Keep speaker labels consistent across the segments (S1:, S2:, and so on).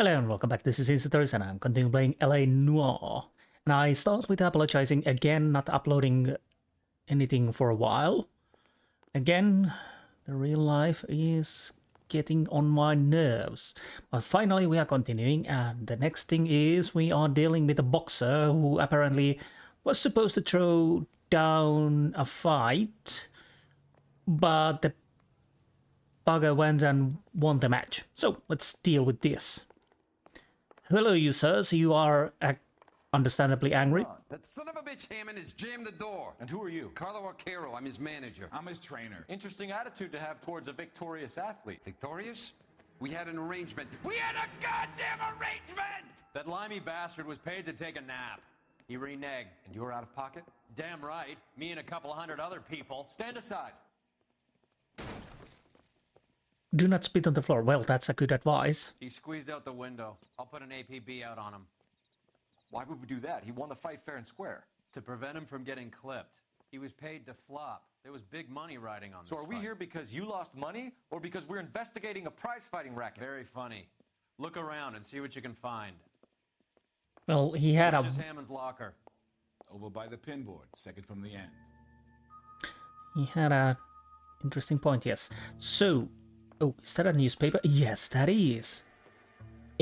S1: Hello and welcome back, this is Insti and I'm continuing playing L.A Noire. And I start with apologizing again, not uploading anything for a while. Again, the real life is getting on my nerves. But finally we are continuing, and the next thing is we are dealing with a boxer who apparently was supposed to throw down a fight, but the bugger went and won the match. So let's deal with this. Hello, you sirs. You are understandably angry.
S2: That son of a bitch Hammond has jammed the door.
S3: And who are you?
S2: Carlo Arcaro, I'm his manager.
S3: I'm his trainer. Interesting attitude to have towards a victorious athlete.
S2: Victorious? We had an arrangement. We had a goddamn arrangement!
S4: That limey bastard was paid to take a nap. He reneged.
S3: And you're out of pocket?
S4: Damn right. Me and a couple hundred other people.
S3: Stand aside.
S1: Do not spit on the floor. Well, that's a good advice.
S4: He squeezed out the window. I'll put an APB out on him.
S3: Why would we do that? He won the fight fair and square.
S4: To prevent him from getting clipped. He was paid to flop. There was big money riding on this
S3: So are we
S4: fight.
S3: here because you lost money or because we're investigating a prize-fighting racket?
S4: Very funny. Look around and see what you can find.
S1: Well, he had
S4: Which is Hammond's locker?
S5: Over by the pinboard, second from the end.
S1: He had a interesting point, yes. So, oh, is that a newspaper? Yes, that is.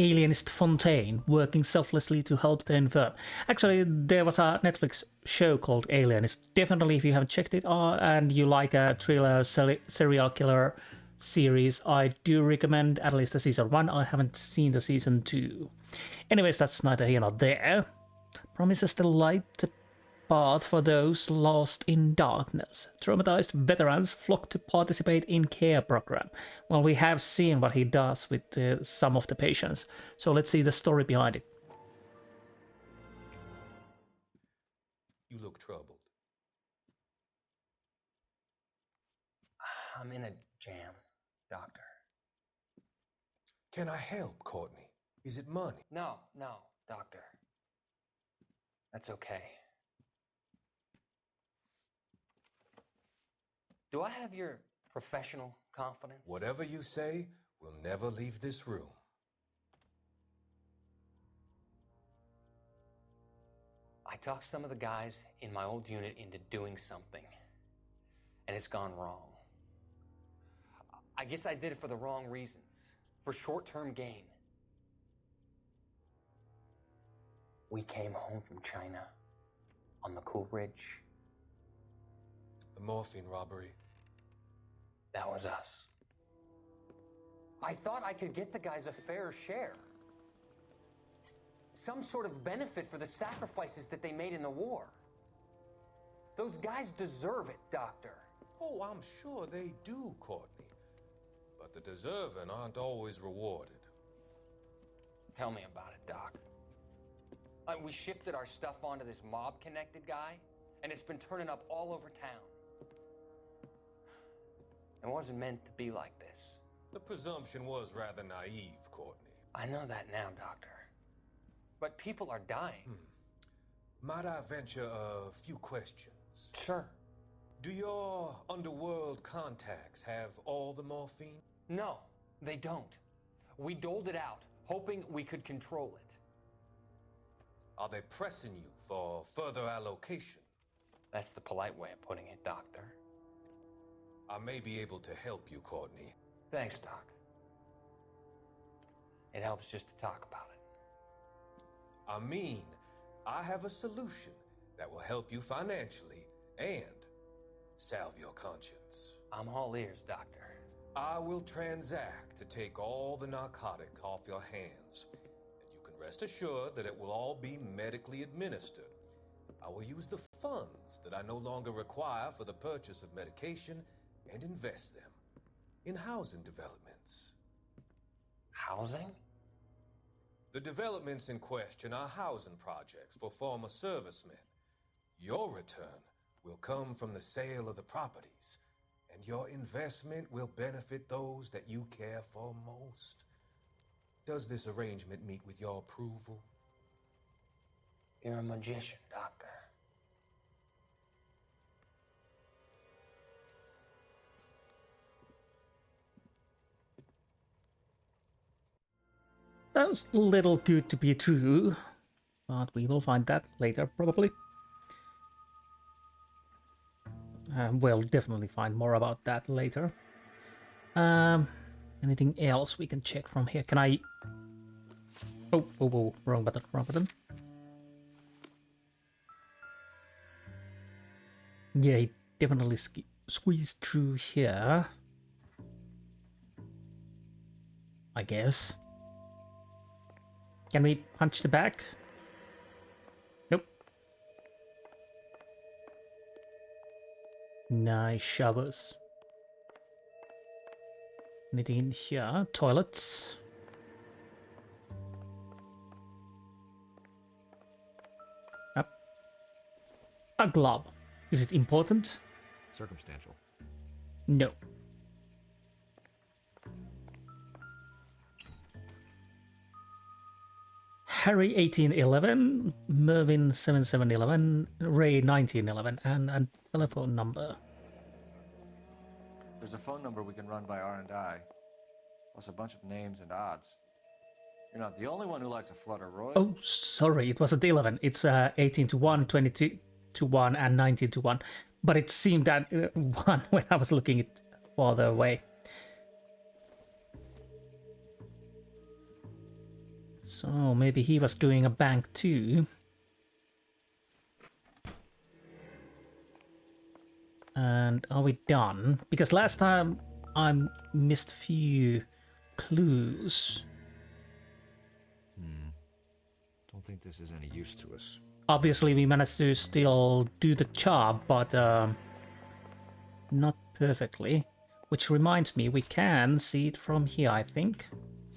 S1: Alienist Fontaine, working selflessly to help the infirm. Actually, there was a Netflix show called Alienist. Definitely, if you haven't checked it and you like a thriller serial killer series, I do recommend at least the season 1. I haven't seen the season 2. Anyways, that's neither here nor there. Promises to light the path for those lost in darkness. Traumatized veterans flock to participate in care program. Well, we have seen what he does with some of the patients, so let's see the story behind it.
S6: You look troubled.
S7: I'm in a jam, doctor.
S6: Can I help, Courtney? Is it money?
S7: No, doctor. That's okay. Do I have your professional confidence?
S6: Whatever you say, we'll never leave this room.
S7: I talked some of the guys in my old unit into doing something, and it's gone wrong. I guess I did it for the wrong reasons, for short-term gain. We came home from China on the Cool Ridge.
S6: The morphine robbery.
S7: That was us. I thought I could get the guys a fair share. Some sort of benefit for the sacrifices that they made in the war. Those guys deserve it, Doctor.
S6: Oh, I'm sure they do, Courtney. But the deserving aren't always rewarded.
S7: Tell me about it, Doc. We shifted our stuff onto this mob-connected guy, and it's been turning up all over town. It wasn't meant to be like this.
S6: The presumption was rather naive, Courtney.
S7: I know that now, Doctor. But people are dying.
S6: Might I venture a few questions?
S7: Sure.
S6: Do your underworld contacts have all the morphine?
S7: No, they don't. We doled it out, hoping we could control it.
S6: Are they pressing you for further allocation?
S7: That's the polite way of putting it, Doctor.
S6: I may be able to help you, Courtney.
S7: Thanks, Doc. It helps just to talk about it.
S6: I mean, I have a solution that will help you financially and salve your conscience.
S7: I'm all ears, Doctor.
S6: I will transact to take all the narcotic off your hands, and you can rest assured that it will all be medically administered. I will use the funds that I no longer require for the purchase of medication and invest them in housing developments.
S7: Housing?
S6: The developments in question are housing projects for former servicemen. Your return will come from the sale of the properties, and your investment will benefit those that you care for most. Does this arrangement meet with your approval?
S7: You're a magician, Doctor.
S1: sounds a little good to be true, but we will find that later, probably. We'll definitely find more about that later. Anything else we can check from here? Can I... Oh, wrong button, wrong button. Yeah, he definitely squeezed through here. I guess. Can we punch the back? Nope. Nice showers. Anything in here? Toilets. Up. A glove. Is it important?
S8: Circumstantial.
S1: No. Harry 1811, Mervyn 7711, Ray 1911, and a telephone number.
S3: There's a phone number we can run by R&I, plus a bunch of names and odds. You're not the only one who likes a flutter, Roy.
S1: Oh, sorry, it wasn't 11. It's 18 to 1, 22 to 1, and 19 to 1. But it seemed that 1 when I was looking it farther away. So maybe he was doing a bank too. And are we done? Because last time I missed a few clues.
S8: Don't think this is any use to us.
S1: Obviously we managed to still do the job, but not perfectly. Which reminds me, we can see it from here, I think.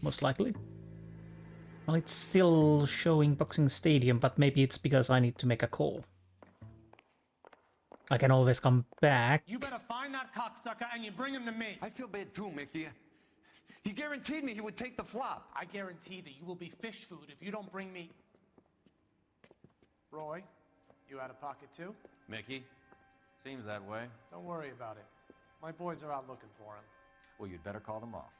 S1: Most likely. Well, it's still showing Boxing Stadium, but maybe it's because I need to make a call. I can always come back.
S9: You better find that cocksucker and you bring him to me.
S2: I feel bad too, Mickey. He guaranteed me he would take the flop.
S9: I guarantee that you will be fish food if you don't bring me... Roy, you out of pocket too?
S4: Mickey? Seems that way.
S9: Don't worry about it. My boys are out looking for him.
S3: Well, you'd better call them off.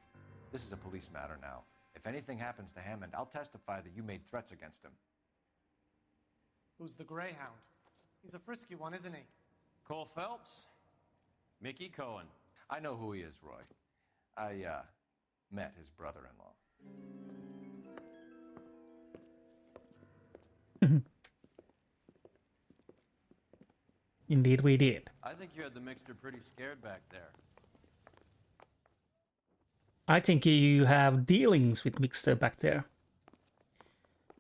S3: This is a police matter now. If anything happens to Hammond, I'll testify that you made threats against him.
S9: Who's the Greyhound? He's a frisky one, isn't he?
S4: Cole Phelps? Mickey Cohen.
S3: I know who he is, Roy. I, met his brother-in-law.
S1: Indeed we did.
S4: I think you had the mixture pretty scared back there.
S1: I think you have dealings with Mixter back there.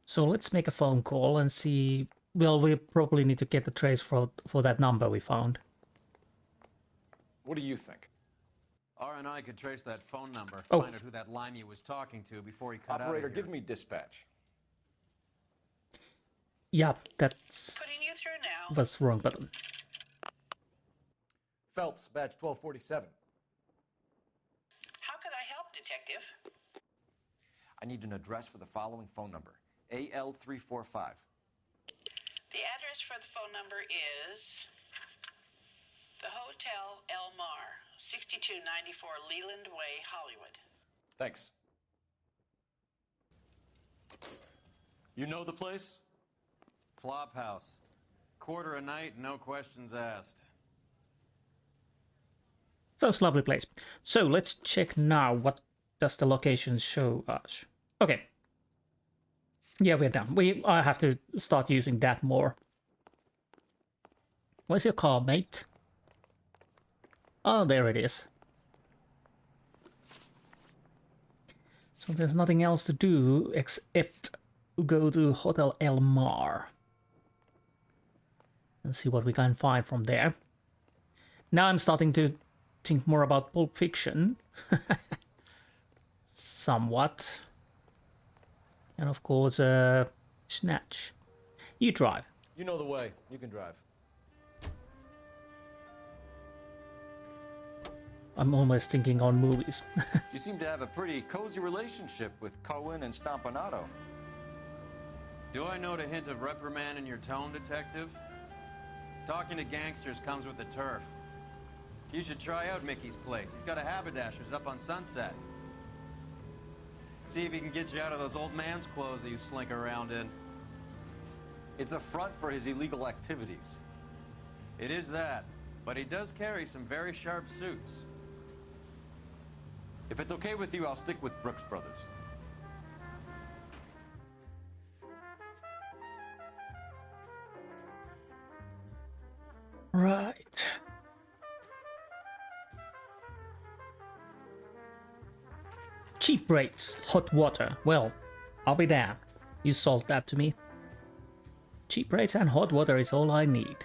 S1: So let's make a phone call and see... Well, we probably need to get the trace for that number we found.
S3: What do you think?
S4: R&I could trace that phone number,
S1: Oh.
S4: find out who that limey was talking to before he cut out
S3: Operator,
S4: of here.
S3: give me dispatch.
S1: Yeah, that's...
S10: Putting you through now.
S1: was wrong button.
S3: Phelps, badge 1247.
S10: How could I help, Detective?
S3: I need an address for the following phone number. AL345.
S10: The address for the phone number is the Hotel L.A Noire, 6294 Leland Way, Hollywood.
S3: Thanks. You know the place?
S4: Flop house. Quarter a night, no questions asked.
S1: Sounds lovely place. So let's check now what does the location show us. Okay. Yeah, we're done. I have to start using that more. Where's your car, mate? Oh, there it is. So there's nothing else to do except go to Hotel L.A Noire and see what we can find from there. Now I'm starting to think more about Pulp Fiction. Somewhat. And of course, Snatch. You drive.
S3: You know the way. You can drive.
S1: I'm almost thinking on movies.
S3: You seem to have a pretty cozy relationship with Cohen and Stompanato.
S4: Do I note a hint of reprimand in your tone, Detective? Talking to gangsters comes with the turf. You should try out Mickey's place. He's got a haberdasher's up on Sunset. See if he can get you out of those old man's clothes that you slink around in.
S3: It's a front for his illegal activities.
S4: It is that, but he does carry some very sharp suits.
S3: If it's okay with you, I'll stick with Brooks Brothers.
S1: Right. Cheap rates, hot water. Well, I'll be down. You sold that to me. Cheap rates and hot water is all I need.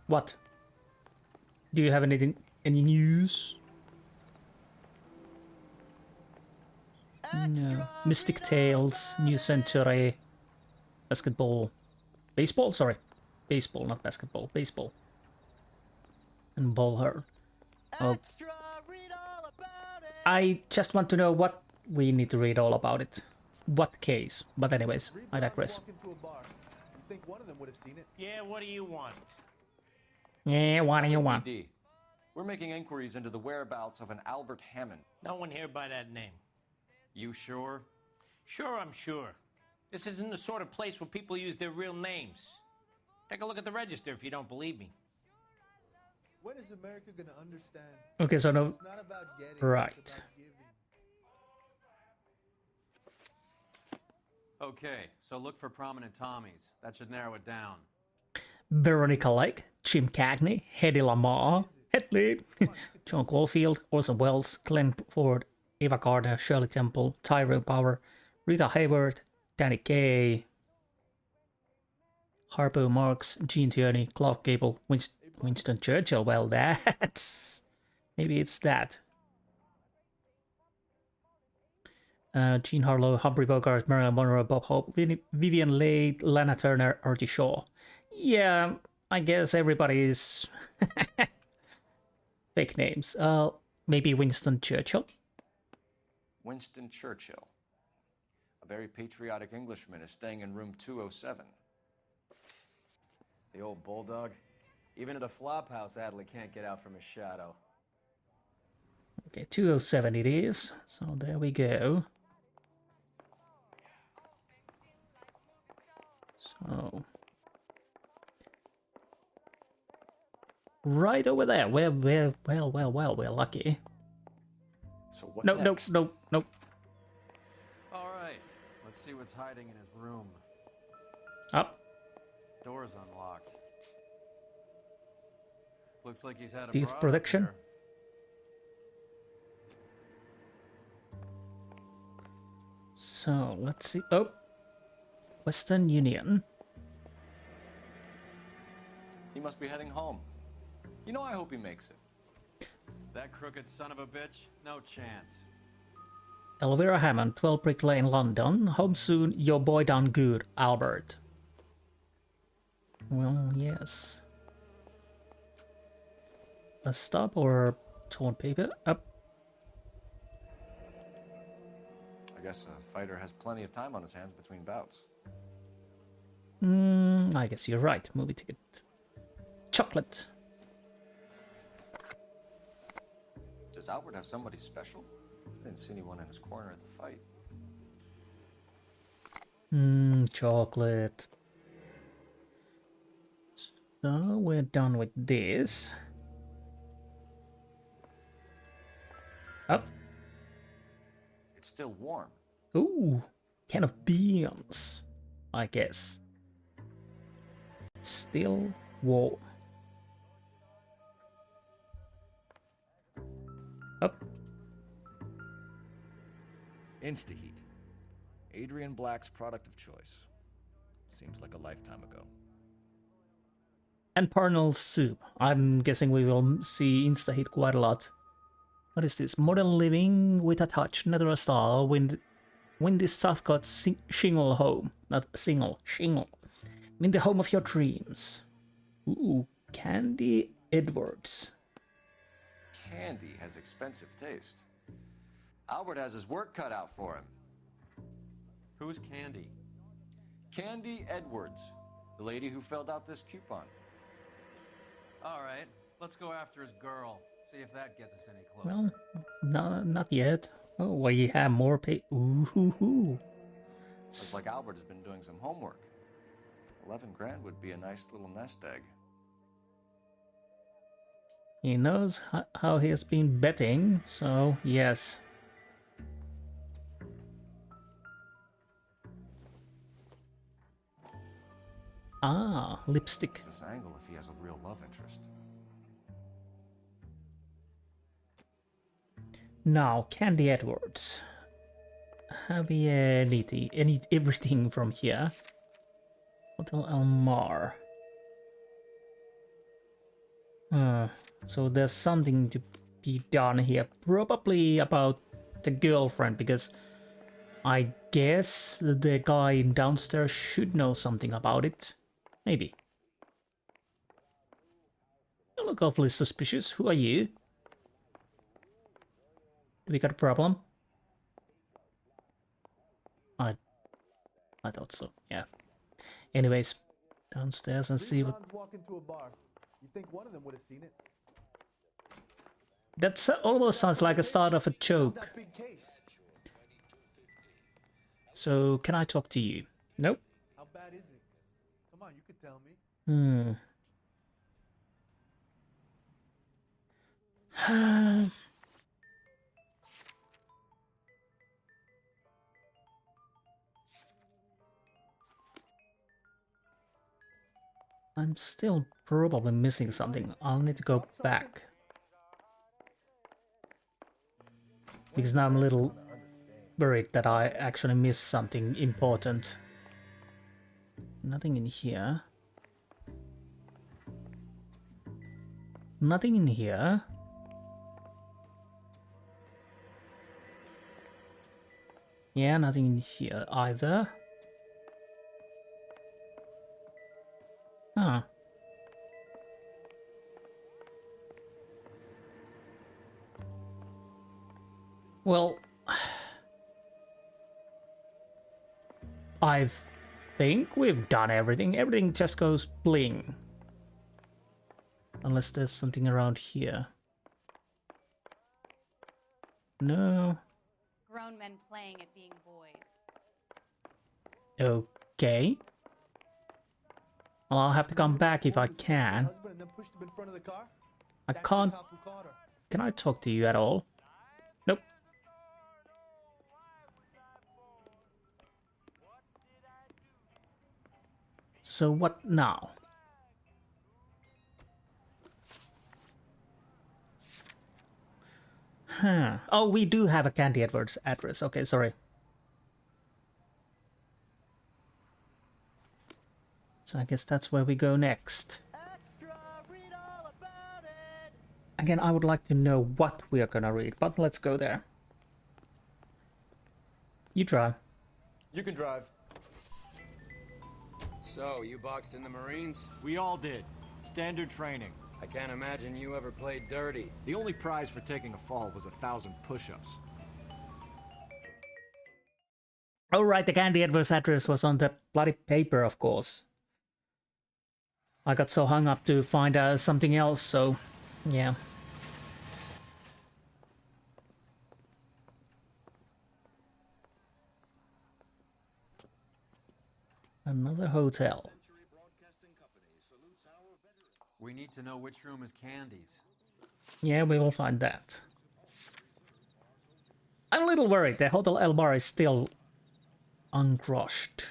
S1: What? Do you have anything? Any news? No. Mystic Tales, New Century, basketball, baseball. Sorry, baseball, not basketball. Baseball. And ball hurl. Oh. I just want to know what we need to read all about it. What case? But anyways, I digress.
S9: Yeah, what do you want?
S1: Yeah, what do you want?
S3: LAPD. We're making inquiries into the whereabouts of an Albert Hammond.
S9: No one here by that name.
S4: You sure?
S9: Sure, I'm sure. This isn't the sort of place where people use their real names. Take a look at the register if you don't believe me.
S11: When is America gonna understand?
S1: Okay, so no.
S11: It's not about getting,
S1: Right.
S11: it's about giving.
S4: Okay, so look for prominent Tommies. That should narrow it down.
S1: Veronica Lake, Jim Cagney, Hedy Lamarr, Headley, John Caulfield, Orson Welles, Glenn Ford, Ava Gardner, Shirley Temple, Tyrone Power, Rita Hayworth, Danny Kaye, Harpo Marx, Gene Tierney, Clark Gable, Winston Churchill. Well, that's... maybe it's that. Jean Harlow, Humphrey Bogart, Marilyn Monroe, Bob Hope, Vivian Leigh, Lana Turner, Artie Shaw. Yeah, I guess everybody is fake names. Maybe Winston Churchill.
S3: Winston Churchill. A very patriotic Englishman is staying in room 207.
S4: The old bulldog. Even at a flop house, Adley can't get out from his shadow.
S1: Okay, 207 it is. So there we go. So... right over there. Well, we're lucky.
S3: So what
S1: No,
S3: next?
S1: no.
S4: All right, let's see what's hiding in his room.
S1: Up.
S4: Door's unlocked. Looks like he's had a
S1: Teeth
S4: broad up
S1: protection.
S4: here.
S1: So let's see. Oh, Western Union.
S3: He must be heading home. You know, I hope he makes it.
S4: That crooked son of a bitch? No chance.
S1: Elvira Hammond, 12 Brick Lane, London. Home soon, your boy done good, Albert. Well, yes. A stop or torn paper? Up.
S3: I guess a fighter has plenty of time on his hands between bouts.
S1: I guess you're right. Movie ticket. Chocolate.
S3: Does Albert have somebody special? I didn't see anyone in his corner at the fight.
S1: Chocolate. So we're done with this. Up.
S3: It's still warm.
S1: Ooh, can of beans, I guess. Still warm. Up.
S8: Insti heat. Adrian Black's product of choice. Seems like a lifetime ago.
S1: And Parnell's soup. I'm guessing we will see Insta-Heat quite a lot. What is this? Modern living with a touch, natural style. Win this Southcott shingle home. Not single, shingle. In the home of your dreams. Ooh, Candy Edwards.
S3: Candy has expensive taste. Albert has his work cut out for him.
S4: Who's Candy?
S3: Candy Edwards, the lady who filled out this coupon.
S4: All right, Let's go after his girl. See if that gets us any closer.
S1: Well, no, not yet. Oh, we have more pay. Ooh.
S3: Looks like Albert has been doing some homework. 11 grand would be a nice little nest egg.
S1: He knows how he has been betting, so yes. Ah, lipstick.
S3: This angle if he has a real love interest.
S1: Now, Candy Edwards. Have we everything from here? Hotel L.A Noire. So there's something to be done here. Probably about the girlfriend, because I guess the guy downstairs should know something about it. Maybe. You look awfully suspicious. Who are you? Do we got a problem? I thought so, yeah. Anyways, downstairs and see what...
S11: Walk into a bar. You think one of them would have seen it?
S1: That almost sounds like a start of a joke. So, can I talk to you? Nope.
S11: How bad is it? Come on, you could tell me.
S1: I'm still probably missing something. I'll need to go back. Because now I'm a little worried that I actually missed something important. Nothing in here. Nothing in here. Yeah, nothing in here either. Huh. Well, I think we've done everything. Everything just goes bling. Unless there's something around here. No.
S12: Grown men playing at being boys.
S1: Okay. Well, I'll have to come back if I can. I can't... Can I talk to you at all? Nope. So what now? Huh. Oh, we do have a Candy Edwards address. Okay, sorry. So I guess that's where we go next. Again, I would like to know what we are gonna read, but let's go there. You drive.
S13: You can drive.
S4: So, you boxed in the Marines?
S13: We all did. Standard training.
S4: I can't imagine you ever played dirty.
S13: The only prize for taking a fall was 1,000 push-ups.
S1: Oh right, the Candy Edwards address was on the bloody paper, of course. I got so hung up to find something else, so yeah. Another hotel.
S4: We need to know which room is Candy's.
S1: Yeah, we will find that. I'm a little worried. The Hotel L.A Noire is still uncrushed.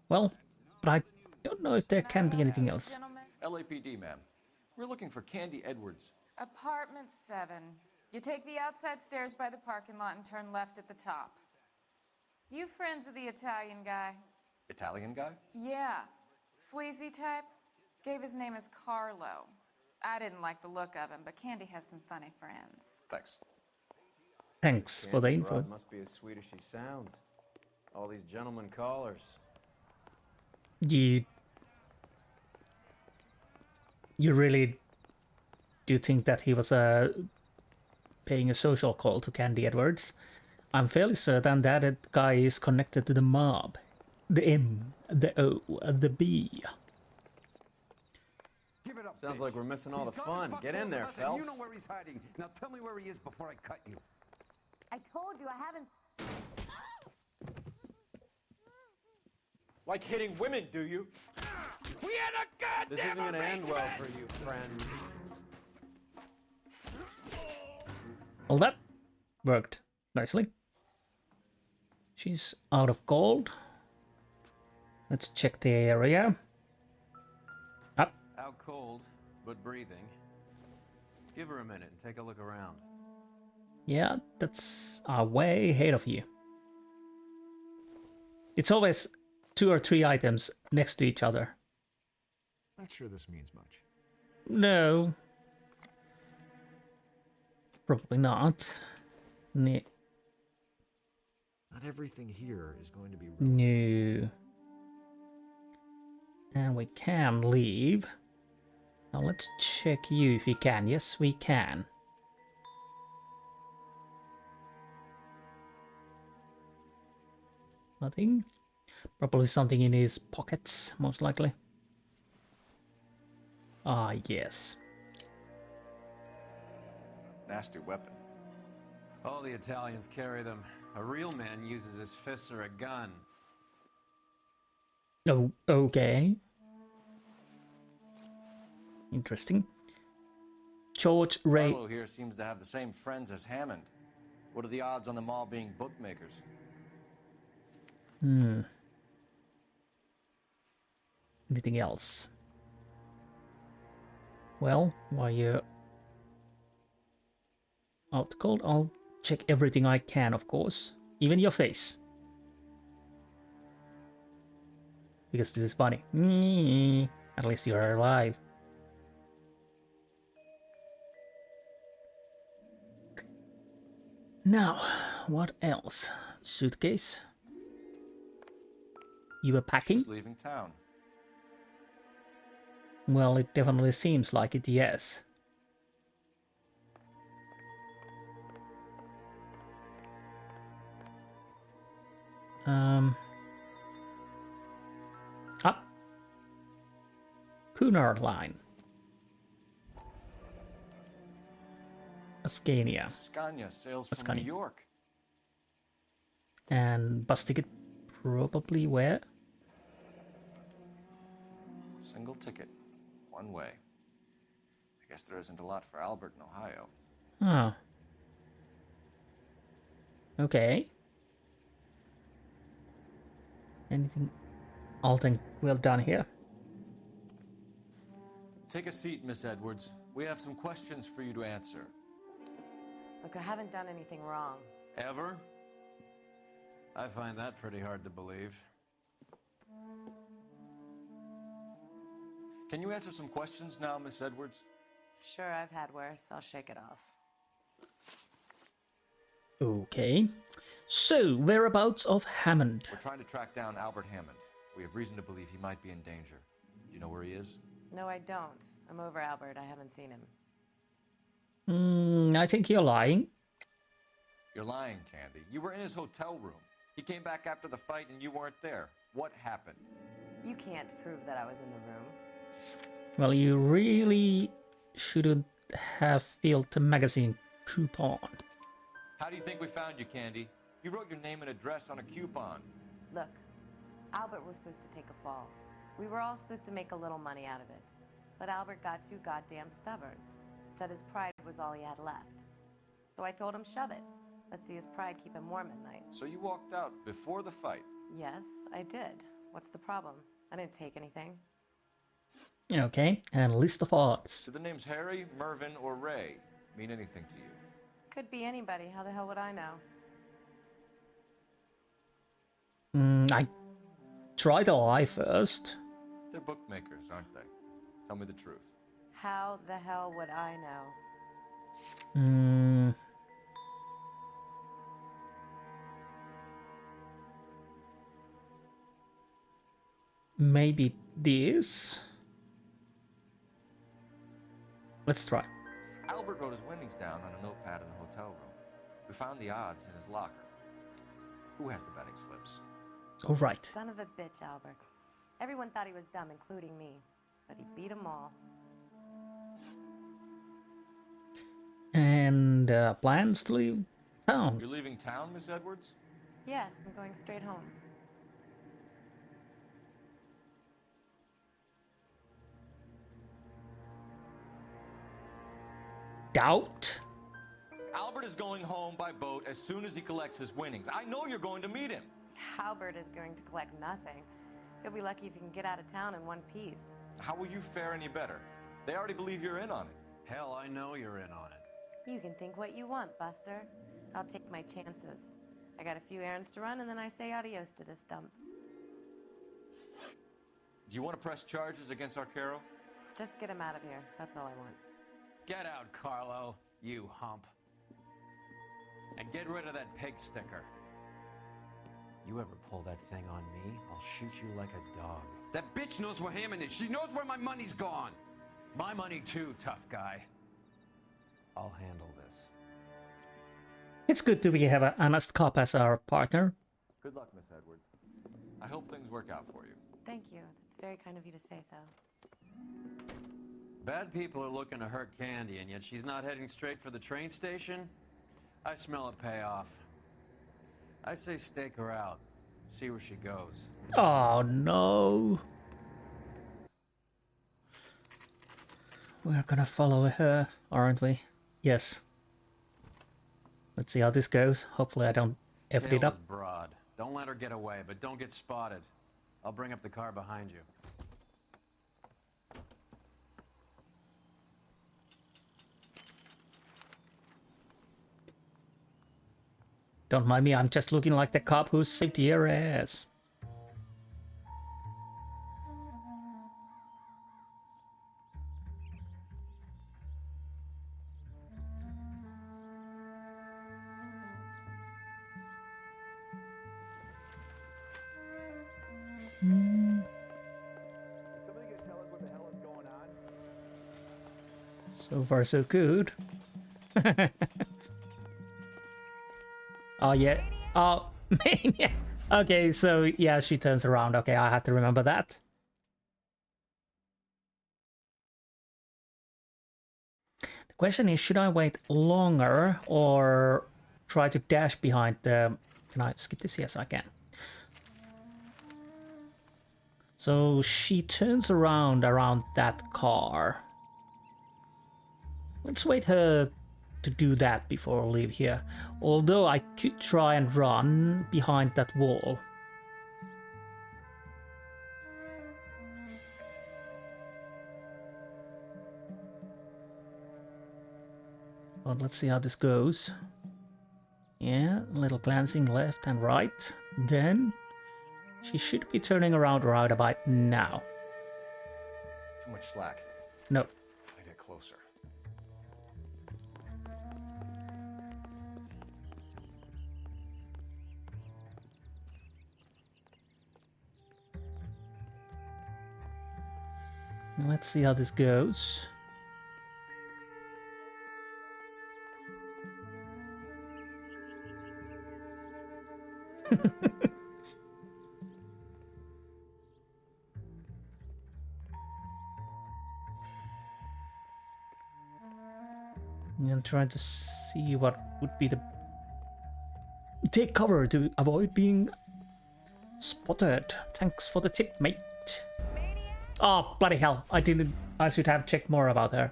S1: Well, but I don't know if there can be anything else.
S3: LAPD, ma'am. We're looking for Candy Edwards.
S14: Apartment 7. You take the outside stairs by the parking lot and turn left at the top. You friends of the Italian guy?
S3: Italian guy?
S14: Yeah. Sleazy type? Gave his name as Carlo. I didn't like the look of him, but Candy has some funny friends.
S3: Thanks.
S1: Thanks for the info.
S4: Must be as sweet as she sounds. All these gentlemen callers.
S1: You really do think that he was paying a social call to Candy Edwards? I'm fairly certain that that guy is connected to the mob. The M, the O, the B.
S2: it up,
S4: Sounds
S2: bitch.
S4: like we're missing all the
S2: He's
S4: fun.
S2: gone
S4: Get in there,
S2: fuck all of us, and
S4: Phelps.
S2: You know where he's hiding. Now tell me where he is before I cut you.
S15: I told you I haven't.
S13: Like hitting women, do you?
S2: We had a goddamn
S4: This isn't gonna end well
S2: arrangement!
S4: for you, friend.
S1: Well, that worked nicely. She's out of gold. Let's check the area. Up.
S4: Out cold, but breathing. Give her a minute and take a look around.
S1: Yeah, that's way ahead of you. It's always 2 or 3 items next to each other.
S13: Not sure this means much.
S1: No. Probably not.
S13: Not everything here is going to be real.
S1: No. And we can leave. Now let's check you if we can. Yes, we can. Nothing. Probably something in his pockets, most likely. Ah, yes.
S3: Nasty weapon.
S4: All the Italians carry them. A real man uses his fists or a gun.
S1: Oh, okay. Interesting. George Ray.
S3: Carlo here seems to have the same friends as Hammond. What are the odds on them all being bookmakers?
S1: Anything else? Well, while you're out cold, I'll check everything I can, of course. Even your face. Because this is funny. At least you're alive. Now, what else? Suitcase? You were packing?
S3: She's leaving town.
S1: Well, it definitely seems like it, yes. Up. Cunard line. Ascania.
S3: Scania sails from
S1: Ascania.
S3: New York.
S1: And bus ticket probably where?
S3: Single ticket. One way. I guess there isn't a lot for Albert in Ohio.
S1: Huh. Okay. Anything? All thing well done here.
S3: Take a seat, Miss Edwards. We have some questions for you to answer.
S15: Look, I haven't done anything wrong.
S4: Ever? I find that pretty hard to believe.
S3: Can you answer some questions now, Miss Edwards?
S15: Sure, I've had worse. I'll shake it off.
S1: Okay. So, whereabouts of Hammond?
S3: We're trying to track down Albert Hammond. We have reason to believe he might be in danger. Do you know where he is?
S15: No, I don't. I'm over Albert. I haven't seen him.
S1: I think you're lying.
S3: You're lying, Candy. You were in his hotel room. He came back after the fight and you weren't there. What happened?
S15: You can't prove that I was in the room.
S1: Well, you really shouldn't have filled the magazine coupon.
S3: How do you think we found you, Candy? You wrote your name and address on a coupon.
S15: Look, Albert was supposed to take a fall. We were all supposed to make a little money out of it. But Albert got too goddamn stubborn. Said his pride was all he had left. So I told him, shove it. Let's see his pride keep him warm at night.
S3: So you walked out before the fight?
S15: Yes, I did. What's the problem? I didn't take anything.
S1: Okay, and list of odds.
S3: Do the names Harry, Mervyn, or Ray mean anything to you?
S15: Could be anybody. How the hell would I know?
S1: I tried a lie first.
S3: They're bookmakers, aren't they? Tell me the truth.
S15: How the hell would I know?
S1: Maybe this? Let's try.
S3: Albert wrote his winnings down on a notepad in the hotel room. We found the odds in his locker. Who has the betting slips?
S1: All right.
S15: Son of a bitch, Albert. Everyone thought he was dumb, including me. But he beat them all.
S1: and plans to leave town.
S3: You're leaving town, Miss Edwards?
S15: Yes, I'm going straight home.
S1: Doubt?
S3: Albert is going home by boat as soon as he collects his winnings. I know you're going to meet him.
S15: Albert is going to collect nothing. He'll be lucky if he can get out of town in one piece.
S3: How will you fare any better? They already believe you're in on it.
S4: Hell, I know you're in on it.
S15: You can think what you want, Buster. I'll take my chances. I got a few errands to run, and then I say adios to this dump.
S3: Do you want to press charges against Arcaro?
S15: Just get him out of here. That's all I want.
S4: Get out, Carlo, you hump. And get rid of that pig sticker. You ever pull that thing on me, I'll shoot you like a dog.
S2: That bitch knows where Hammond is. She knows where my money's gone.
S4: My money too, tough guy. I'll handle this.
S1: It's good to have an honest cop as our partner.
S3: Good luck, Miss Edwards. I hope things work out for you.
S15: Thank you. It's very kind of you to say so.
S4: Bad people are looking to hurt Candy, and yet she's not heading straight for the train station? I smell a payoff. I say stake her out. See where she goes.
S1: Oh no. We're gonna follow her, aren't we? Yes. Let's see how this goes. Hopefully I don't F it
S4: Tail
S1: up.
S4: is broad. Don't let her get away, but don't get spotted. I'll bring up the car behind you.
S1: Don't mind me, I'm just looking like the cop who saved your ass. So far, so good. Oh, yeah. Oh, Mania. Okay, so yeah, she turns around. Okay, I have to remember that. The question is, should I wait longer or try to dash behind the... Can I skip this? Yes, I can. So she turns around that car. Let's wait her to do that before I leave here. Although I could try and run behind that wall. Well, let's see how this goes. Yeah, a little glancing left and right. Then she should be turning around right about now.
S3: Too much slack.
S1: No.
S3: I get closer.
S1: Let's see how this goes. I'm trying to see what would be the... Take cover to avoid being spotted. Thanks for the tip, mate. Oh, bloody hell. I should have checked more about her.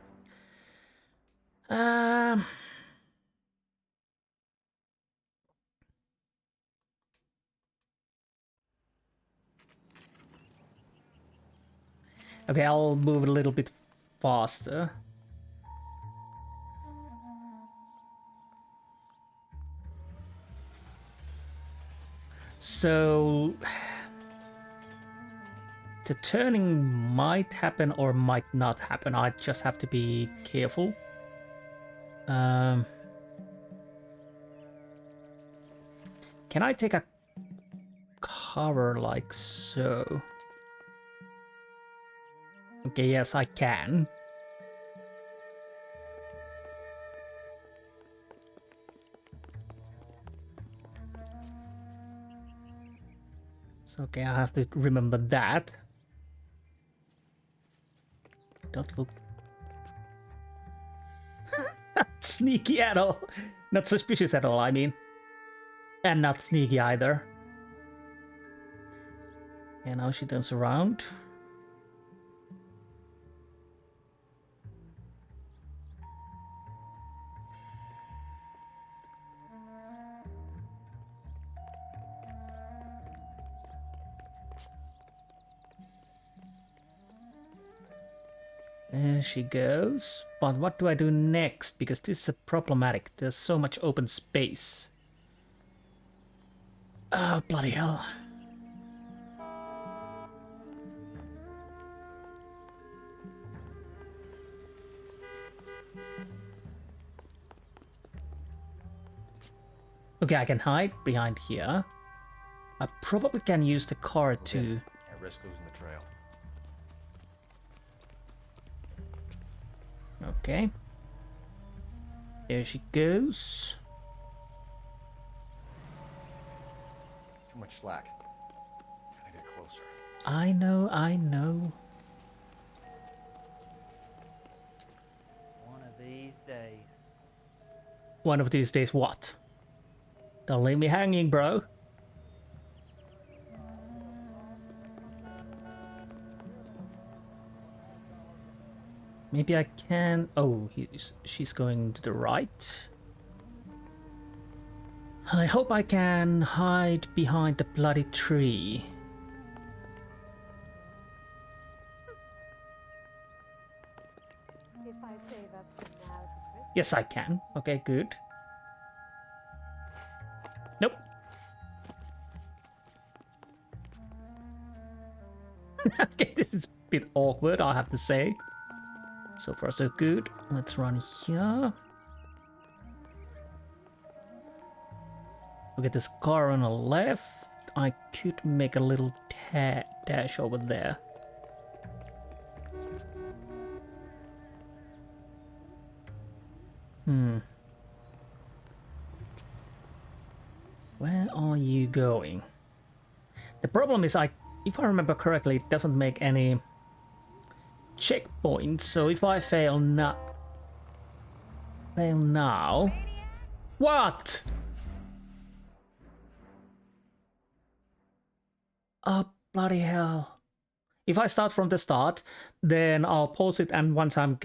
S1: Okay, I'll move a little bit faster. So... The turning might happen or might not happen. I just have to be careful. Can I take a cover like so? Okay, yes, I can. So, okay, I have to remember that. Don't look. That's sneaky at all. Not suspicious at all, I mean. And not sneaky either. And now she turns around. There she goes. But what do I do next? Because this is problematic. There's so much open space. Oh, bloody hell. Okay, I can hide behind here. I probably can use the car too.
S8: Can't risk losing the trail.
S1: Okay. There she goes.
S8: Too much slack. Gotta get closer.
S1: I know, I know.
S16: One of these days.
S1: One of these days what? Don't leave me hanging, bro. Maybe I can... Oh, she's going to the right. I hope I can hide behind the bloody tree.
S15: If I save up from now to Christmas.
S1: Yes, I can. Okay, good. Nope. Okay, this is a bit awkward, I have to say. So far, so good. Let's run here. Look at this car on the left. I could make a little dash over there. Where are you going? The problem is, if I remember correctly, it doesn't make any checkpoints. So if I fail now, what? Oh, bloody hell. If I start from the start, then I'll pause it, and once I'm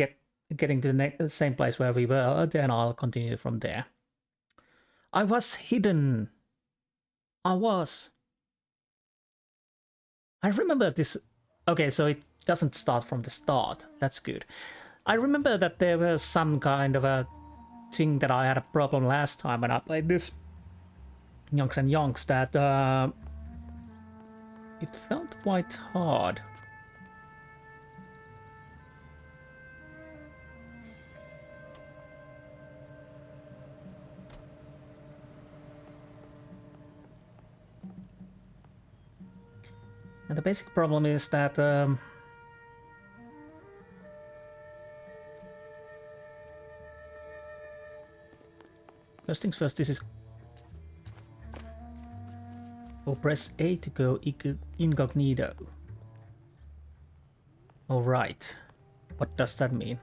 S1: getting to the same place where we were, then I'll continue from there. I was hidden. I remember this. Okay, so it doesn't start from the start. That's good. I remember that there was some kind of a thing that I had a problem last time when I played this Yonks and Yonks, that it felt quite hard. And the basic problem is that first things first, this is... Oh, press A to go incognito. Alright. What does that mean?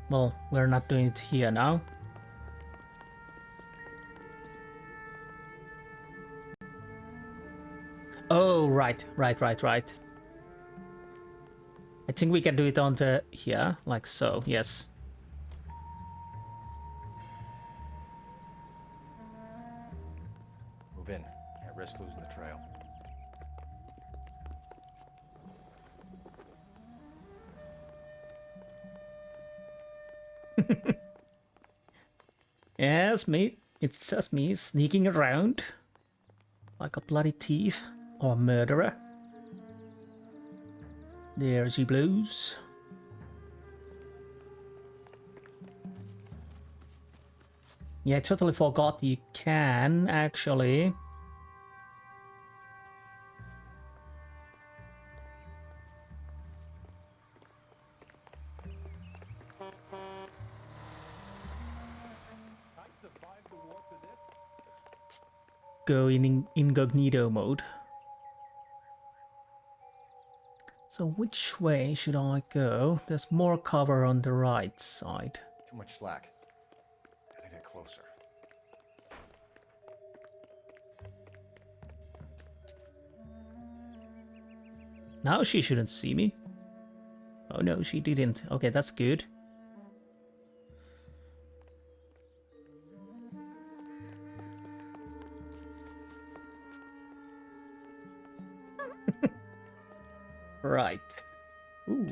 S1: Well, we're not doing it here now. Oh, right. I think we can do it on the here, like so, yes.
S8: Move in. Can't risk losing the trail.
S1: Yes, mate. It's just me sneaking around like a bloody thief or murderer. There she blows. Yeah, I totally forgot you can actually go in incognito mode. So which way should I go? There's more cover on the right side.
S8: Too much slack.
S3: closer.
S1: Now she shouldn't see me. Oh no, she didn't. Okay, that's good. Right. Ooh.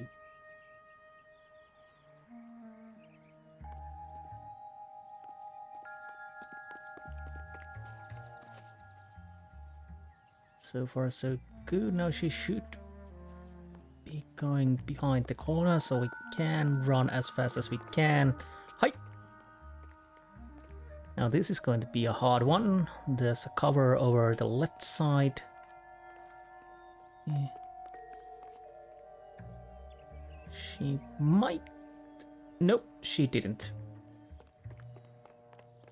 S1: So far so good. Now she should be going behind the corner so we can run as fast as we can. Hi! Now this is going to be a hard one. There's a cover over the left side. Yeah. She might... Nope, she didn't.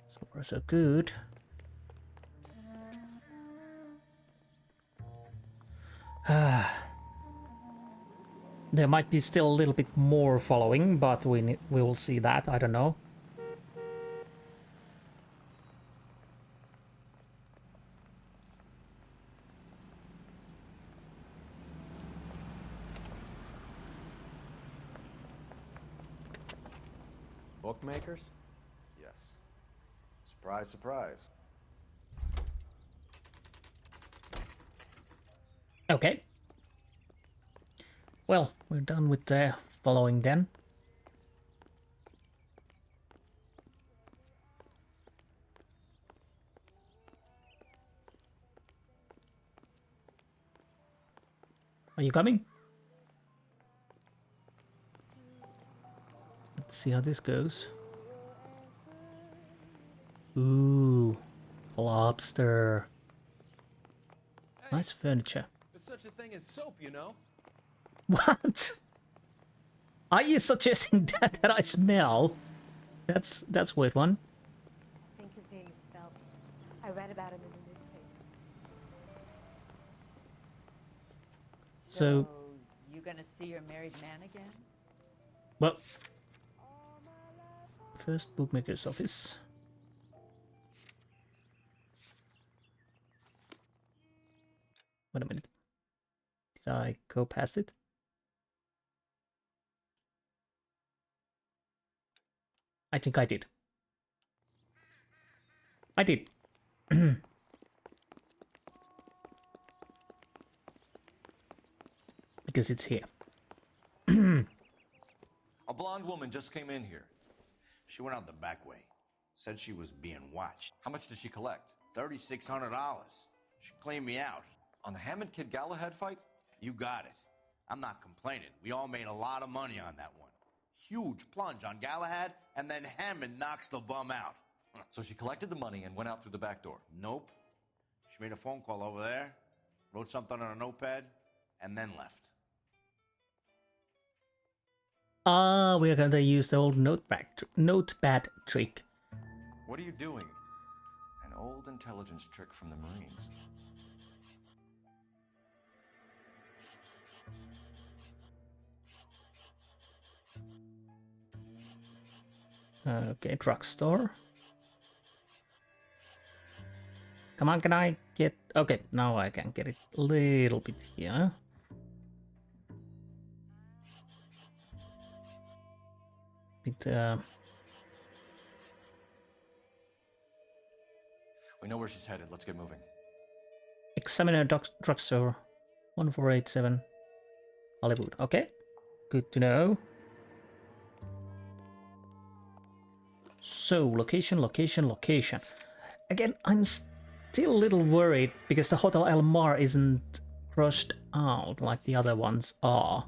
S1: So far so good. There might be still a little bit more following, but we will see that. I don't know.
S13: Bookmakers?
S3: Yes. Surprise, surprise.
S1: Okay. Well, we're done with the following then. Are you coming? Let's see how this goes. Ooh, lobster. Nice furniture.
S6: There's such a thing as soap, you know.
S1: What? Are you suggesting that I smell? That's weird one.
S16: I think his name is Phelps. I read about him in the newspaper.
S1: So
S17: you gonna see your married man again?
S1: Well, first bookmaker's office. Wait a minute. Did I go past it? I think I did. I did. Because it's here.
S3: A blonde woman just came in here.
S18: She went out the back way. Said she was being watched.
S3: How much did she collect?
S18: $3,600. She cleaned me out.
S3: On the Hammond Kid Galahad fight?
S18: You got it. I'm not complaining. We all made a lot of money on that one. Huge plunge on Galahad, and then Hammond knocks the bum out.
S3: So she collected the money and went out through the back door?
S18: Nope. She made a phone call over there, wrote something on a notepad, and then left.
S1: Ah, we are gonna use the old notepad trick.
S3: What are you doing? An old intelligence trick from the Marines.
S1: Okay, drugstore. Come on, can I get... Okay, now I can get it a little bit here.
S3: We know where she's headed. Let's get moving.
S1: Examiner drugstore 1487 Hollywood. Okay, good to know. So, location. Again, I'm still a little worried because the Hotel L.A Noire isn't crushed out like the other ones are.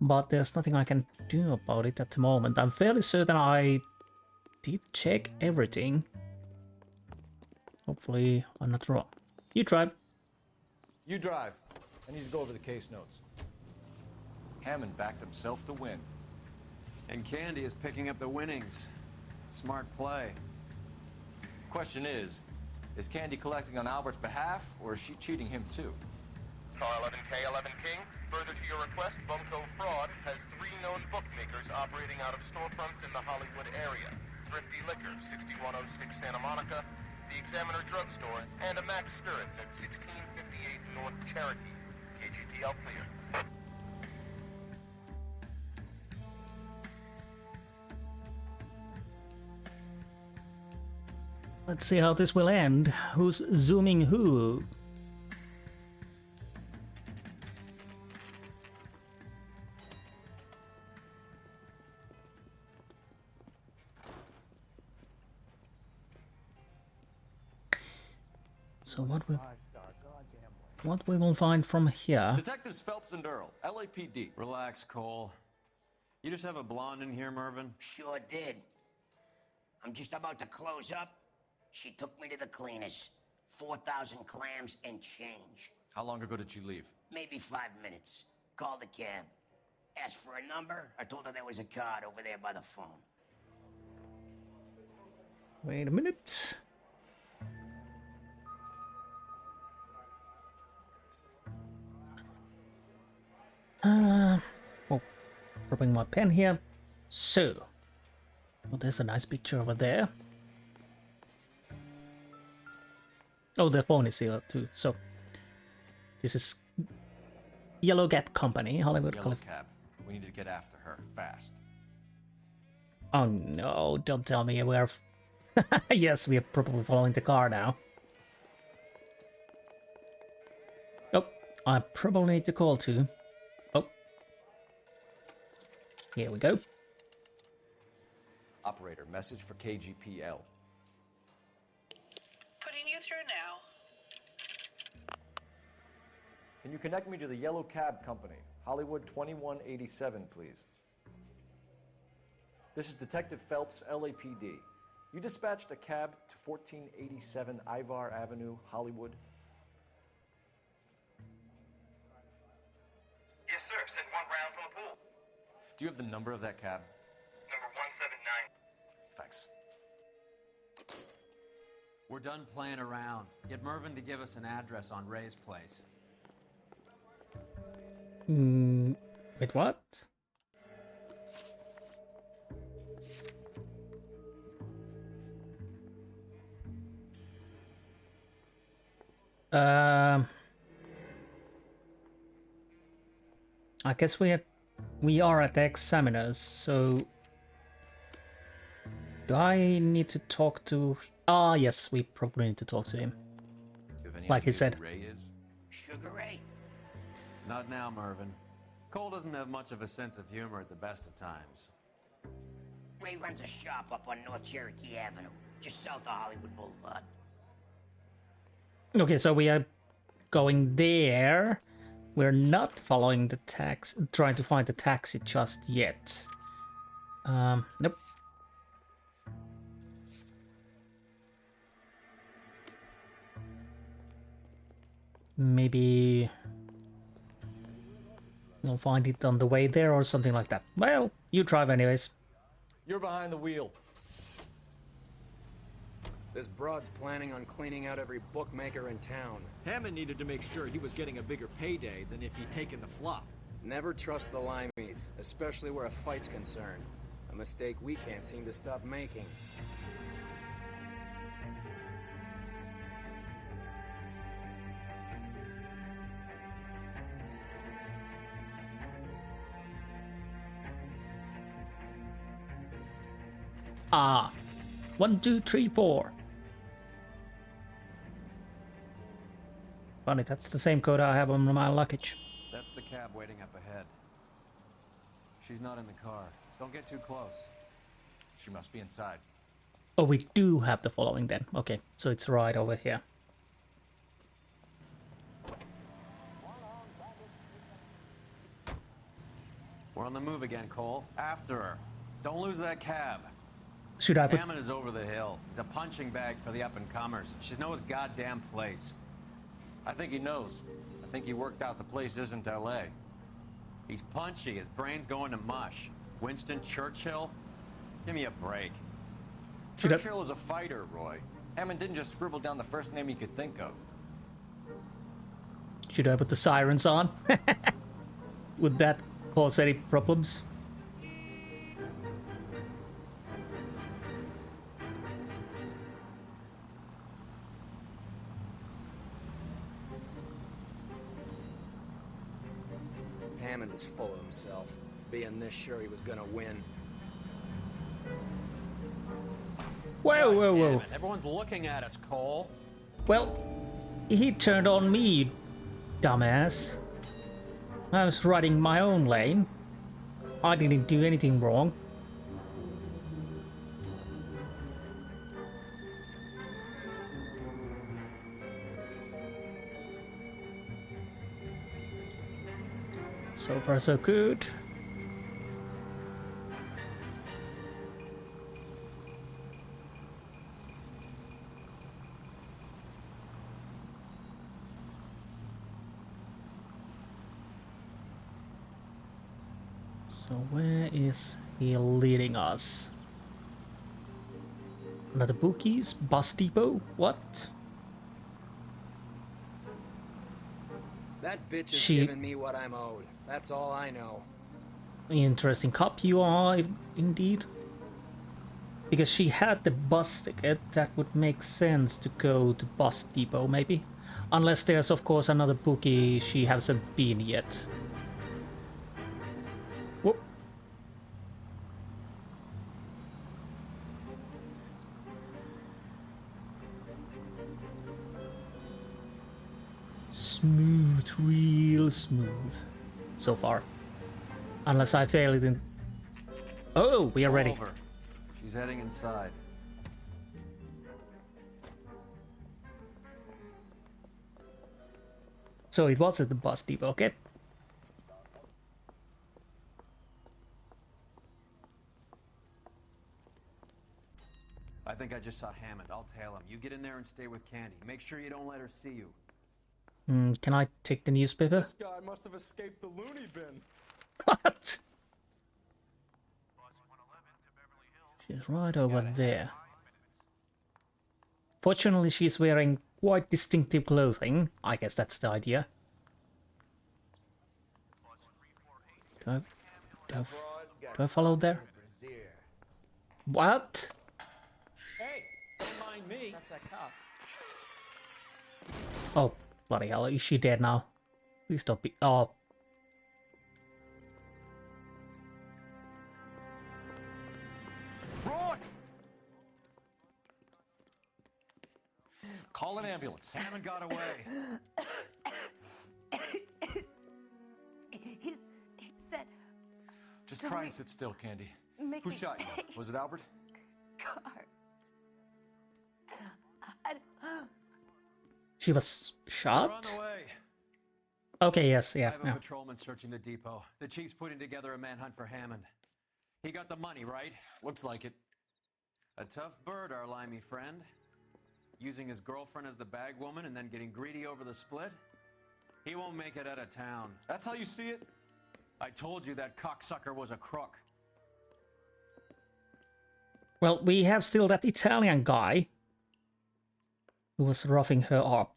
S1: But there's nothing I can do about it at the moment. I'm fairly certain I did check everything. Hopefully I'm not wrong. You drive.
S13: You drive. I need to go over the case notes.
S3: Hammond backed himself to win.
S4: And Candy is picking up the winnings. Smart play.
S3: Question is Candy collecting on Albert's behalf, or is she cheating him too?
S19: Car 11K, 11 King. Further to your request, Bunko Fraud has 3 known bookmakers operating out of storefronts in the Hollywood area. Thrifty Liquor, 6106 Santa Monica, the Examiner Drugstore, and a Max Spirits at 1658 North Cherokee. KGPL cleared.
S1: Let's see how this will end. Who's zooming who? So what we will find from here?
S3: Detectives Phelps and Earl, LAPD.
S4: Relax, Cole. You just have a blonde in here, Mervyn?
S20: Sure did. I'm just about to close up. She took me to the cleaners. 4,000 clams and change.
S3: How long ago did you leave?
S20: Maybe 5 minutes. Called a cab. Asked for a number. I told her there was a card over there by the phone.
S1: Wait a minute. Oh, grabbing my pen here. So, well, there's a nice picture over there. Oh, the phone is here too. So, this is Yellow Cab Company, Hollywood.
S3: Yellow Cab. We need to get after her fast.
S1: Oh no! Don't tell me we're. Yes, we are probably following the car now. Oh, I probably need to call too. Oh, here we go.
S3: Operator, message for KGPL.
S10: Putting you through now.
S13: Can you connect me to the Yellow Cab Company, Hollywood 2187, please? This is Detective Phelps, LAPD. You dispatched a cab to 1487 Ivar Avenue, Hollywood?
S19: Yes, sir. Send one round from the pool.
S3: Do you have the number of that cab?
S19: Number 179.
S3: Thanks.
S4: We're done playing around. Get Mervyn to give us an address on Ray's place.
S1: Wait, what? I guess we are at the examiners, so do I need to talk to? Ah, yes, we probably need to talk to him. Like he said.
S3: Ray is?
S20: Sugar Ray?
S4: Not now, Mervyn. Cole doesn't have much of a sense of humor at the best of times.
S20: Ray runs a shop up on North Cherokee Avenue, just south of Hollywood Boulevard.
S1: Okay, so we are going there. We're not following the taxi, trying to find the taxi just yet. Nope. Maybe we'll find it on the way there or something like that. Well, you drive anyways.
S13: You're behind the wheel.
S21: This broad's planning on cleaning out every bookmaker in town.
S22: Hammond needed to make sure he was getting a bigger payday than if he'd taken the flop.
S21: Never trust the limeys, especially where a fight's concerned. A mistake we can't seem to stop making.
S1: Ah, 1, 2, 3, 4. Funny, that's the same code I have on my luggage.
S4: That's the cab waiting up ahead. She's not in the car. Don't get too close.
S3: She must be inside.
S1: Oh, we do have the following then. Okay, so it's right over here.
S4: We're on the move again, Cole. After her. Don't lose that cab.
S1: Should I put...
S4: Hammond is over the hill. He's a punching bag for the up-and-comers. She knows his goddamn place.
S3: I think he knows. I think he worked out the place isn't L.A.
S4: He's punchy. His brain's going to mush. Winston Churchill? Give me a break.
S3: Churchill is a fighter, Roy. Hammond didn't just scribble down the first name he could think of.
S1: Should I put the sirens on? Would that cause any problems?
S21: Hammond is full of himself, being this sure he was gonna win.
S1: Whoa, whoa, whoa.
S4: Everyone's looking at us, Cole.
S1: Well, he turned on me, dumbass. I was riding my own lane. I didn't do anything wrong. So far, so good. So where is he leading us? Another bookies? Bus depot? What?
S21: That bitch is giving me what I'm owed. That's all I know.
S1: Interesting cop you are, indeed. Because she had the bus ticket, that would make sense to go to bus depot, maybe. Unless there's, of course, another bookie she hasn't been yet. Whoop. Smooth, real smooth. So far. Unless I fail it in... Oh, we are ready.
S4: Over. She's heading inside.
S1: So it was at the bus depot, okay?
S4: I think I just saw Hammond. I'll tail him. You get in there and stay with Candy. Make sure you don't let her see you.
S1: Can I take the newspaper?
S13: This guy must have escaped the loony bin.
S1: What? She's right over there. Fortunately, she's wearing quite distinctive clothing. I guess that's the idea. Do I follow there? What?
S9: Hey, don't mind me. That's that cop.
S1: Oh, bloody hell, is she dead now? Please don't be... Oh.
S3: Roy! Call an ambulance.
S4: Hammond got away.
S15: He said...
S3: Just try and sit still, Candy.
S15: Make
S3: Who
S15: me-
S3: shot you? Was it Albert?
S15: Car.
S1: She was shot?
S4: We're on the way.
S1: Okay, yes,
S4: I
S1: yeah.
S4: have a patrolman searching the depot. The chief's putting together a manhunt for Hammond. He got the money, right?
S3: Looks like it.
S4: A tough bird, our limey friend. Using his girlfriend as the bag woman and then getting greedy over the split. He won't make it out of town.
S3: That's how you see it?
S4: I told you that cocksucker was a crook.
S1: Well, we have still that Italian guy who was roughing her up.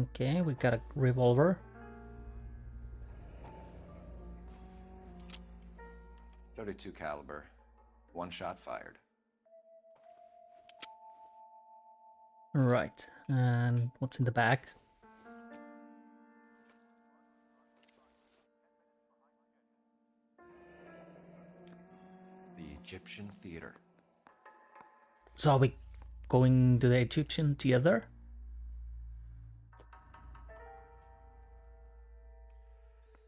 S1: Okay, we got a revolver.
S3: .32 caliber. One shot fired.
S1: Right, and what's in the bag?
S3: The Egyptian Theater.
S1: So are we going to the Egyptian theater?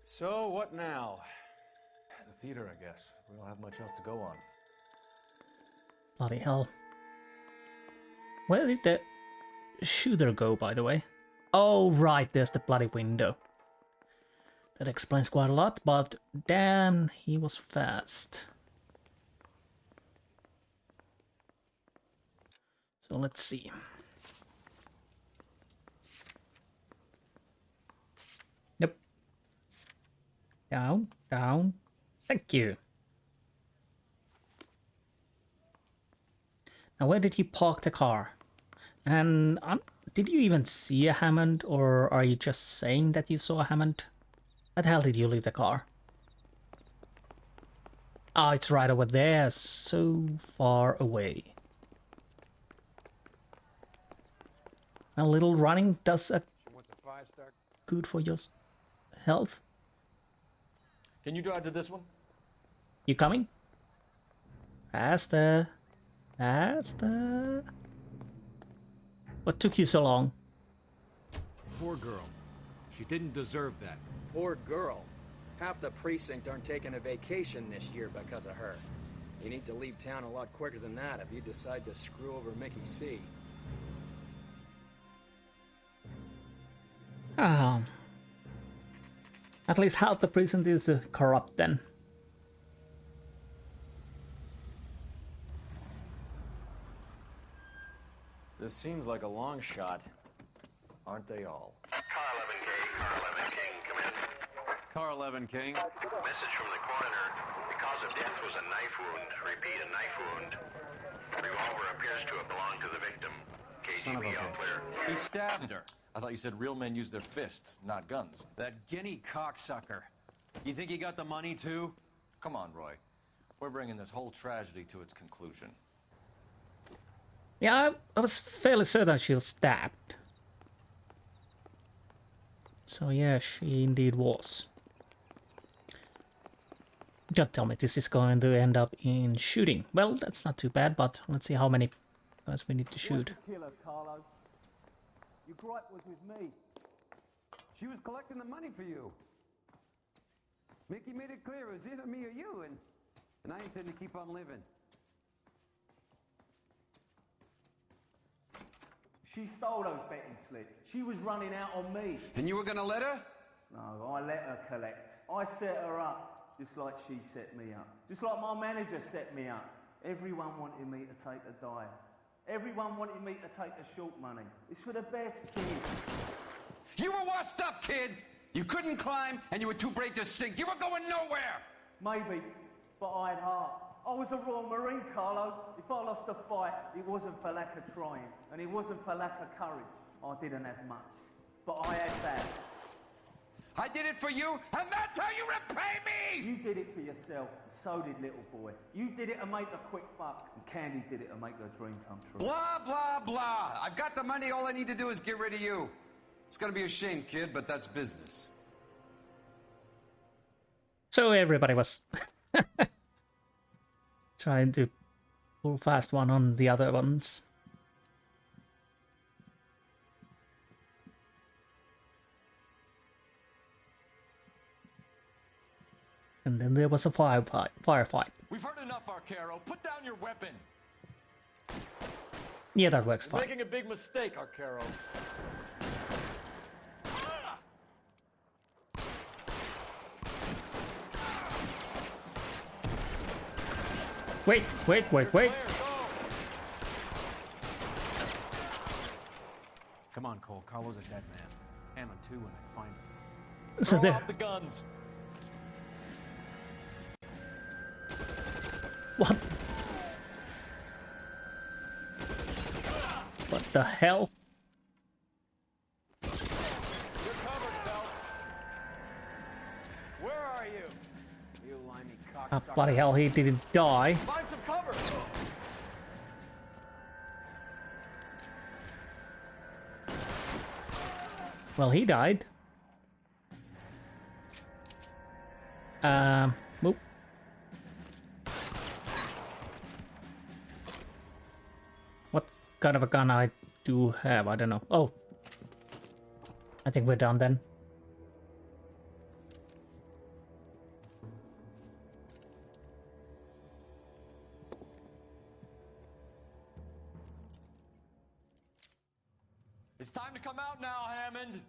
S13: So, what now? The theater, I guess. We don't have much else to go on.
S1: Bloody hell. Where did the shooter go, by the way? Oh, right, there's the bloody window. That explains quite a lot, but damn, he was fast. So let's see. Nope. Down, down. Thank you. Now, where did you park the car? And did you even see a Hammond, or are you just saying that you saw a Hammond? Where the hell did you leave the car? Oh, it's right over there, so far away. A little running does good for your health.
S13: Can you drive to this one?
S1: You coming? Faster. Faster. What took you so long?
S22: Poor girl. She didn't deserve that.
S21: Poor girl. Half the precinct aren't taking a vacation this year because of her. You need to leave town a lot quicker than that if you decide to screw over Mickey C.
S1: At least half the precinct is corrupt then.
S13: This seems like a long shot. Aren't they all?
S19: Car 11K, Car 11 King, come in.
S4: Car 11 King.
S19: Message from the coroner. The cause of death was a knife wound. Repeat, a knife wound. The revolver appears to have belonged to the victim.
S4: Son of a
S19: KGB all
S4: bitch.
S19: clear.
S4: He stabbed her.
S3: I thought you said real men use their fists, not guns.
S4: That guinea cocksucker. You think he got the money too?
S3: Come on, Roy. We're bringing this whole tragedy to its conclusion.
S1: Yeah, I was fairly certain she was stabbed. So yeah, she indeed was. Don't tell me this is going to end up in shooting. Well, that's not too bad, but let's see how many guys we need to shoot.
S11: Kill her, Carlo. Your gripe was with me.
S2: She was collecting the money for you. Mickey made it clear it was either me or you, and I intend to keep on living.
S11: She stole those betting slips. She was running out on me.
S2: And you were gonna let her?
S11: No, I let her collect. I set her up, just like she set me up. Just like my manager set me up. Everyone wanted me to take a dive. Everyone wanted me to take the short money. It's for the best kid.
S2: You were washed up, kid! You couldn't climb, and you were too brave to sink. You were going nowhere!
S11: Maybe, but I had heart. I was a Royal Marine, Carlo. If I lost a fight, it wasn't for lack of trying, and it wasn't for lack of courage. I didn't have much, but I had that.
S2: I did it for you, and that's how you repay me!
S11: You did it for yourself, so did little boy. You did it to make a quick buck, and Candy did it to make her dream come true.
S2: Blah, blah, blah. I've got the money. All I need to do is get rid of you. It's gonna be a shame, kid, but that's business.
S1: So everybody was trying to pull fast one on the other ones. And then there was a firefight.
S3: We've heard enough, Arcaro. Put down your weapon.
S1: Yeah, that works
S13: You're
S1: fine.
S13: making a big mistake, Arcaro.
S1: Wait.
S4: Come on, Cole. Carlo's a dead man. Hammond too when I find him.
S1: So
S13: Throw
S1: there.
S13: out the guns.
S1: What? What the hell?
S22: You're covered, Phelps. Where are you?
S4: You limey
S1: Ah,
S4: cocksucker.
S1: bloody hell, he didn't die.
S22: Find some cover.
S1: Well, he died. Move. What kind of a gun I do have? I don't know. Oh. I think we're done then.
S3: It's time to come out now, Hammond.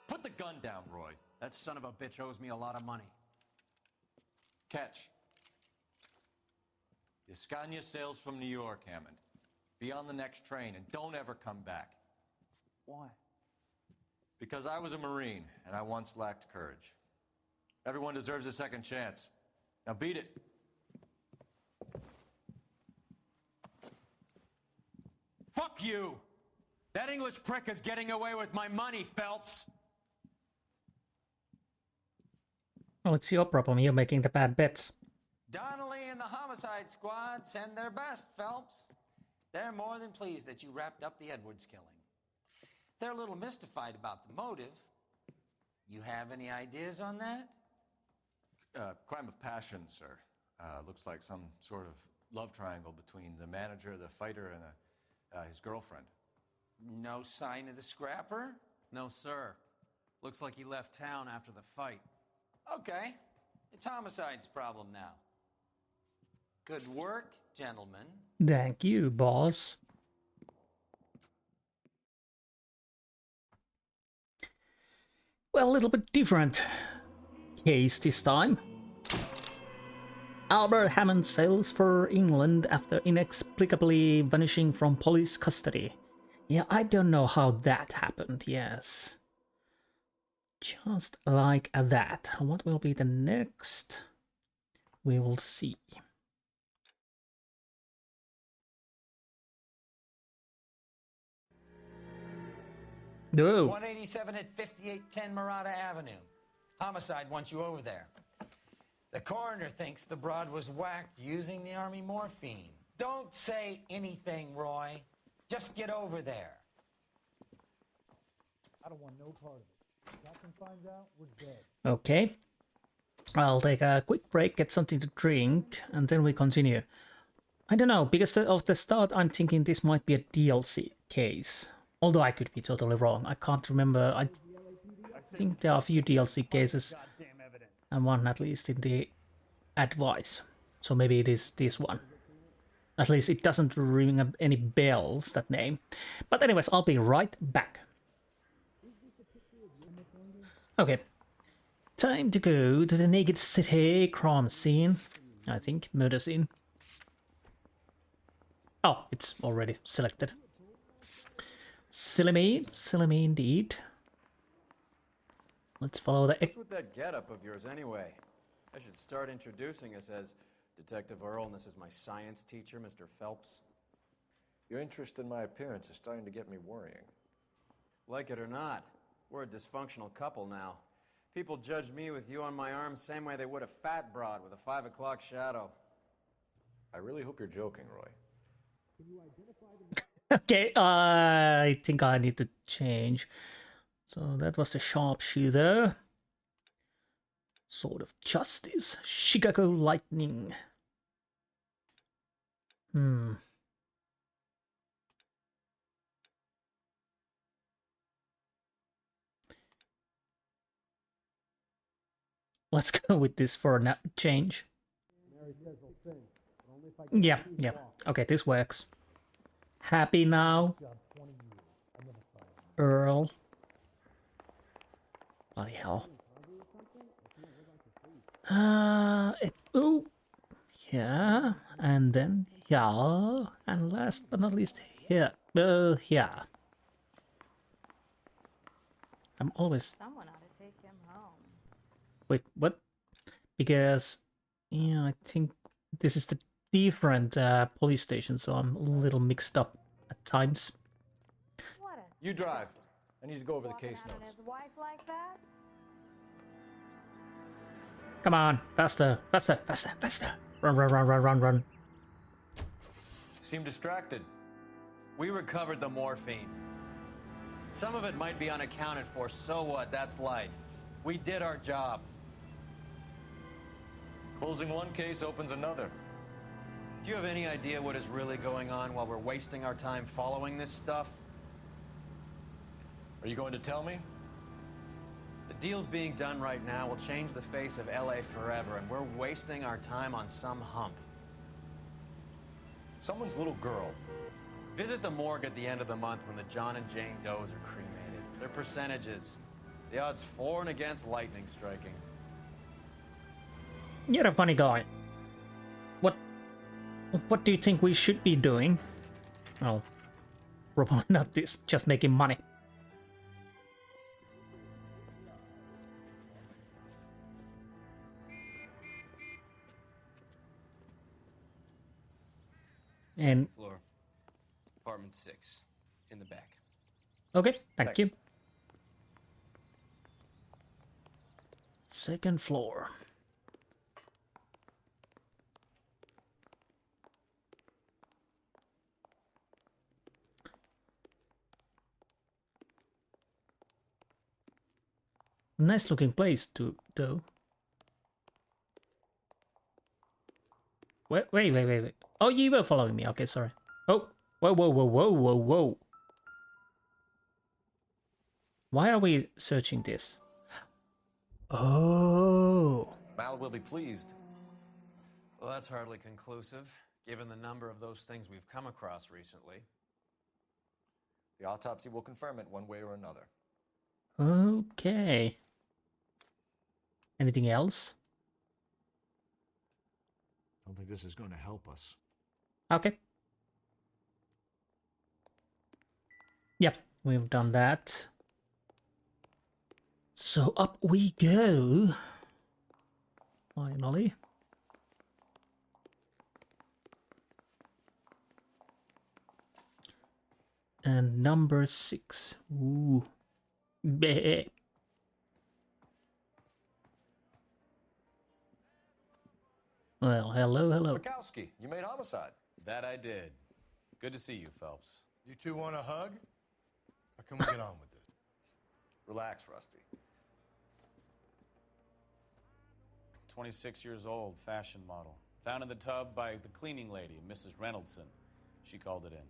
S3: Put the gun down, Roy.
S4: That son of a bitch owes me a lot of money.
S3: Catch. The Scania sails from New York, Hammond. Be on the next train and don't ever come back.
S11: Why?
S3: Because I was a Marine and I once lacked courage. Everyone deserves a second chance. Now beat it.
S4: Fuck you! That English prick is getting away with my money, Phelps!
S1: Oh, it's your problem. You're making the bad bets.
S21: Donnelly and the homicide squad send their best, Phelps.
S5: They're more than pleased that you wrapped up the Edwards killing. They're a little mystified about the motive. You have any ideas on that?
S3: Crime of passion, sir. Looks like some sort of love triangle between the manager, the fighter, and his girlfriend.
S5: No sign of the scrapper?
S4: No, sir. Looks like he left town after the fight.
S5: Okay. It's homicide's problem now. Good work, gentlemen.
S1: Thank you, boss. Well, a little bit different case this time. Albert Hammond sails for England after inexplicably vanishing from police custody. Yeah, I don't know how that happened, yes. Just like that. What will be the next? We will see. No.
S5: 187 at 5810 Murata Avenue. Homicide wants you over there. The coroner thinks the broad was whacked using the army morphine. Don't say anything, Roy. Just get over there.
S7: I don't want no part of it. If Captain finds out, we're dead.
S1: Okay. I'll take a quick break, get something to drink, and then we continue. I don't know, because of the start I'm thinking this might be a DLC case. Although I could be totally wrong. I can't remember. I think there are a few DLC cases. And one at least in the advice. So maybe it is this one. At least it doesn't ring up any bells, that name. But anyways, I'll be right back. Okay. Time to go to the Naked City crime scene. I think. Murder scene. Oh, it's already selected. Silly me indeed. Let's follow the...
S21: What's with that getup of yours anyway? I should start introducing us as Detective Earl, and this is my science teacher, Mr. Phelps.
S13: Your interest in my appearance is starting to get me worrying.
S21: Like it or not, we're a dysfunctional couple now. People judge me with you on my arm same way they would a fat broad with a 5 o'clock shadow.
S13: I really hope you're joking, Roy.
S1: Okay, I think I need to change. So that was the sharpshooter. Sword of Justice. Chicago Lightning. Let's go with this for a change. Yeah. Okay, this works. Happy now? Earl. Bloody hell. Oh. Yeah. And then here. And last but not least here. Here. I'm always...
S12: Someone ought to take him home.
S1: Wait, what? Because, yeah, I think this is the different police station, so I'm a little mixed up at times.
S13: You drive. I need to go over the case notes.
S12: His wife like that?
S1: Come on, faster. Run.
S3: Seem distracted.
S4: We recovered the morphine. Some of it might be unaccounted for, so what? That's life. We did our job.
S3: Closing one case opens another.
S4: Do you have any idea what is really going on while we're wasting our time following this stuff?
S3: Are you going to tell me?
S4: The deals being done right now will change the face of L.A. forever, and we're wasting our time on some hump.
S3: Someone's little girl.
S4: Visit the morgue at the end of the month when the John and Jane Does are cremated. Their percentages. The odds for and against lightning striking.
S1: You're a funny guy. What do you think we should be doing? Well, probably not this, just making money.
S23: Second floor, apartment 6, in the back.
S1: Okay, thank you. Second floor. Nice looking place though. Wait. Oh, you were following me. Okay, sorry. Oh, whoa. Why are we searching this? Oh.
S3: Mal will be pleased.
S4: Well, that's hardly conclusive, given the number of those things we've come across recently.
S3: The autopsy will confirm it one way or another.
S1: Okay. Anything else?
S6: I don't think this is going to help us.
S1: Okay. Yep, we've done that. So up we go. Finally. And number 6. Ooh. Bleh. Well, hello.
S3: Bukowski, you made homicide.
S4: That I did. Good to see you, Phelps.
S8: You two want a hug? Or can we get on with this?
S3: Relax, Rusty.
S4: 26 years old, fashion model. Found in the tub by the cleaning lady, Mrs. Reynoldson. She called it in.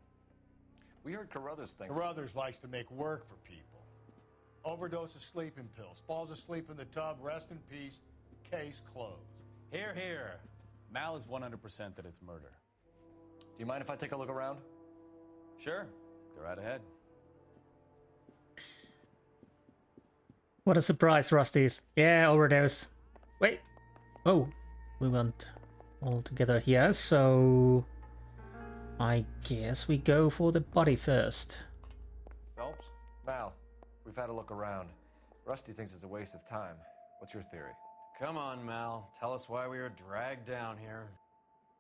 S3: We heard Carruthers thinks...
S8: Carruthers likes to make work for people. Overdose of sleeping pills. Falls asleep in the tub. Rest in peace. Case closed.
S4: Here. Mal is 100% that it's murder.
S3: Do you mind if I take a look around?
S4: Sure. Go right ahead.
S1: What a surprise, Rusty's. Yeah, overdose. Wait. Oh, we went all together here, so I guess we go for the body first.
S3: Phelps? Mal, we've had a look around. Rusty thinks it's a waste of time. What's your theory?
S4: Come on, Mal. Tell us why we were dragged down here.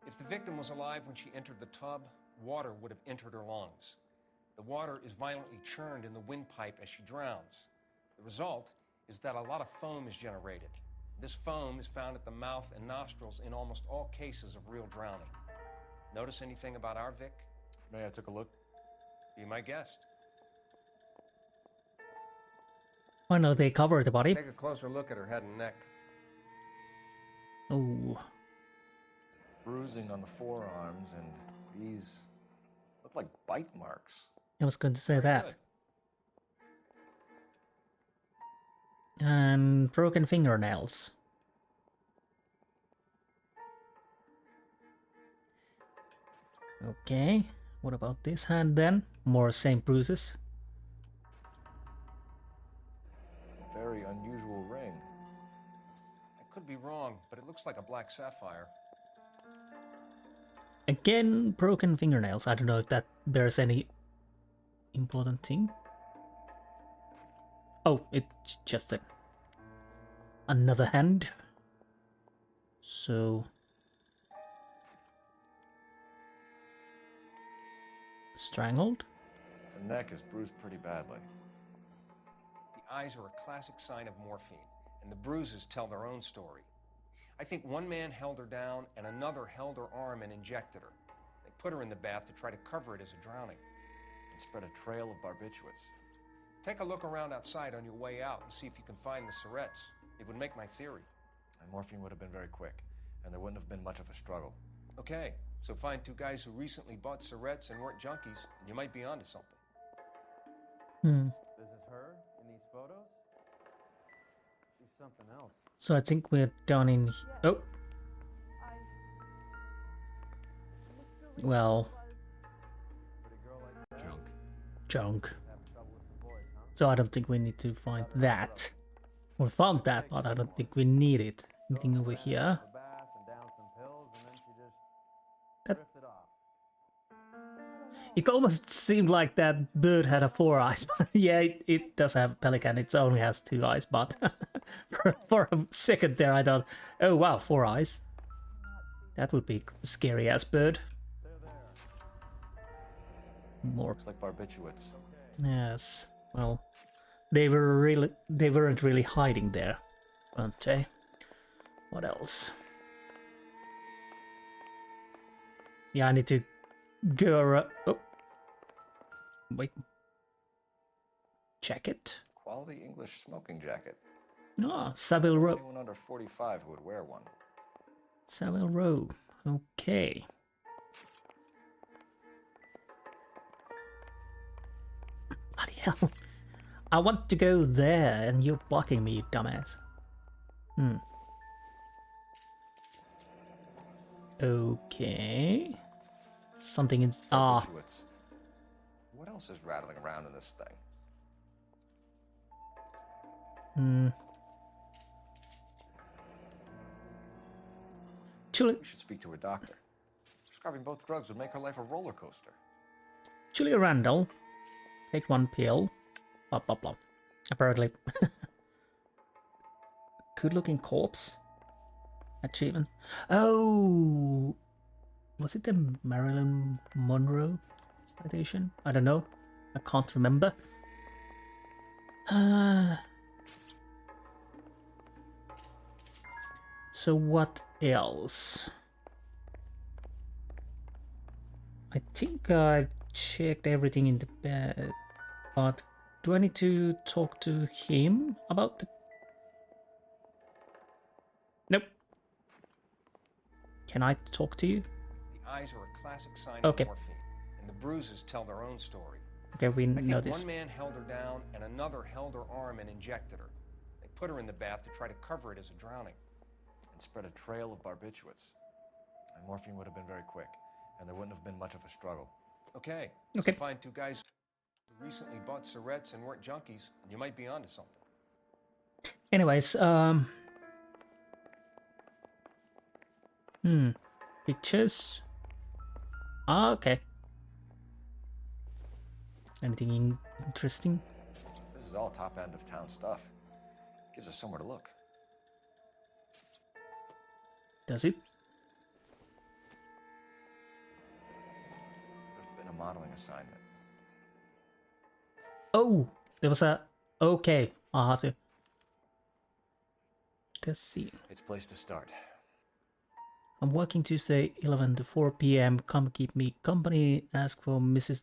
S14: If the victim was alive when she entered the tub, water would have entered her lungs. The water is violently churned in the windpipe as she drowns. The result is that a lot of foam is generated. This foam is found at the mouth and nostrils in almost all cases of real drowning. Notice anything about our Vic?
S3: May I took a look?
S14: Be my guest.
S1: Why not they cover the body?
S14: Take a closer look at her head and neck.
S1: Oh.
S3: Bruising on the forearms, and these look like bite marks.
S1: I was going to say that. And broken fingernails. Okay, what about this hand then? More same bruises.
S3: Very unusual ring.
S14: I could be wrong, but it looks like a black sapphire.
S1: Again, broken fingernails. I don't know if that bears any important thing. Oh, it's just another hand. So strangled.
S3: Her neck is bruised pretty badly.
S14: The eyes are a classic sign of morphine, and the bruises tell their own story. I think one man held her down and another held her arm and injected her. They put her in the bath to try to cover it as a drowning.
S3: And spread a trail of barbiturates.
S14: Take a look around outside on your way out and see if you can find the syrettes. It would make my theory.
S3: And morphine would have been very quick, and there wouldn't have been much of a struggle.
S14: Okay, so find 2 guys who recently bought syrettes and weren't junkies, and you might be onto something.
S2: This is her in these photos? She's something else.
S1: So I think we're done in... Oh! Well... Junk. So I don't think we need to find that. We found that, but I don't think we need it. Anything over here? It almost seemed like that bird had 4 eyes, but yeah, it does have a pelican. It only has 2 eyes, but for a second there I thought, oh wow, 4 eyes. That would be a scary ass bird. More.
S3: Looks like barbiturates.
S1: Yes. Well, they weren't really hiding there, weren't they? What else? Yeah, I need to go around. Oh, wait. Jacket.
S3: Quality English smoking jacket.
S1: Ah, Savile Row.
S13: Anyone under 45 who would wear one.
S1: Savile Row. Okay. Bloody hell. I want to go there and you're blocking me, you dumbass. Okay. Something is...
S13: Barbiturates. What else is rattling around in this thing?
S1: Julie...
S13: We should speak to a doctor. Prescribing both drugs would make her life a roller coaster.
S1: Julia Randall. Take one pill. Blah, blah, blah. Apparently. Good looking corpse. Achievement. Oh! Was it the Marilyn Monroe citation? I don't know. I can't remember. So what else? I think I checked everything in the bed, but do I need to talk to him about the... Nope. Can I talk to you?
S14: The eyes are a classic sign
S1: Okay.
S14: of morphine, and the bruises tell their own story.
S1: Okay, we
S14: I
S1: know
S14: think
S1: this.
S14: one man held her down, and another held her arm and injected her. They put her in the bath to try to cover it as a drowning.
S13: And spread a trail of barbiturates. And morphine would have been very quick, and there wouldn't have been much of a struggle.
S14: Okay.
S1: Okay.
S14: So find two guys who recently bought cigarettes and weren't junkies, and you might be onto something.
S1: Anyways, pictures. Ah, okay. Anything interesting?
S13: This is all top end of town stuff. Gives us somewhere to look.
S1: Does it?
S13: There's been a modeling assignment.
S1: Oh, there was a... Okay, I'll have to... Let's see.
S13: It's a place to start.
S1: I'm working Tuesday 11 to 4 p.m. Come keep me company. Ask for Miss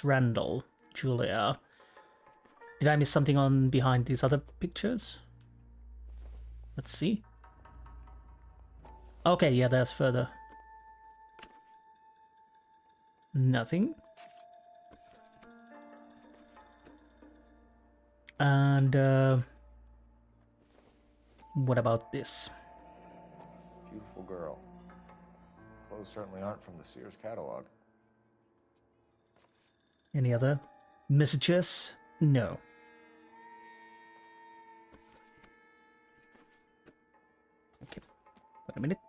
S1: Randall. Julia. Did I miss something on behind these other pictures? Let's see. Okay, yeah, that's further. Nothing. And what about this?
S13: Beautiful girl. Clothes certainly aren't from the Sears catalog.
S1: Any other messages? No. Okay, wait a minute.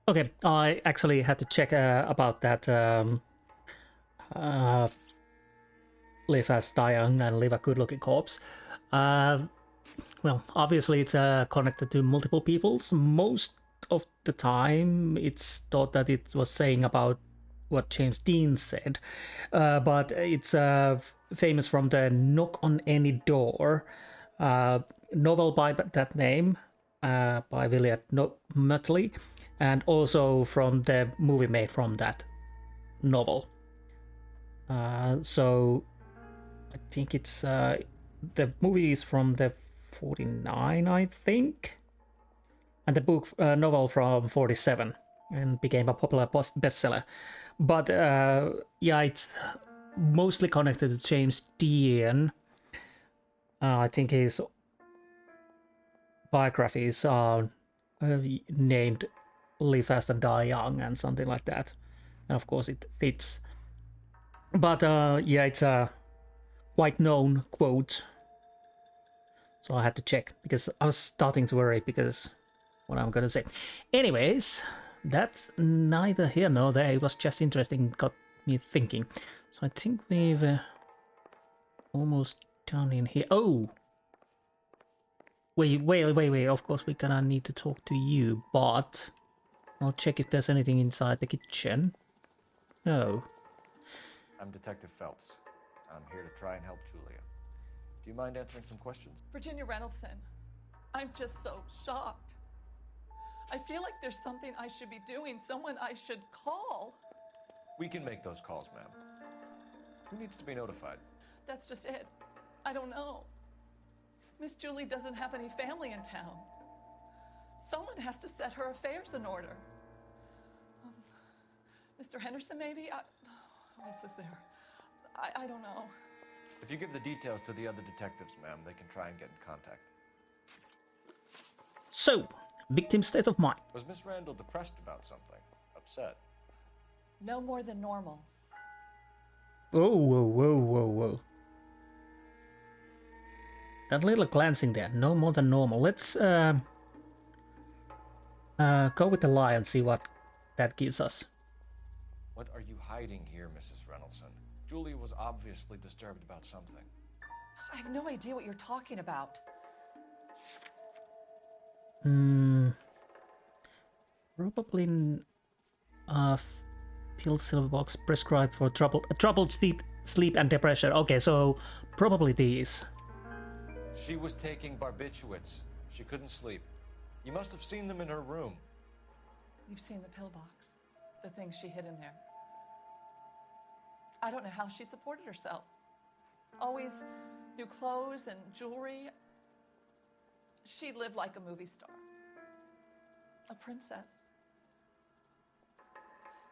S1: Okay, I actually had to check about that live fast, die young, and live a good-looking corpse. Well, obviously it's connected to multiple peoples. Most of the time it's thought that it was saying about what James Dean said, but it's famous from the Knock on Any Door novel by that name, by William Mutley, and also from the movie made from that novel. So I think it's the movie is from the 49, I think, and the book novel from 47, and became a popular bestseller. But yeah, it's mostly connected to James Dean. I think his biographies are named Live Fast and Die Young and something like that. And of course it fits. But yeah, it's a quite known quote. So I had to check, because I was starting to worry because what I'm gonna say. Anyways, that's neither here nor there. It was just interesting, got me thinking. So I think we've almost done in here. Oh! Wait. Of course we're gonna need to talk to you, but I'll check if there's anything inside the kitchen. No.
S13: I'm Detective Phelps. I'm here to try and help Julia. Do you mind answering some questions?
S16: Virginia Reynoldson, I'm just so shocked. I feel like there's something I should be doing, someone I should call.
S13: We can make those calls, ma'am. Who needs to be notified?
S16: That's just it. I don't know. Miss Julie doesn't have any family in town. Someone has to set her affairs in order. Mr. Henderson, maybe? Who else is there? I don't know.
S3: If you give the details to the other detectives, ma'am, they can try and get in contact.
S1: So, victim's state of mind.
S3: Was Miss Randall depressed about something? Upset?
S16: No more than normal.
S1: Whoa, whoa, whoa, whoa, whoa. That little glancing there, no more than normal. Let's go with the lie and see what that gives us.
S3: What are you hiding here, Mrs. Reynoldsson? Julie was obviously disturbed about something.
S16: I have no idea what you're talking about.
S1: Probably pill silver box prescribed for troubled sleep and depression. Okay, so probably these.
S3: She was taking barbiturates. She couldn't sleep. You must have seen them in her room.
S16: You've seen the pill box, the things she hid in there. I don't know how she supported herself. Always new clothes and jewelry. She lived like a movie star. A princess.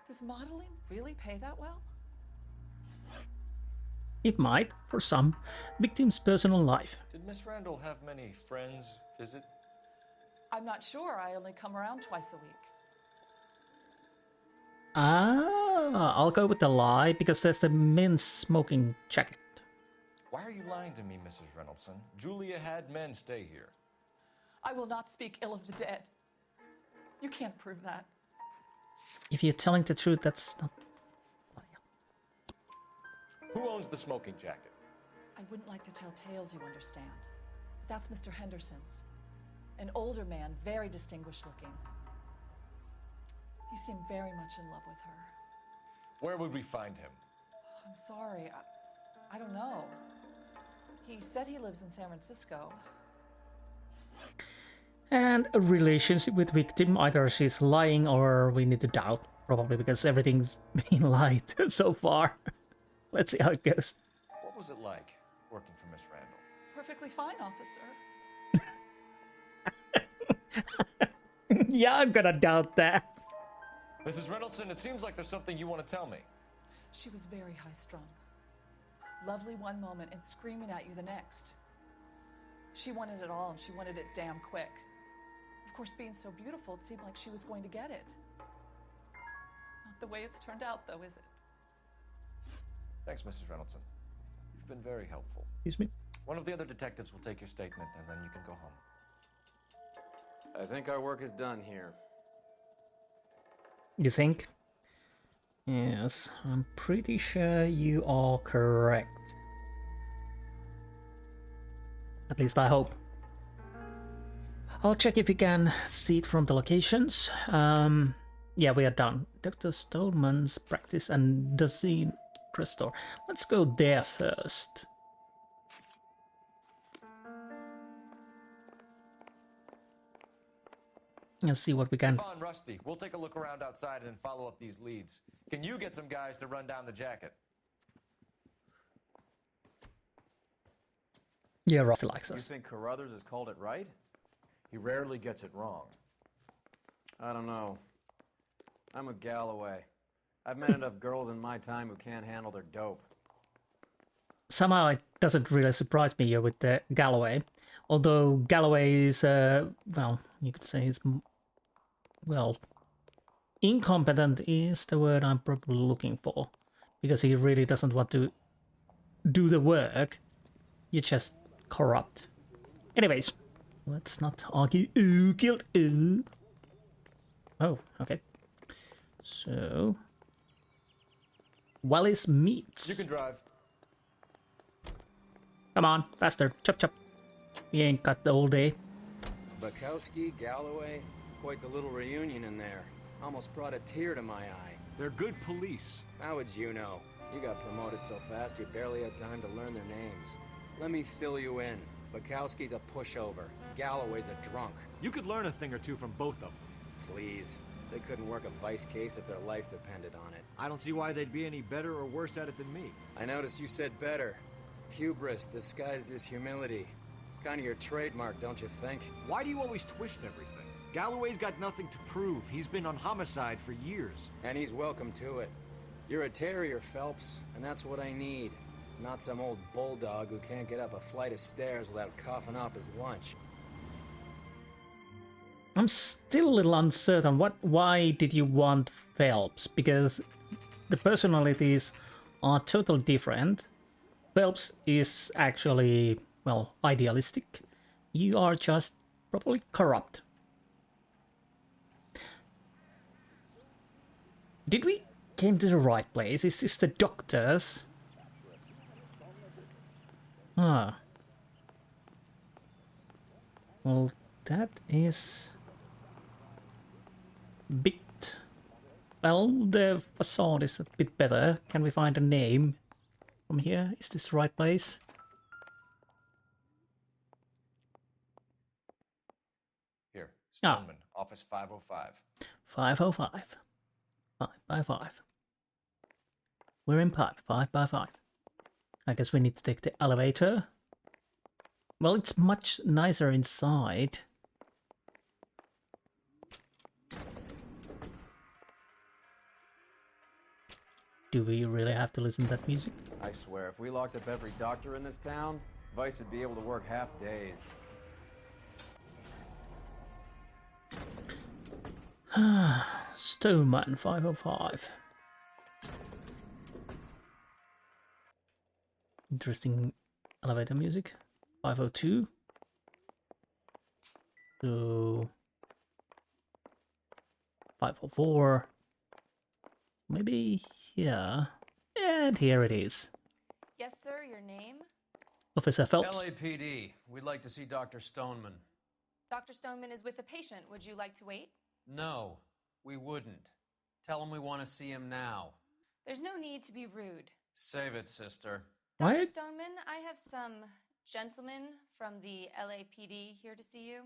S16: Does modeling really pay that well?
S1: It might, for some, victim's personal life.
S3: Did Miss Randall have many friends visit?
S16: I'm not sure. I only come around twice a week.
S1: I'll go with the lie because there's the men's smoking jacket.
S3: Why are you lying to me, Mrs. Reynoldsson? Julia had men stay here.
S16: I will not speak ill of the dead. You can't prove that.
S1: If you're telling the truth, that's not...
S3: Who owns the smoking jacket?
S16: I wouldn't like to tell tales, you understand. That's Mr. Henderson's. An older man, very distinguished looking. He seemed very much in love with her.
S3: Where would we find him?
S16: I'm sorry. I don't know. He said he lives in San Francisco.
S1: And a relationship with victim, either she's lying or we need to doubt, probably because everything's been lied so far. Let's see how it goes.
S3: What was it like working for Miss Randall?
S16: Perfectly fine, officer.
S1: Yeah, I'm gonna doubt that.
S3: Mrs. Reynoldsson, it seems like there's something you want to tell me.
S16: She was very high-strung. Lovely one moment and screaming at you the next. She wanted it all and she wanted it damn quick. Of course, being so beautiful, it seemed like she was going to get it. Not the way it's turned out, though, is it?
S3: Thanks, Mrs. Reynoldsson. You've been very helpful.
S1: Excuse me?
S3: One of the other detectives will take your statement, and then you can go home.
S21: I think our work is done here.
S1: You think? Yes, I'm pretty sure you are correct. At least I hope. I'll check if we can see it from the locations. Yeah, we are done. Dr. Stolman's practice and Dazine dress store. Let's go there first. And see what we can.
S3: Come on, Rusty. We'll take a look around outside and then follow up these leads. Can you get some guys to run down the jacket?
S1: Yeah, Rusty likes
S21: You
S1: us.
S21: think Carruthers has called it right?
S3: He rarely gets it wrong.
S21: I don't know. I'm with Galloway. I've met enough girls in my time who can't handle their dope.
S1: Somehow it doesn't really surprise me here with Galloway. Although Galloway is, well, you could say he's, well, incompetent is the word I'm probably looking for. Because he really doesn't want to do the work. You're just corrupt. Anyways, let's not argue. Ooh, killed. Ooh. Oh, okay. So, Wallis meets.
S3: You can drive.
S1: Come on, faster. Chop, chop. We ain't got the whole day.
S21: Bukowski, Galloway, quite the little reunion in there. Almost brought a tear to my eye.
S22: They're good police.
S21: How would you know? You got promoted so fast you barely had time to learn their names. Let me fill you in. Bukowski's a pushover. Galloway's a drunk.
S22: You could learn a thing or two from both of them.
S21: Please. They couldn't work a vice case if their life depended on it.
S22: I don't see why they'd be any better or worse at it than me.
S21: I noticed you said better. Hubris disguised as humility. kind of your trademark, don't you think?
S6: Why do you always twist everything? Galloway's got nothing to prove. He's been on homicide for years.
S21: And he's welcome to it. You're a terrier, Phelps, and that's what I need. Not some old bulldog who can't get up a flight of stairs without coughing up his lunch.
S1: I'm still a little uncertain. Why did you want Phelps? Because the personalities are totally different. Phelps is actually, well, idealistic. You are just probably corrupt. Did we came to the right place? Is this the doctor's? Ah. Well, that is bit. Well, the facade is a bit better. Can we find a name from here? Is this the right place?
S3: Here, Stoneman, office 505.
S1: 505. 5 by 5. We're in pipe 5 by 5. I guess we need to take the elevator. Well, it's much nicer inside. Do we really have to listen to that music?
S4: I swear, if we locked up every doctor in this town, Vice would be able to work half days.
S1: Stoneman 505. Interesting elevator music. 502. So 504. Maybe here. And here it is.
S15: Yes, sir, your name?
S1: Officer Phelps.
S4: LAPD. We'd like to see Dr. Stoneman.
S15: Dr. Stoneman is with a patient. Would you like to wait?
S4: No, we wouldn't. Tell him we want to see him now.
S15: There's no need to be rude.
S4: Save it, sister.
S15: Dr. Stoneman, I have some gentlemen from the LAPD here to see you.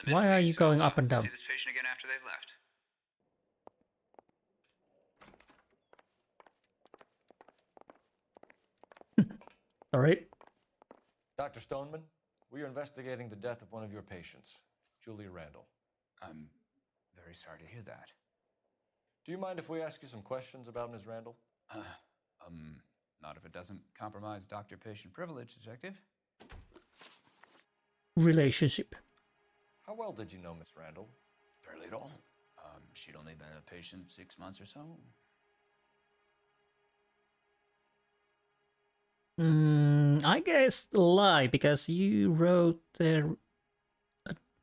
S1: Why are you going up and down?
S10: See this patient again after they've left.
S1: Alright.
S3: Dr. Stoneman, we are investigating the death of one of your patients, Julia Randall.
S10: I'm very sorry to hear that.
S3: Do you mind if we ask you some questions about Ms. Randall?
S10: Not if it doesn't compromise doctor-patient privilege, Detective.
S1: Relationship.
S3: How well did you know Miss Randall?
S10: Barely at all. She'd only been a patient 6 months or so.
S1: I guess lie, because you wrote a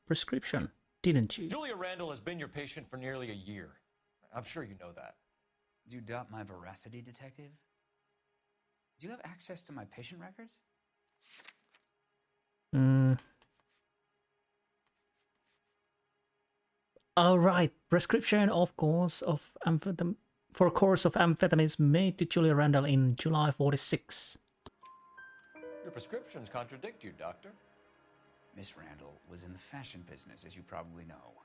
S1: prescription, didn't you?
S3: Julia Randall has been your patient for nearly a year. I'm sure you know that.
S10: Do you doubt my veracity, Detective? Do you have access to my patient records?
S1: All right, prescription of course of for a course of amphetamines made to Julia Randall in July 46.
S3: Your prescriptions contradict you, Doctor.
S10: Miss Randall was in the fashion business, as you probably know.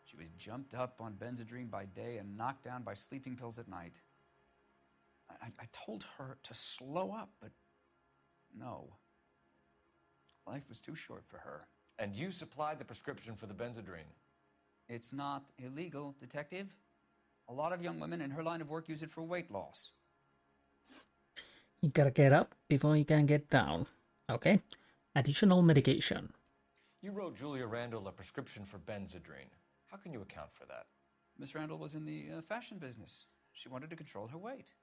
S10: She was jumped up on Benzedrine by day and knocked down by sleeping pills at night. I told her to slow up, but no. Life was too short for her.
S3: And you supplied the prescription for the Benzedrine?
S10: It's not illegal, Detective. A lot of young women in her line of work use it for weight loss.
S1: You gotta get up before you can get down. Okay. Additional medication.
S3: You wrote Julia Randall a prescription for Benzedrine. How can you account for that?
S10: Miss Randall was in the fashion business. She wanted to control her weight.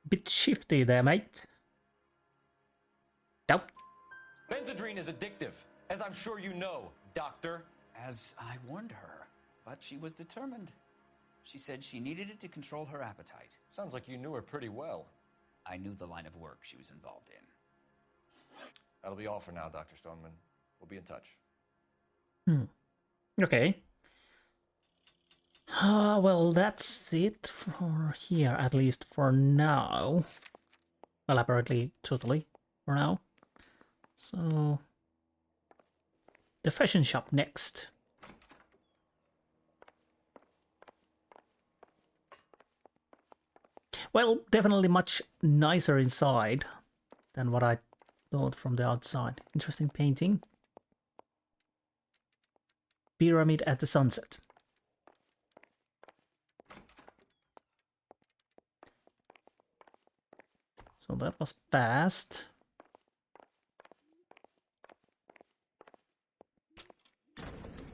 S1: Bit shifty there, mate. Nope.
S3: Benzedrine is addictive, as I'm sure you know, Doctor.
S10: As I warned her, but she was determined. She said she needed it to control her appetite.
S3: Sounds like you knew her pretty well.
S10: I knew the line of work she was involved in.
S3: That'll be all for now, Dr. Stoneman. We'll be in touch.
S1: Okay. Well, that's it for here, at least for now. Well, apparently, totally for now. So, the fashion shop next. Well, definitely much nicer inside than what I thought from the outside. Interesting painting. Pyramid at the sunset. So that was fast.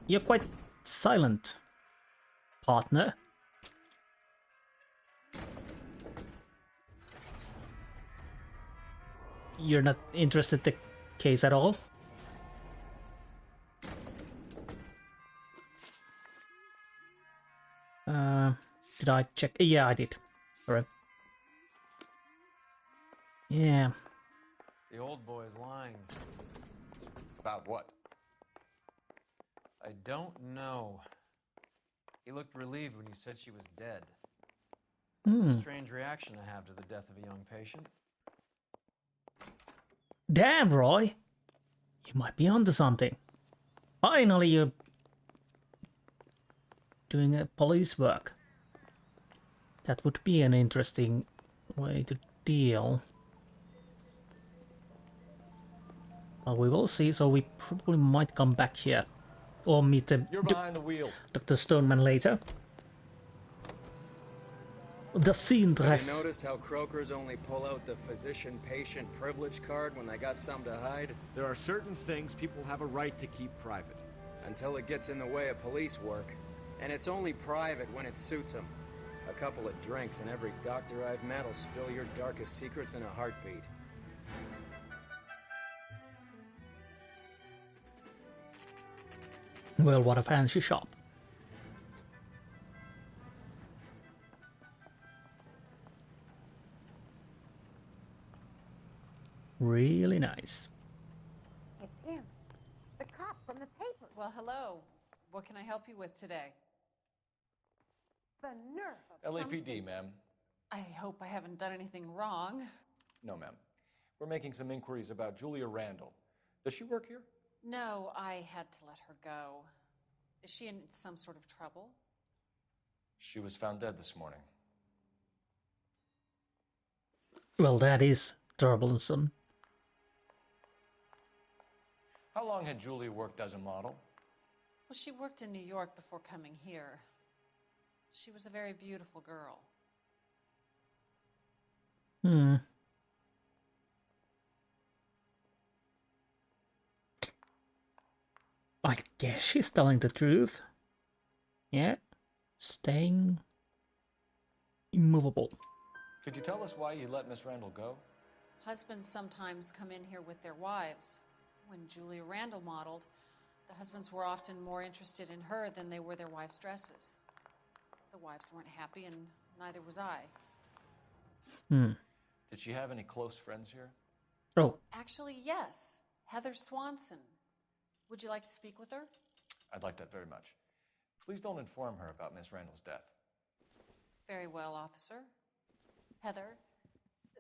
S1: You're quite silent, partner. You're not interested in the case at all? Did I check? Yeah, I did. Alright. Yeah.
S4: The old boy is lying.
S3: About what?
S4: I don't know. He looked relieved when you said she was dead. That's a strange reaction to have to the death of a young patient.
S1: Damn, Roy! You might be onto something. Finally, you're doing a police work. That would be an interesting way to deal. Well, we will see, so we probably might come back here. Or meet
S13: You're behind the wheel.
S1: Dr. Stoneman later. The scene
S21: Have
S1: dress.
S21: you noticed how croakers only pull out the physician-patient privilege card when they got something to hide?
S6: There are certain things people have a right to keep private.
S21: Until it gets in the way of police work. And it's only private when it suits them. A couple of drinks and every doctor I've met will spill your darkest secrets in a heartbeat.
S1: Well, what a fancy shop. Really nice.
S12: It's him. The cop from the paper.
S17: Well, hello. What can I help you with today?
S12: The nerve of
S3: LAPD, ma'am.
S17: I hope I haven't done anything wrong.
S3: No, ma'am. We're making some inquiries about Julia Randall. Does she work here?
S17: No, I had to let her go. Is she in some sort of trouble?
S3: She was found dead this morning.
S1: Well, that is troublesome.
S3: How long had Julia worked as a model?
S17: Well, she worked in New York before coming here. She was a very beautiful girl.
S1: I guess she's telling the truth. Yeah. Staying immovable.
S3: Could you tell us why you let Miss Randall go?
S17: Husbands sometimes come in here with their wives. When Julia Randall modeled, the husbands were often more interested in her than they were their wives' dresses. The wives weren't happy, and neither was I.
S3: Did she have any close friends here?
S1: Oh.
S17: Actually, yes. Heather Swanson. Would you like to speak with her?
S3: I'd like that very much. Please don't inform her about Miss Randall's death.
S17: Very well, officer. Heather,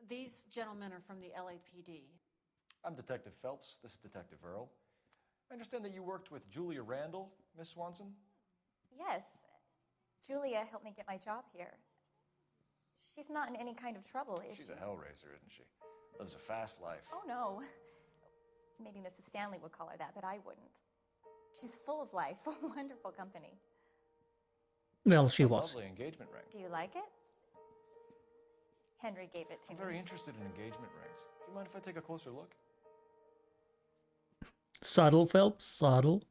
S17: these gentlemen are from the LAPD.
S3: I'm Detective Phelps. This is Detective Earl. I understand that you worked with Julia Randall, Miss Swanson?
S18: Yes. Julia helped me get my job here. She's not in any kind of trouble, is she?
S3: She's a hellraiser, isn't she? Lives a fast life.
S18: Oh, no. Maybe Mrs. Stanley would call her that, but I wouldn't. She's full of life, a wonderful company.
S1: Well, she was.
S3: Lovely engagement ring.
S18: Do you like it? Henry gave it to
S3: I'm
S18: me.
S3: very interested in engagement rings. Do you mind if I take a closer look?
S1: Subtle, Phelps, subtle.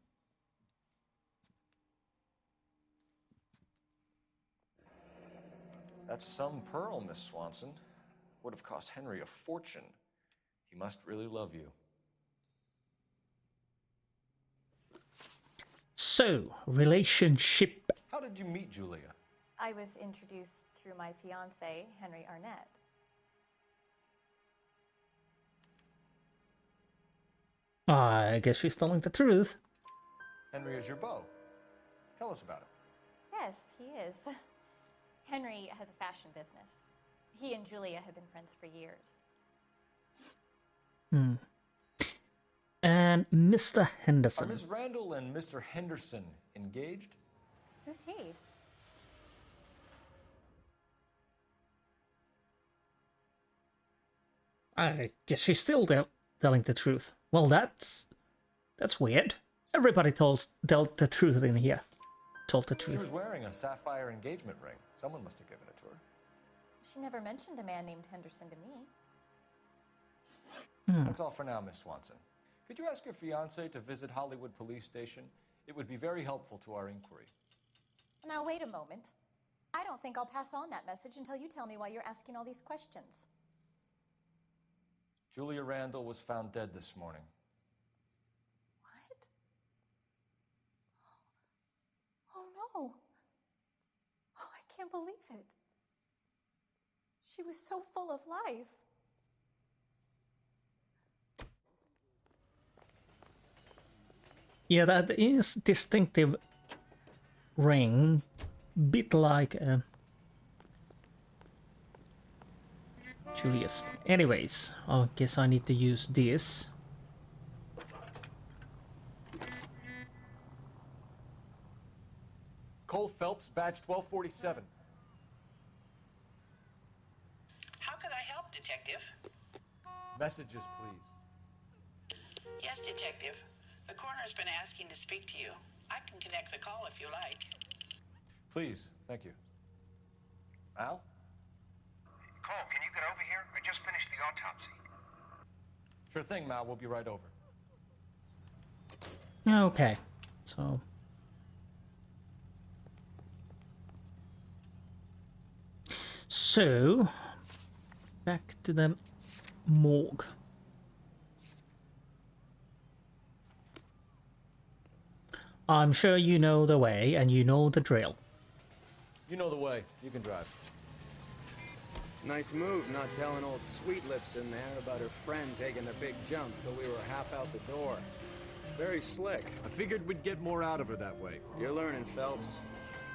S3: That's some pearl, Miss Swanson. Would have cost Henry a fortune. He must really love you.
S1: So, relationship.
S3: How did you meet Julia?
S18: I was introduced through my fiancé, Henry Arnett.
S1: I guess she's telling the truth.
S3: Henry is your beau. Tell us about it.
S18: Yes, he is. Henry has a fashion business. He and Julia have been friends for years.
S1: And Mr.
S3: Are
S1: Henderson.
S3: Miss Randall and Mr. Henderson engaged?
S18: Who's he?
S1: I guess she's still telling the truth. Well, that's weird. Everybody told the truth in here. Told the
S3: She
S1: truth.
S3: was wearing a sapphire engagement ring. Someone must have given it to her.
S18: She never mentioned a man named Henderson to me.
S3: That's all for now, Miss Swanson. Could you ask your fiancé to visit Hollywood Police Station? It would be very helpful to our inquiry.
S18: Now, wait a moment. I don't think I'll pass on that message until you tell me why you're asking all these questions.
S3: Julia Randall was found dead this morning.
S18: What? Oh, no. Oh, I can't believe it. She was so full of life.
S1: Yeah, that is distinctive ring. Bit like Julius. Anyways, I guess I need to use this.
S6: Cole Phelps, badge 1247.
S9: How can I help, Detective?
S6: Messages, please.
S9: Yes, Detective. The coroner's been asking to speak to you. I can connect the call if you like.
S3: Please, thank you. Al?
S19: Cole, can you get over here? I just finished the autopsy.
S3: Sure thing, Mal. We'll be right over.
S1: Okay, so back to the morgue. I'm sure you know the way and you know the drill.
S3: You know the way. You can drive.
S21: Nice move not telling old Sweetlips in there about her friend taking the big jump till we were half out the door. Very slick.
S6: I figured we'd get more out of her that way.
S21: You're learning, Phelps.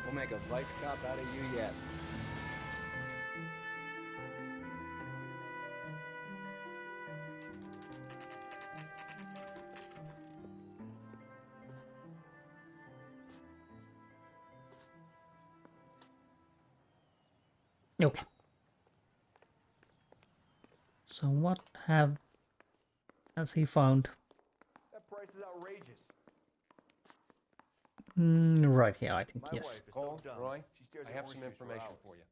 S21: We'll make a vice cop out of you yet.
S1: Okay. So what has he found?
S8: That price is outrageous.
S1: Right here, I think, yes.
S14: Cole, Roy, I have some information for you.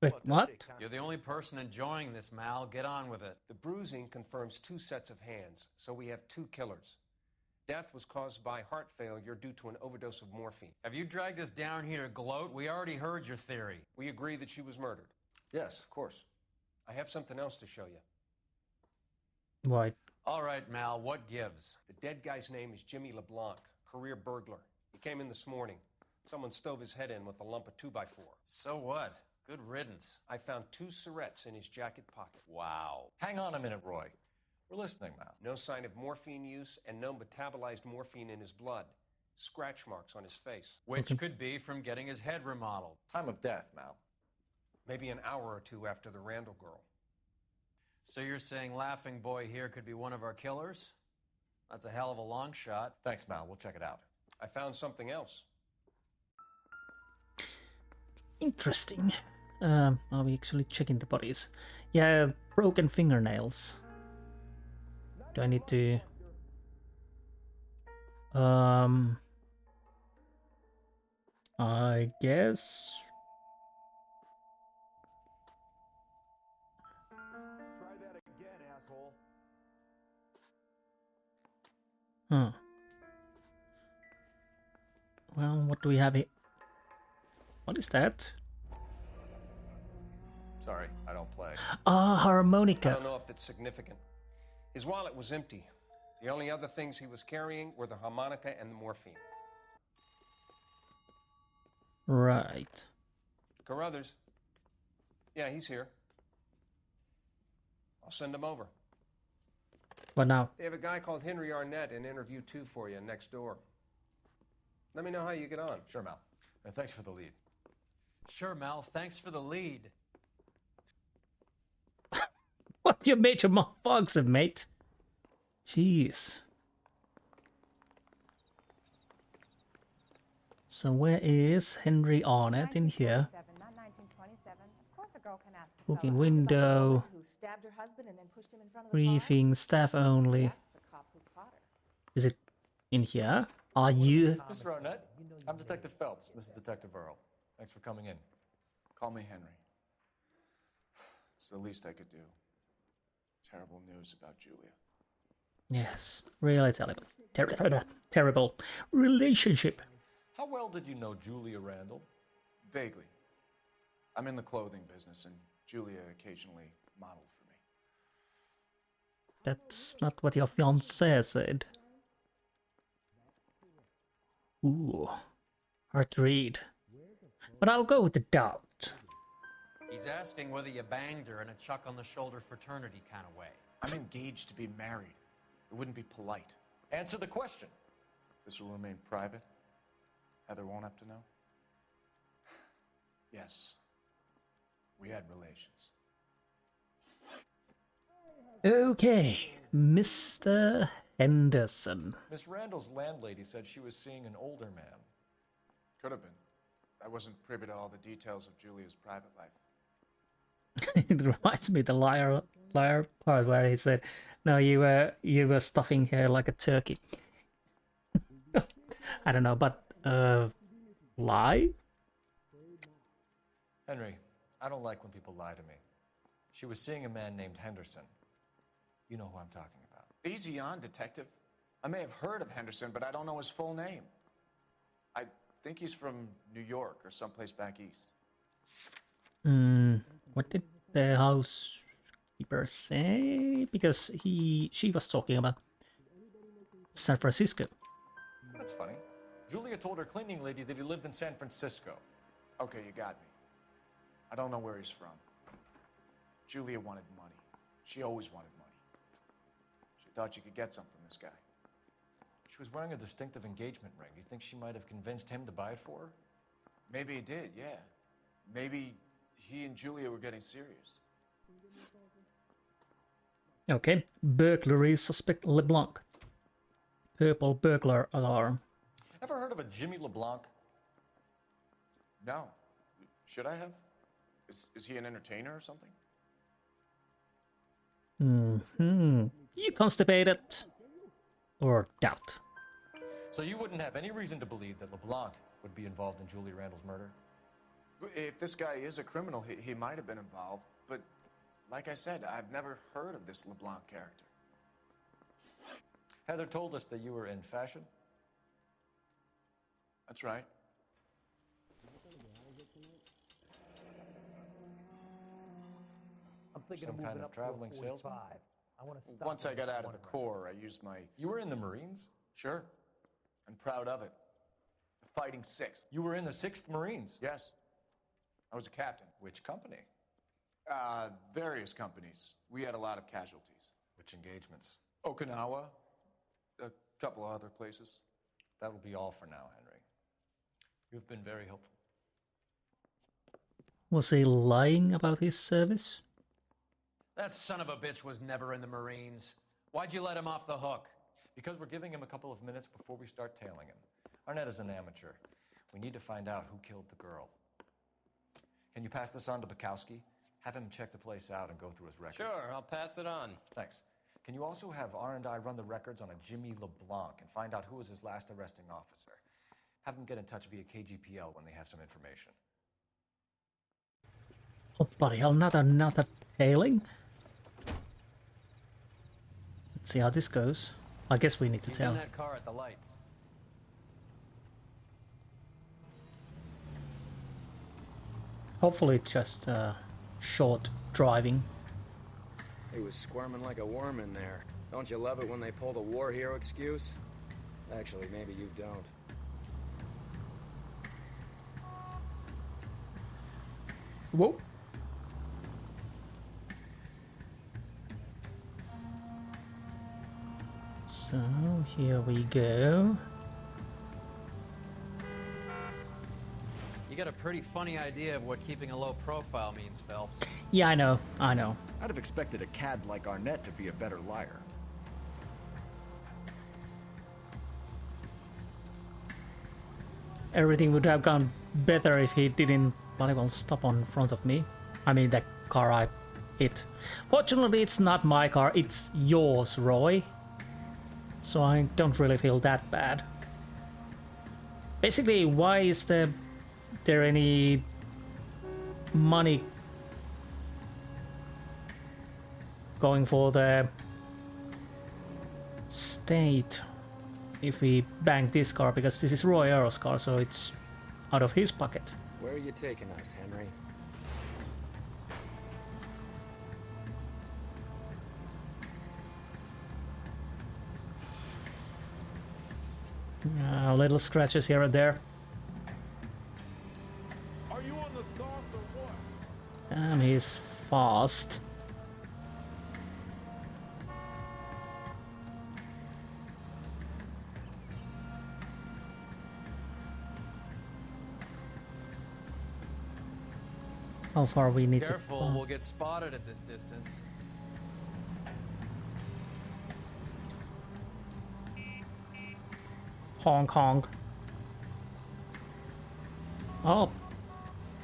S1: Wait, what?
S4: You're the only person enjoying this, Mal. Get on with it.
S14: The bruising confirms 2 sets of hands, so we have 2 killers. Death was caused by heart failure due to an overdose of morphine.
S4: Have you dragged us down here to gloat? We already heard your theory.
S14: We agree that she was murdered.
S3: Yes, of course.
S14: I have something else to show you.
S1: What?
S4: All right, Mal, what gives?
S14: The dead guy's name is Jimmy LeBlanc, career burglar. He came in this morning. Someone stove his head in with a lump of 2x4.
S4: So what? Good riddance.
S14: I found 2 cigarettes in his jacket pocket.
S4: Wow.
S3: Hang on a minute, Roy. We're listening, Mal.
S14: No sign of morphine use and no metabolized morphine in his blood. Scratch marks on his face.
S4: Which could be from getting his head remodeled.
S3: Time of death, Mal.
S14: Maybe an hour or 2 after the Randall girl.
S4: So you're saying Laughing Boy here could be one of our killers? That's a hell of a long shot.
S3: Thanks, Mal. We'll check it out.
S14: I found something else.
S1: Interesting. Are we actually checking the bodies? Yeah, broken fingernails. Do I need to... I guess...
S8: Try that again, asshole.
S1: Huh. Well, what do we have here? What is that?
S3: Sorry, I don't play.
S1: Ah, harmonica.
S14: I don't know if it's significant. His wallet was empty. The only other things he was carrying were the harmonica and the morphine.
S1: Right.
S14: Carruthers. Yeah, he's here. I'll send him over.
S1: What now?
S14: They have a guy called Henry Arnett in interview 2 for you next door. Let me know how you get on.
S3: Sure, Mal. And thanks for the lead.
S4: Sure, Mal. Thanks for the lead.
S1: What you made your mouth fogs, mate? Jeez. So where is Henry Arnett in here?
S12: Not 1927. Of course, a girl can ask the
S1: Booking
S12: fella.
S1: window.
S12: Who stabbed her husband and then pushed him in front of the car?
S1: Briefing, staff only.
S12: The cop who caught her.
S1: Is it in here? Are you?
S3: Mr. Arnett, I'm Detective Phelps. This is Detective Earl. Thanks for coming in.
S5: Call me Henry. It's the least I could do. Terrible news about Julia.
S1: Yes, really terrible. Terrible relationship.
S3: How well did you know Julia Randall?
S5: Vaguely. I'm in the clothing business, and Julia occasionally modeled for me.
S1: That's not what your fiancé said. Ooh, hard to read. But I'll go with the doubt.
S4: He's asking whether you banged her in a chuck on the shoulder fraternity kind of way.
S5: I'm engaged to be married. It wouldn't be polite.
S3: Answer the question.
S5: This will remain private? Heather won't have to know? Yes. We had relations.
S1: Okay, Mr. Henderson.
S3: Miss Randall's landlady said she was seeing an older man.
S5: Could have been. I wasn't privy to all the details of Julia's private life.
S1: It reminds me of the liar part where he said, "No, you were stuffing her like a turkey." I don't know, but lie?
S3: Henry, I don't like when people lie to me. She was seeing a man named Henderson. You know who I'm talking about.
S5: Easy on, Detective. I may have heard of Henderson, but I don't know his full name. I think he's from New York or someplace back east.
S1: What did the housekeeper say? Because she was talking about San Francisco.
S3: That's funny. Julia told her cleaning lady that he lived in San Francisco.
S5: Okay, you got me. I don't know where he's from. Julia wanted money. She always wanted money. She thought she could get some from this guy.
S3: She was wearing a distinctive engagement ring. You think she might have convinced him to buy it for her?
S5: Maybe he did, yeah. Maybe he and Julia were getting serious.
S1: Okay, burglary suspect LeBlanc. Purple burglar alarm.
S3: Ever heard of a Jimmy LeBlanc?
S5: No. Should I have? Is he an entertainer or something?
S1: You constipated? Or doubt?
S3: So you wouldn't have any reason to believe that LeBlanc would be involved in Julia Randall's murder?
S5: If this guy is a criminal, he might have been involved. But like I said, I've never heard of this LeBlanc character.
S3: Heather told us that you were in fashion.
S5: That's right.
S6: I'm thinking
S3: Some
S6: of moving
S3: kind of
S6: up
S3: traveling
S6: to a
S3: salesman?
S6: 45. I want to stop.
S5: Once I got out of the Corps, I used my...
S3: You were in the Marines?
S5: Sure. I'm proud of it. The Fighting 6th.
S3: You were in the 6th Marines?
S5: Yes. I was a captain.
S3: Which company?
S5: Various companies. We had a lot of casualties.
S3: Which engagements?
S5: Okinawa. A couple of other places.
S3: That will be all for now, Henry. You've been very helpful.
S1: Was he lying about his service?
S4: That son of a bitch was never in the Marines. Why'd you let him off the hook?
S3: Because we're giving him a couple of minutes before we start tailing him. Arnett is an amateur. We need to find out who killed the girl. Can you pass this on to Bukowski? Have him check the place out and go through his records.
S23: Sure, I'll pass it on.
S3: Thanks. Can you also have R&I run the records on a Jimmy LeBlanc and find out who was his last arresting officer? Have them get in touch via KGPL when they have some information.
S1: Oh, bloody hell, another tailing? Let's see how this goes. I guess we need to
S4: He's
S1: tail.
S4: in that car at the lights.
S1: Hopefully it's just short driving.
S21: He was squirming like a worm in there. Don't you love it when they pull the war hero excuse? Actually, maybe you don't.
S1: Whoa. So, here we go.
S4: You got a pretty funny idea of what keeping a low profile means, Phelps.
S1: Yeah, I know.
S6: I'd have expected a cad like Arnett to be a better liar.
S1: Everything would have gone better if he didn't bloody well stop on front of me. I mean, the car I hit. Fortunately, it's not my car, it's yours, Roy. So I don't really feel that bad. Basically, why is there any money going for the state if we bang this car? Because this is Roy Arrow's car, so it's out of his pocket.
S21: Where are you taking us, Henry?
S1: Little scratches here and there.
S8: Are you on the dock or what?
S1: And he's fast. How far we need
S4: Careful,
S1: to...
S4: we'll get spotted at this distance.
S1: Honk honk. Oh,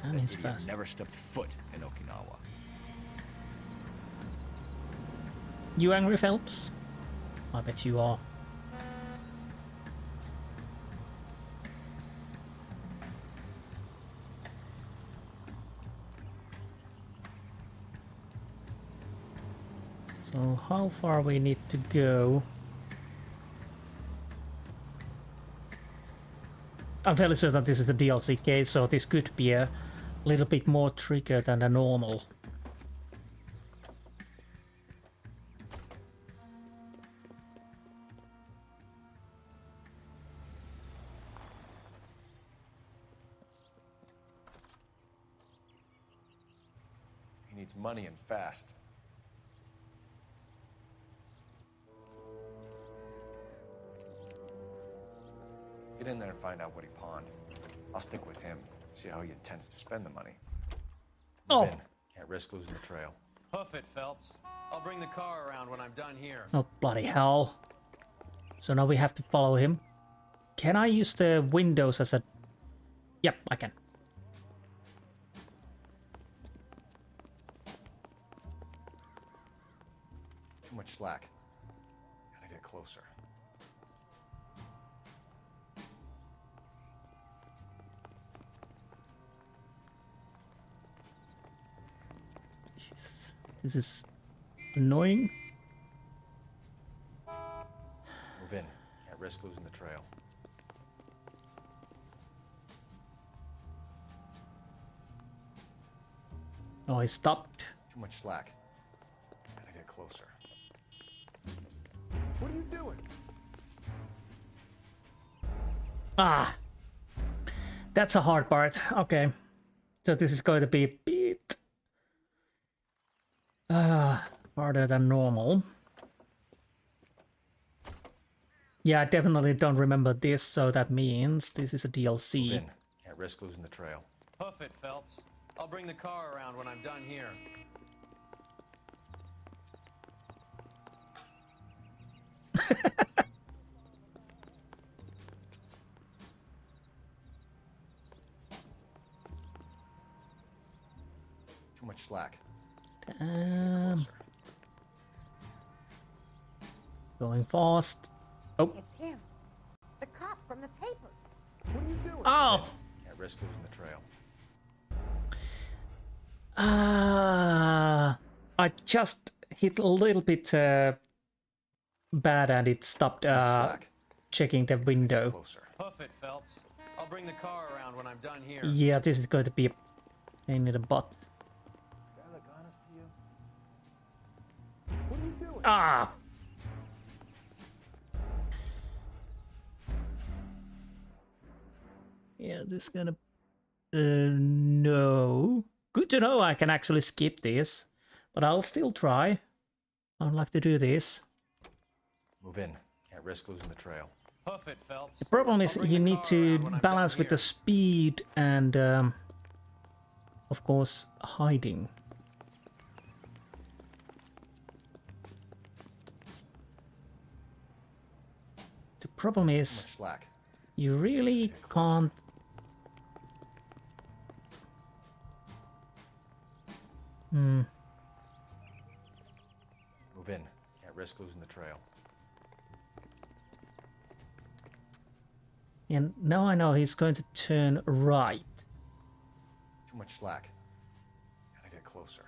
S1: and he's fast.
S6: Never stepped foot in Okinawa.
S1: You angry, Phelps? I bet you are. So how far we need to go? I'm fairly certain that this is the DLC case, so this could be a little bit more trigger than the normal.
S3: He needs money and fast. Get in there and find out what he pawned. I'll stick with him, see how he intends to spend the money.
S1: Oh.
S3: Ben, can't risk losing the trail.
S4: Hoof it, Phelps. I'll bring the car around when I'm done here.
S1: Oh, bloody hell. So now we have to follow him. Can I use the windows as a... Yep, I can.
S3: Too much slack. Gotta get closer.
S1: Jesus. This is annoying.
S3: Move in. Can't risk losing the trail.
S1: Oh, he stopped.
S3: Too much slack. Gotta get closer.
S2: What are you doing?
S1: Ah! That's a hard part. Okay. So this is going to be a bit... harder than normal. Yeah, I definitely don't remember this, so that means this is a DLC.
S3: Move in. Can't risk losing the trail.
S4: Hoof it, Phelps. I'll bring the car around when I'm done here.
S3: Too much slack.
S1: Going fast. Oh.
S12: It's him. The cop from the papers.
S2: What are you doing?
S1: Oh!
S3: Can't risk losing the trail.
S1: I just hit a little bit bad and it stopped checking the window.
S4: Hoof it, Phelps. I'll bring the car around when I'm done here.
S1: Yeah, this is going to be a pain in the butt.
S2: Guy look honest to you? What are you doing?
S1: Ah! Yeah, this is gonna... no. Good to know I can actually skip this. But I'll still try. I'd like to do this.
S3: Move in. Can't risk losing the trail.
S4: Hoof it, Phelps.
S1: The problem is you need to balance with the speed and, of course, hiding. The problem is you really can't Hmm.
S3: Move in. Can't risk losing the trail.
S1: And now I know he's going to turn right.
S3: Too much slack. Gotta get closer.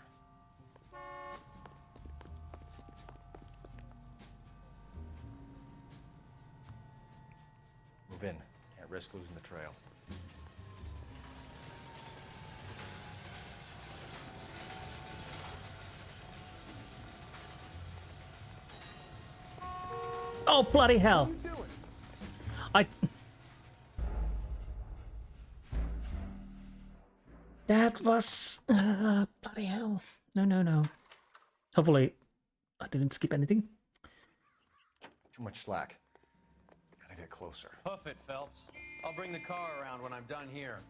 S3: Move in. Can't risk losing the trail.
S1: Oh, bloody hell. That was... bloody hell. No. Hopefully, I didn't skip anything.
S3: Too much slack. Gotta get closer.
S4: Hoof it, Phelps. I'll bring the car around when I'm done here.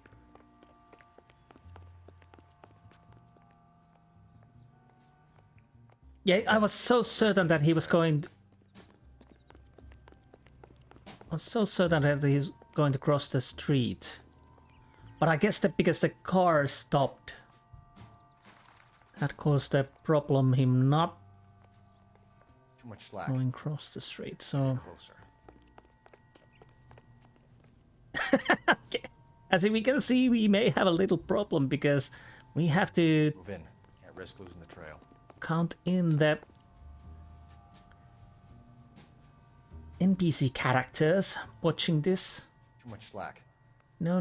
S1: Yeah, I was so certain that he was going... I was so certain that he's going to cross the street. But I guess that because the car stopped, that caused the problem him not
S3: Too much slack.
S1: going across the street, so...
S3: Closer.
S1: Okay. As we can see, we may have a little problem because we have to
S3: Move in. Can't risk losing the trail.
S1: count in the NPC characters watching this.
S3: Too much slack.
S1: No.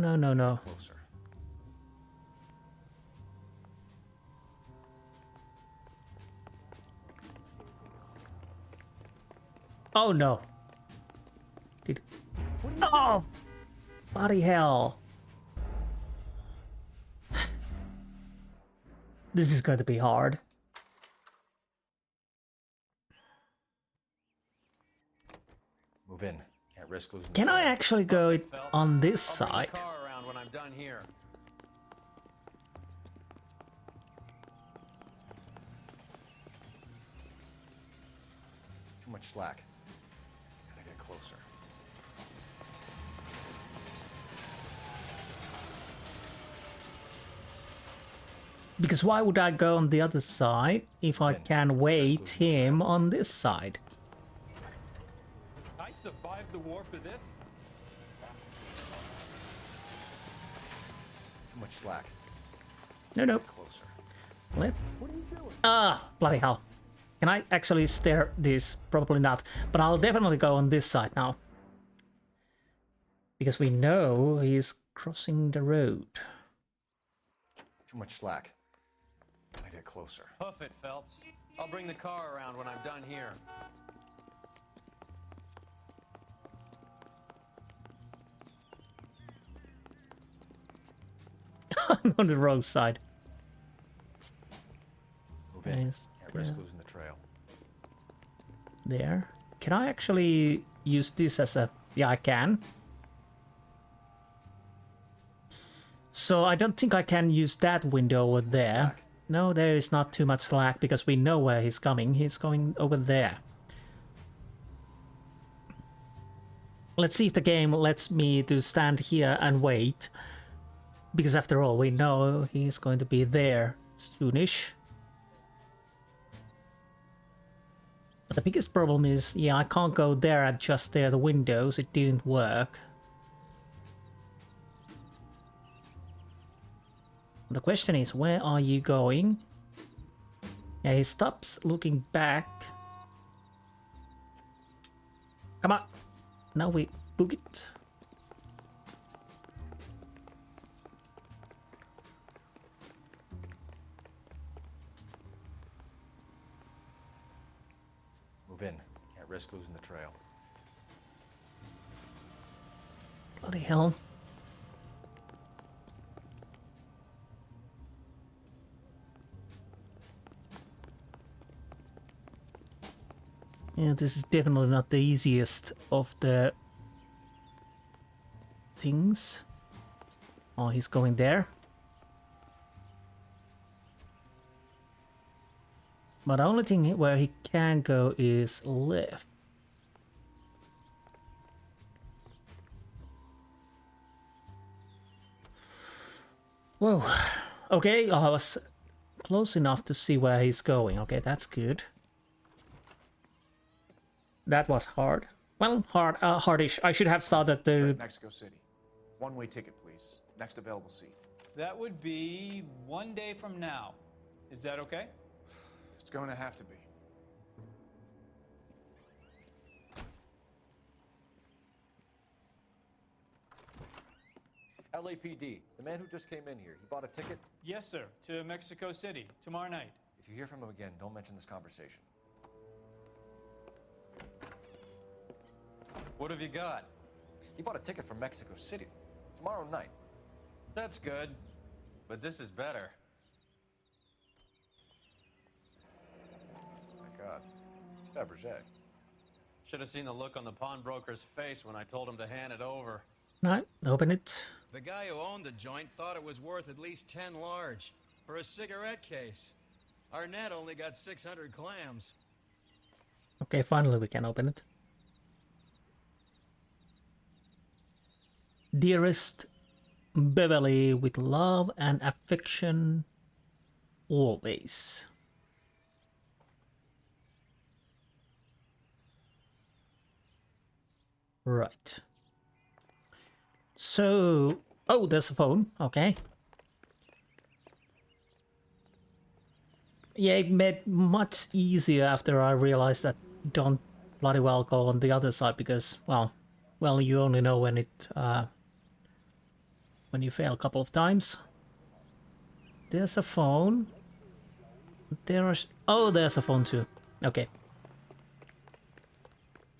S3: Closer.
S1: Oh no. Oh! Bloody hell. This is going to be hard.
S3: Move in. Can't risk losing the
S1: Can I
S3: trail.
S1: actually go it on this side?
S4: I'll bring the car around when I'm done here.
S3: Too much slack. Gotta get closer.
S1: Because why would I go on the other side if I can wait him on this side?
S7: I survived the war for this?
S3: Too much slack.
S1: No.
S3: Closer.
S1: Let... Ah, bloody hell. Can I actually stare this? Probably not. But I'll definitely go on this side now. Because we know he's crossing the road.
S3: Too much slack. Gotta get closer.
S4: Hoof it, Phelps. I'll bring the car around when I'm done here.
S1: I'm on the wrong side.
S3: Move in.
S1: Yes,
S3: Can't risk losing the trail.
S1: There. Can I actually use this as a... Yeah, I can. So I don't think I can use that window over there. No, there is not too much slack because we know where he's coming. He's going over there. Let's see if the game lets me to stand here and wait. Because after all, we know he's going to be there soonish. But the biggest problem is, yeah, I can't go there and just stare at the windows. It didn't work. The question is, where are you going? Yeah, he stops looking back. Come on. Now we book it.
S3: Move in. Can't risk losing the trail.
S1: Bloody hell. Yeah, this is definitely not the easiest of the things. Oh, he's going there. But the only thing where he can go is left. Whoa. Okay, I was close enough to see where he's going. Okay, that's good. That was hard. Well, hardish. I should have started the...
S5: Mexico City. One-way ticket, please. Next available seat.
S7: That would be 1 day from now. Is that okay?
S5: It's going to have to be.
S3: LAPD, the man who just came in here, he bought a ticket?
S7: Yes, sir. To Mexico City, tomorrow night.
S3: If you hear from him again, don't mention this conversation.
S23: What have you got?
S3: He bought a ticket for Mexico City. Tomorrow night.
S23: That's good. But this is better.
S3: My God. It's Fabergé.
S23: Should have seen the look on the pawnbroker's face when I told him to hand it over.
S1: No, open it.
S21: The guy who owned the joint thought it was worth at least 10 large for a cigarette case. Arnett only got 600 clams.
S1: Okay, finally we can open it. Dearest Beverly, with love and affection, always. Right. So, oh, there's a phone. Okay. Yeah, it made much easier after I realized that don't bloody well go on the other side because, well, you only know when it, when you fail a couple of times. There's a phone. There's a phone too. Okay.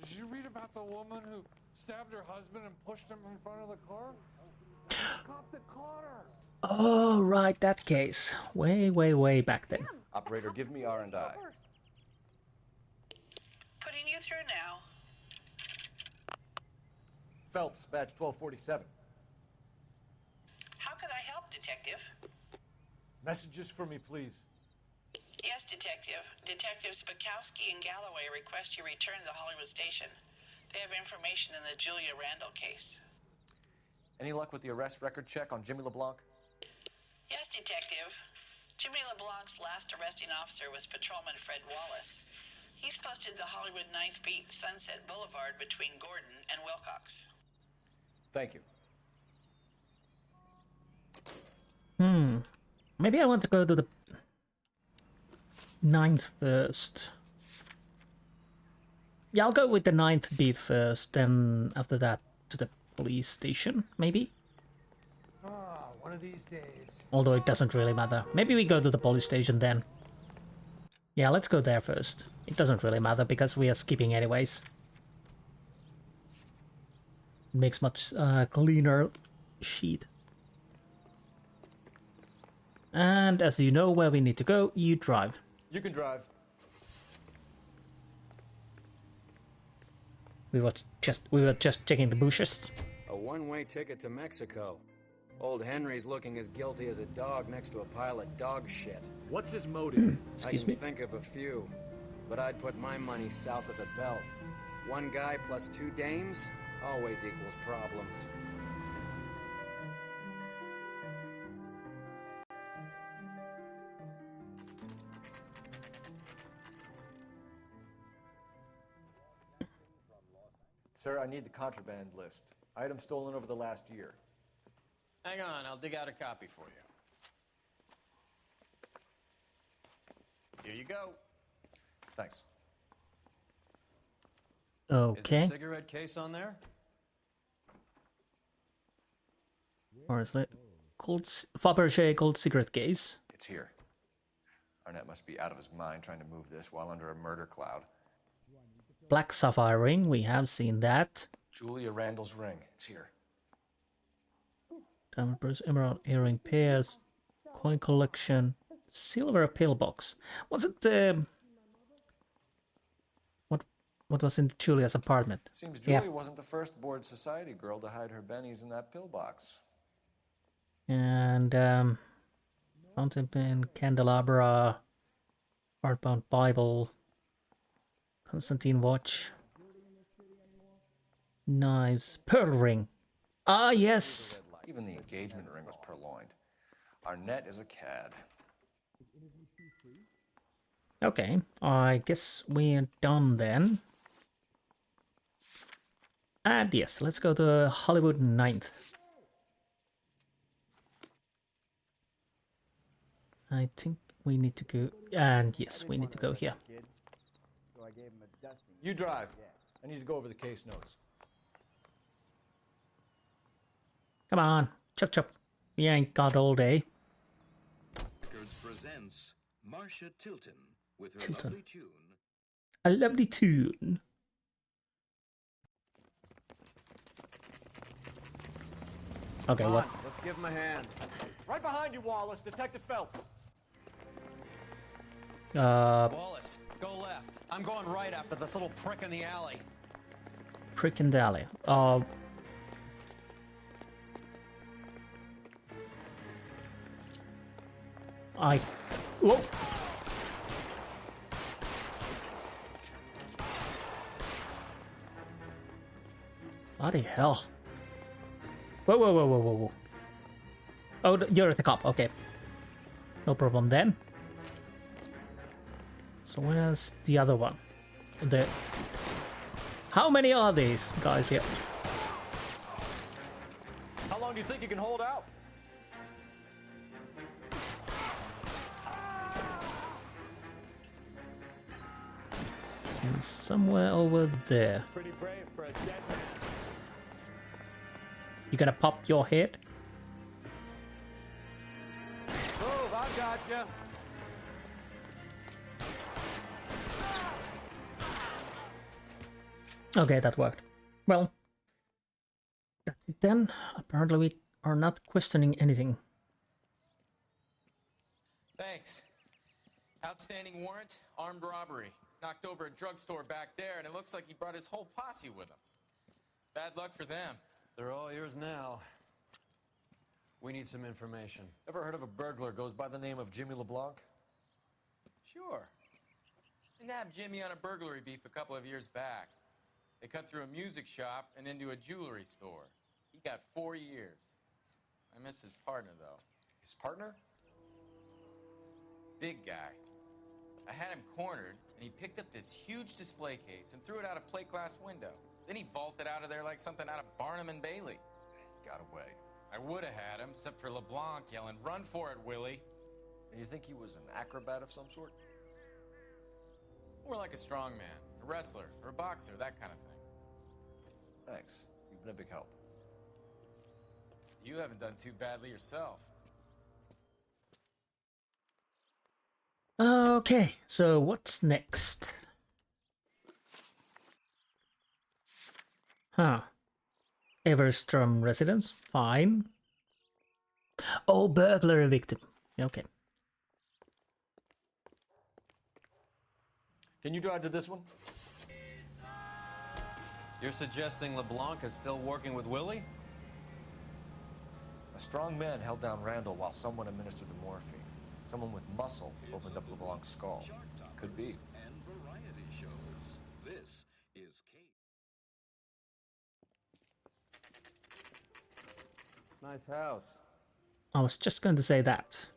S7: Did you read about the woman who stabbed her husband and pushed him in front of the car? Cop that caught her.
S1: Oh, right, that case. Way back then.
S3: Operator, give me R&I.
S9: Putting you through now.
S3: Phelps, badge 1247.
S9: How could I help, Detective?
S3: Messages for me, please.
S9: Yes, Detective. Detectives Bukowski and Galloway request you return to Hollywood Station. They have information in the Julia Randall case.
S3: Any luck with the arrest record check on Jimmy LeBlanc?
S9: Yes, Detective. Jimmy LeBlanc's last arresting officer was Patrolman Fred Wallace. He's posted the Hollywood 9th Beat Sunset Boulevard between Gordon and Wilcox.
S3: Thank you.
S1: Maybe I want to go to the 9th first. Yeah, I'll go with the 9th beat first, then after that to the police station, maybe?
S8: One of these days.
S1: Although it doesn't really matter. Maybe we go to the police station then. Yeah, let's go there first. It doesn't really matter because we are skipping anyways. Makes much cleaner sheet. And as you know where we need to go, you drive.
S3: You can drive.
S1: We were just checking the bushes.
S21: A one-way ticket to Mexico. Old Henry's looking as guilty as a dog next to a pile of dog shit.
S6: What's his motive?
S21: I can think of a few, but I'd put my money south of the belt. One guy plus 2 dames always equals problems.
S3: Sir, I need the contraband list. Items stolen over the last year.
S23: Hang on, I'll dig out a copy for you. Here you go.
S3: Thanks.
S1: Okay.
S23: Is the cigarette case on there?
S1: Or is it Fabergé gold cigarette case?
S3: It's here. Arnett must be out of his mind trying to move this while under a murder cloud.
S1: Black sapphire ring, we have seen that.
S3: Julia Randall's ring. It's here.
S1: Diamond purse, emerald earring pairs, coin collection, silver pillbox. Was it what was in Julia's apartment?
S3: Seems Julia wasn't the first bored society girl to hide her bennies in that pillbox.
S1: And fountain pen, candelabra, hardbound Bible, Constantine watch, knives, pearl ring. Ah, yes.
S3: Even the engagement ring was purloined. Arnett is a cad.
S1: Okay, I guess we're done then. And yes, let's go to Hollywood 9th. I think we need to go, and yes, we need to go here.
S2: So I gave him a dusting.
S3: You drive. I need to go over the case notes.
S1: Come on, chop chop. We ain't got all day.
S11: Records presents Marcia Tilton with her
S1: Tilton.
S11: lovely tune.
S1: A lovely tune. Okay,
S13: Come
S1: what?
S13: on, let's give him a hand. Right behind you, Wallace. Detective Phelps.
S4: Wallace, go left. I'm going right after this little prick in the alley.
S1: Prick in the alley. Whoa. Bloody hell. Whoa, whoa, whoa, whoa, whoa, whoa. Oh, you're the cop. Okay. No problem then. So where's the other one? The... How many are these guys here?
S3: How long do you think you can hold out?
S1: And somewhere over there.
S2: Pretty brave for a dead man.
S1: You gonna pop your head?
S2: Move, I gotcha.
S1: Okay, that worked. Well, that's it then. Apparently we are not questioning anything.
S23: Thanks. Outstanding warrant, armed robbery. Knocked over a drugstore back there, and it looks like he brought his whole posse with him. Bad luck for them.
S4: They're all yours now. We need some information.
S3: Ever heard of a burglar goes by the name of Jimmy LeBlanc?
S23: Sure. They nabbed Jimmy on a burglary beef a couple of years back. They cut through a music shop and into a jewelry store. He got 4 years. I miss his partner, though.
S3: His partner?
S23: Big guy. I had him cornered, and he picked up this huge display case and threw it out a plate glass window. Then he vaulted out of there like something out of Barnum and Bailey.
S3: Got away.
S23: I would have had him, except for LeBlanc yelling, "Run for it, Willie!"
S3: And you think he was an acrobat of some sort?
S23: More like a strongman, a wrestler, or a boxer, that kind of thing.
S3: Thanks. You've been a big help.
S23: You haven't done too badly yourself.
S1: Okay, so what's next? Huh. Everstrom residence? Fine. Oh, burglary victim. Okay.
S3: Can you drive to this one?
S4: You're suggesting LeBlanc is still working with Willie?
S3: A strong man held down Randall while someone administered the morphine. Someone with muscle opened up LeBlanc's skull. Could be.
S11: And variety shows. This is Kate.
S2: Nice house.
S1: I was just going to say that.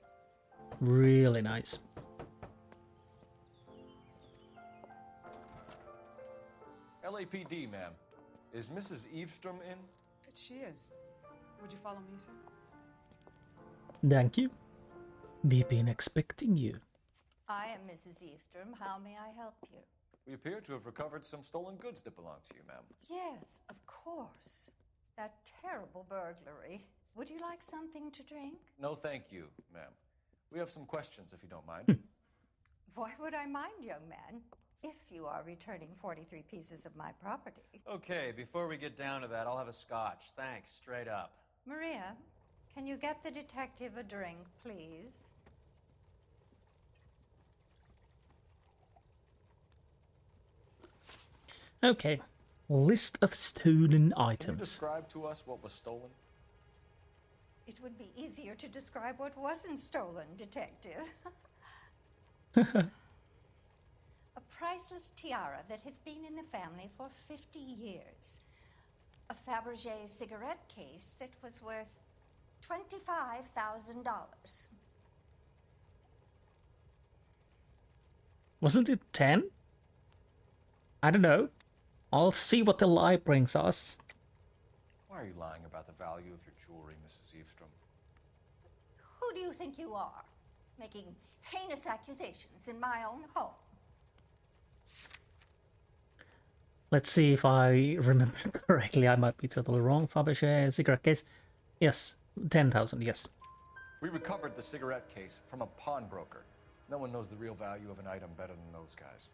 S1: Really nice.
S3: LAPD, ma'am. Is Mrs. Eavestrom in?
S16: She is. Would you follow me, sir?
S1: Thank you. We've been expecting you.
S12: I am Mrs. Eastrom. How may I help you?
S3: We appear to have recovered some stolen goods that belong to you, ma'am.
S12: Yes, of course. That terrible burglary. Would you like something to drink?
S3: No, thank you, ma'am. We have some questions, if you don't mind.
S12: Why would I mind, young man? If you are returning 43 pieces of my property.
S4: Okay, before we get down to that, I'll have a scotch. Thanks, straight up.
S12: Maria, can you get the detective a drink, please?
S1: Okay. List of stolen
S3: Can you
S1: items.
S3: describe to us what was stolen?
S12: It would be easier to describe what wasn't stolen, detective. A priceless tiara that has been in the family for 50 years. A Fabergé cigarette case that was worth $25,000.
S1: Wasn't it 10? I don't know. I'll see what the lie brings us.
S3: Why are you lying about the value of your jewelry, Mrs. Eavestrom?
S12: Who do you think you are, making heinous accusations in my own home?
S1: Let's see if I remember correctly. I might be totally wrong. Fabergé cigarette case. Yes, 10,000, yes.
S3: We recovered the cigarette case from a pawnbroker. No one knows the real value of an item better than those guys.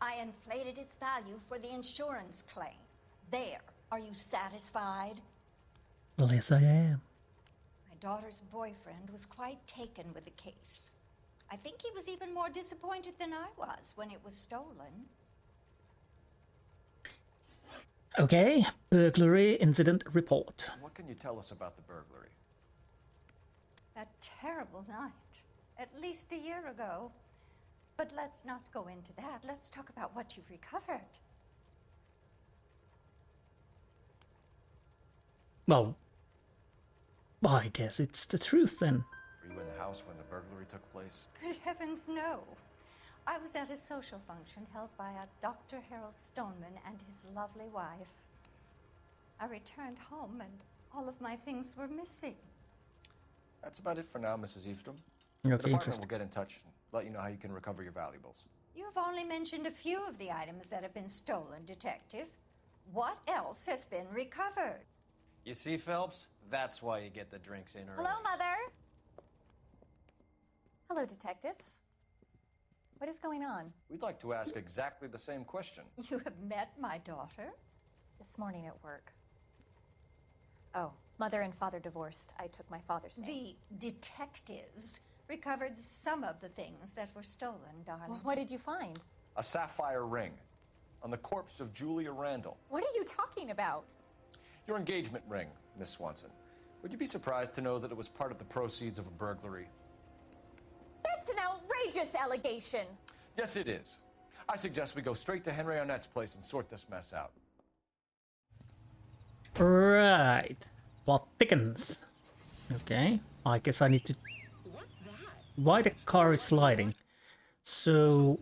S12: I inflated its value for the insurance claim. There. Are you satisfied?
S1: Well, yes, I am.
S12: My daughter's boyfriend was quite taken with the case. I think he was even more disappointed than I was when it was stolen.
S1: Okay, burglary incident report.
S3: What can you tell us about the burglary?
S12: That terrible night, at least a year ago. But let's not go into that. Let's talk about what you've recovered.
S1: Well, I guess it's the truth then.
S3: Were you in the house when the burglary took place?
S12: Good heavens, no. I was at a social function held by a Dr. Harold Stoneman and his lovely wife. I returned home and all of my things were missing.
S3: That's about it for now, Mrs. Eavestrom.
S1: Okay,
S3: the department
S1: interesting.
S3: will get in touch and let you know how you can recover your valuables.
S12: You have only mentioned a few of the items that have been stolen, Detective. What else has been recovered?
S4: You see, Phelps? That's why you get the drinks in early.
S18: Hello, Mother. Hello, detectives. What is going on?
S3: We'd like to ask exactly the same question.
S12: You have met my daughter?
S18: This morning at work. Oh, Mother and Father divorced. I took my father's name.
S12: The detectives recovered some of the things that were stolen, darling.
S18: Well, what did you find?
S3: A sapphire ring on the corpse of Julia Randall.
S18: What are you talking about?
S3: Your engagement ring, Miss Swanson. Would you be surprised to know that it was part of the proceeds of a burglary?
S18: That's an outrageous allegation.
S3: Yes, it is. I suggest we go straight to Henry Arnett's place and sort this mess out.
S1: Right. Plot thickens. Okay. I guess I need to... Why the car is sliding? So...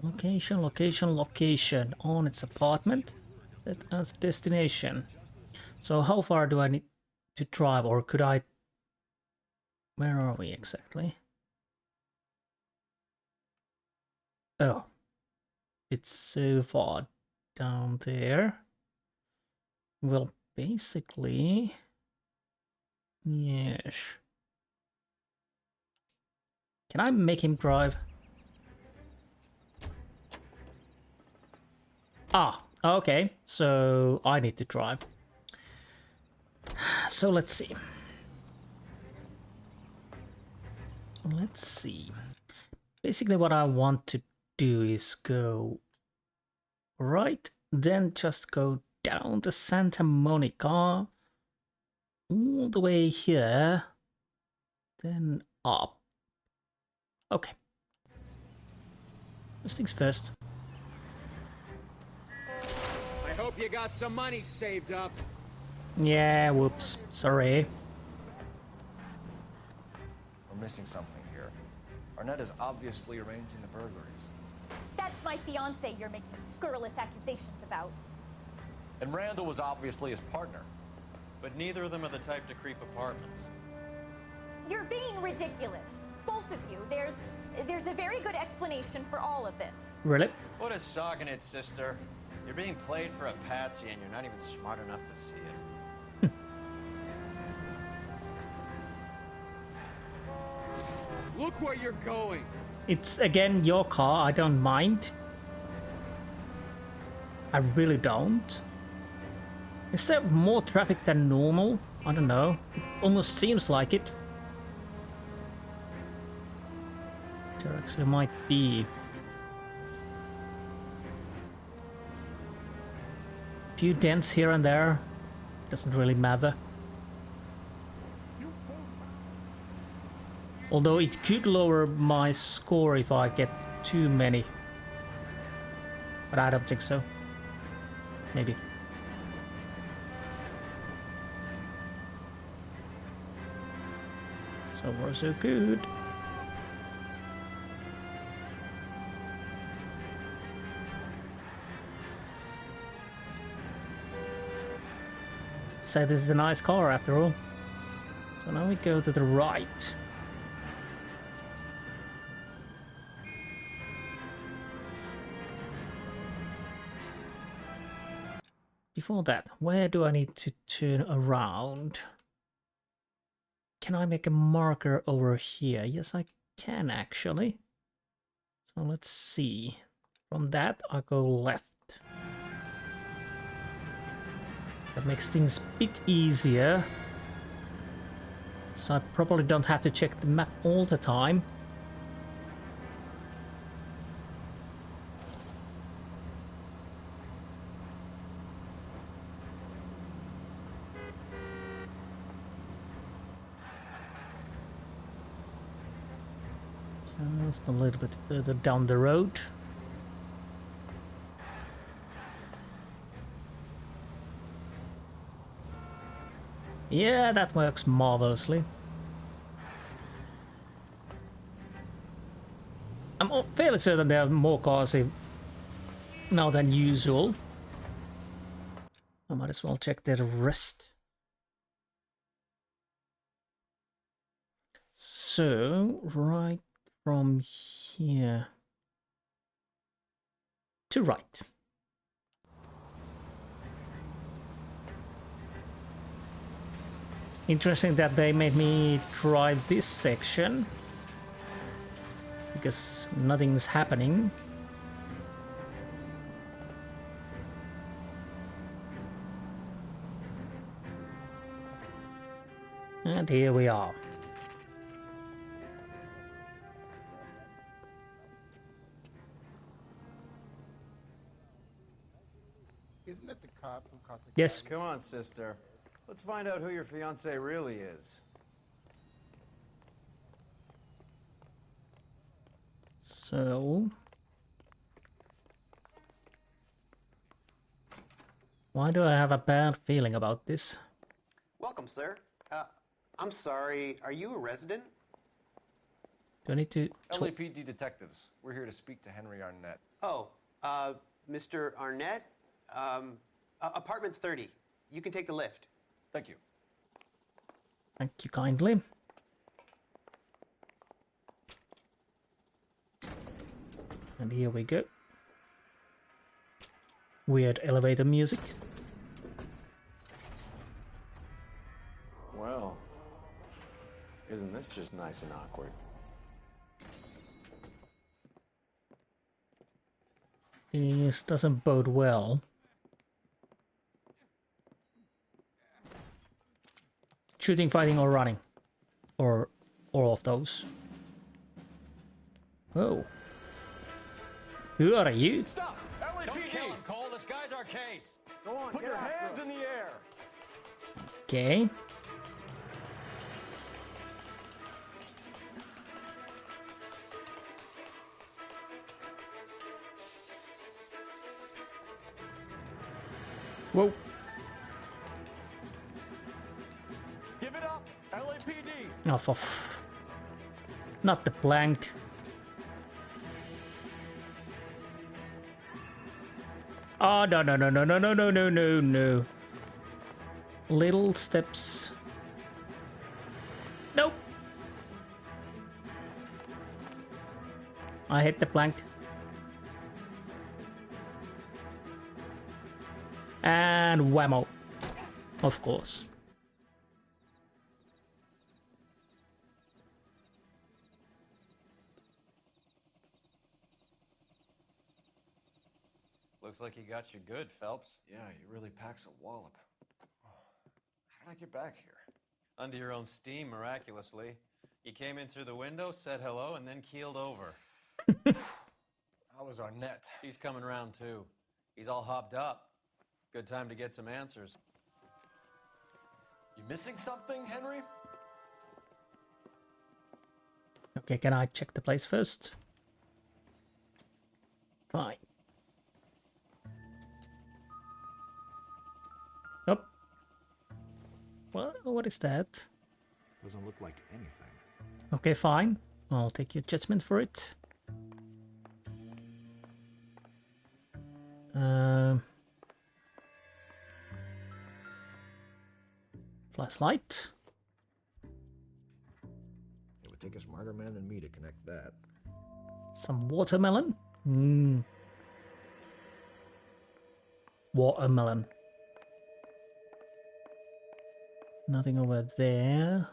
S1: Location, location, location. On its apartment. That as destination. So how far do I need to drive, or could I... Where are we exactly? Oh. It's so far down there. Well, basically... Yes. Can I make him drive? Ah, okay. So I need to drive. So let's see. Let's see. Basically what I want to do is go right, then just go down to Santa Monica, all the way here, then up. Okay. First things first.
S21: I hope you got some money saved up.
S1: Yeah, whoops. Sorry.
S3: We're missing something here. Arnett is obviously arranging the burglaries.
S18: That's my fiance you're making scurrilous accusations about.
S3: And Randall was obviously his partner.
S4: But neither of them are the type to creep apartments.
S18: You're being ridiculous. Both of you. There's a very good explanation for all of this.
S1: Really?
S4: What a sock in it, sister. You're being played for a patsy and you're not even smart enough to see it.
S21: Look where you're going.
S1: It's again your car, I don't mind. I really don't. Is there more traffic than normal? I don't know. It almost seems like it. There actually might be. A few dents here and there. Doesn't really matter. Although it could lower my score if I get too many. But I don't think so. Maybe. So far so good. say this is a nice car after all. So now we go to the right. Before that, where do I need to turn around? Can I make a marker over here? Yes, I can actually. So let's see. From that, I go left. That makes things a bit easier. So I probably don't have to check the map all the time. Just a little bit further down the road. Yeah, that works marvelously. I'm fairly certain there are more cars now than usual. I might as well check the rest. So, right from here to right. Interesting that they made me drive this section because nothing's happening. And here we are.
S8: Isn't it the cop who caught the
S1: Yes.
S4: Come on, sister. Let's find out who your fiance really is.
S1: So, why do I have a bad feeling about this?
S15: Welcome, sir. I'm sorry, are you a resident?
S1: Do I need to...
S3: LAPD detectives. We're here to speak to Henry Arnett.
S15: Oh, Mr. Arnett? Apartment 30. You can take the lift.
S3: Thank you.
S1: Thank you kindly. And here we go. Weird elevator music.
S4: Well, isn't this just nice and awkward?
S1: This doesn't bode well. Shooting, fighting, or running. Or all of those. Whoa. Who are you?
S3: Stop! LAPD!
S4: Don't kill him, Cole. This guy's our case.
S3: Go on, put your hands in the air.
S1: Okay. Whoa.
S3: Give it up, LAPD.
S1: Oh, not the plank. Oh, no, no, no, no, no, no, no, no, no, no. Little steps. Nope. I hit the plank. And whammo. Of course.
S4: Looks like he got you good, Phelps.
S3: Yeah, he really packs a wallop. How did I get back here?
S4: Under your own steam, miraculously. You came in through the window, said hello, and then keeled over.
S3: How was Arnett?
S4: He's coming round, too. He's all hopped up. Good time to get some answers.
S3: You missing something, Henry?
S1: Okay, can I check the place first? Fine. Nope. What is that?
S6: Doesn't look like anything.
S1: Okay, fine. I'll take your judgment for it. Flashlight.
S3: It would take a smarter man than me to connect that.
S1: Some watermelon. Watermelon. Nothing over there.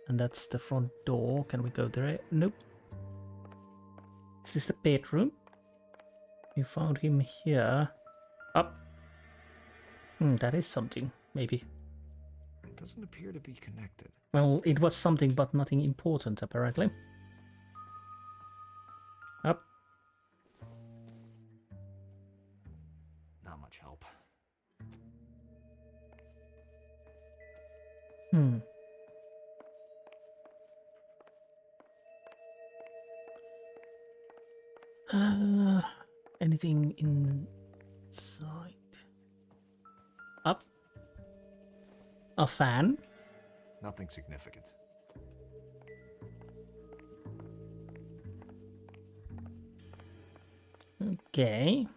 S1: And that's the front door. Can we go there? Nope. Is this the bedroom? We found him here. Up. That is something, maybe.
S3: It doesn't appear to be connected.
S1: Well, it was something, but nothing important, apparently. Up.
S3: Not much help.
S1: Anything inside? Up. A fan?
S3: Nothing significant.
S1: Okay.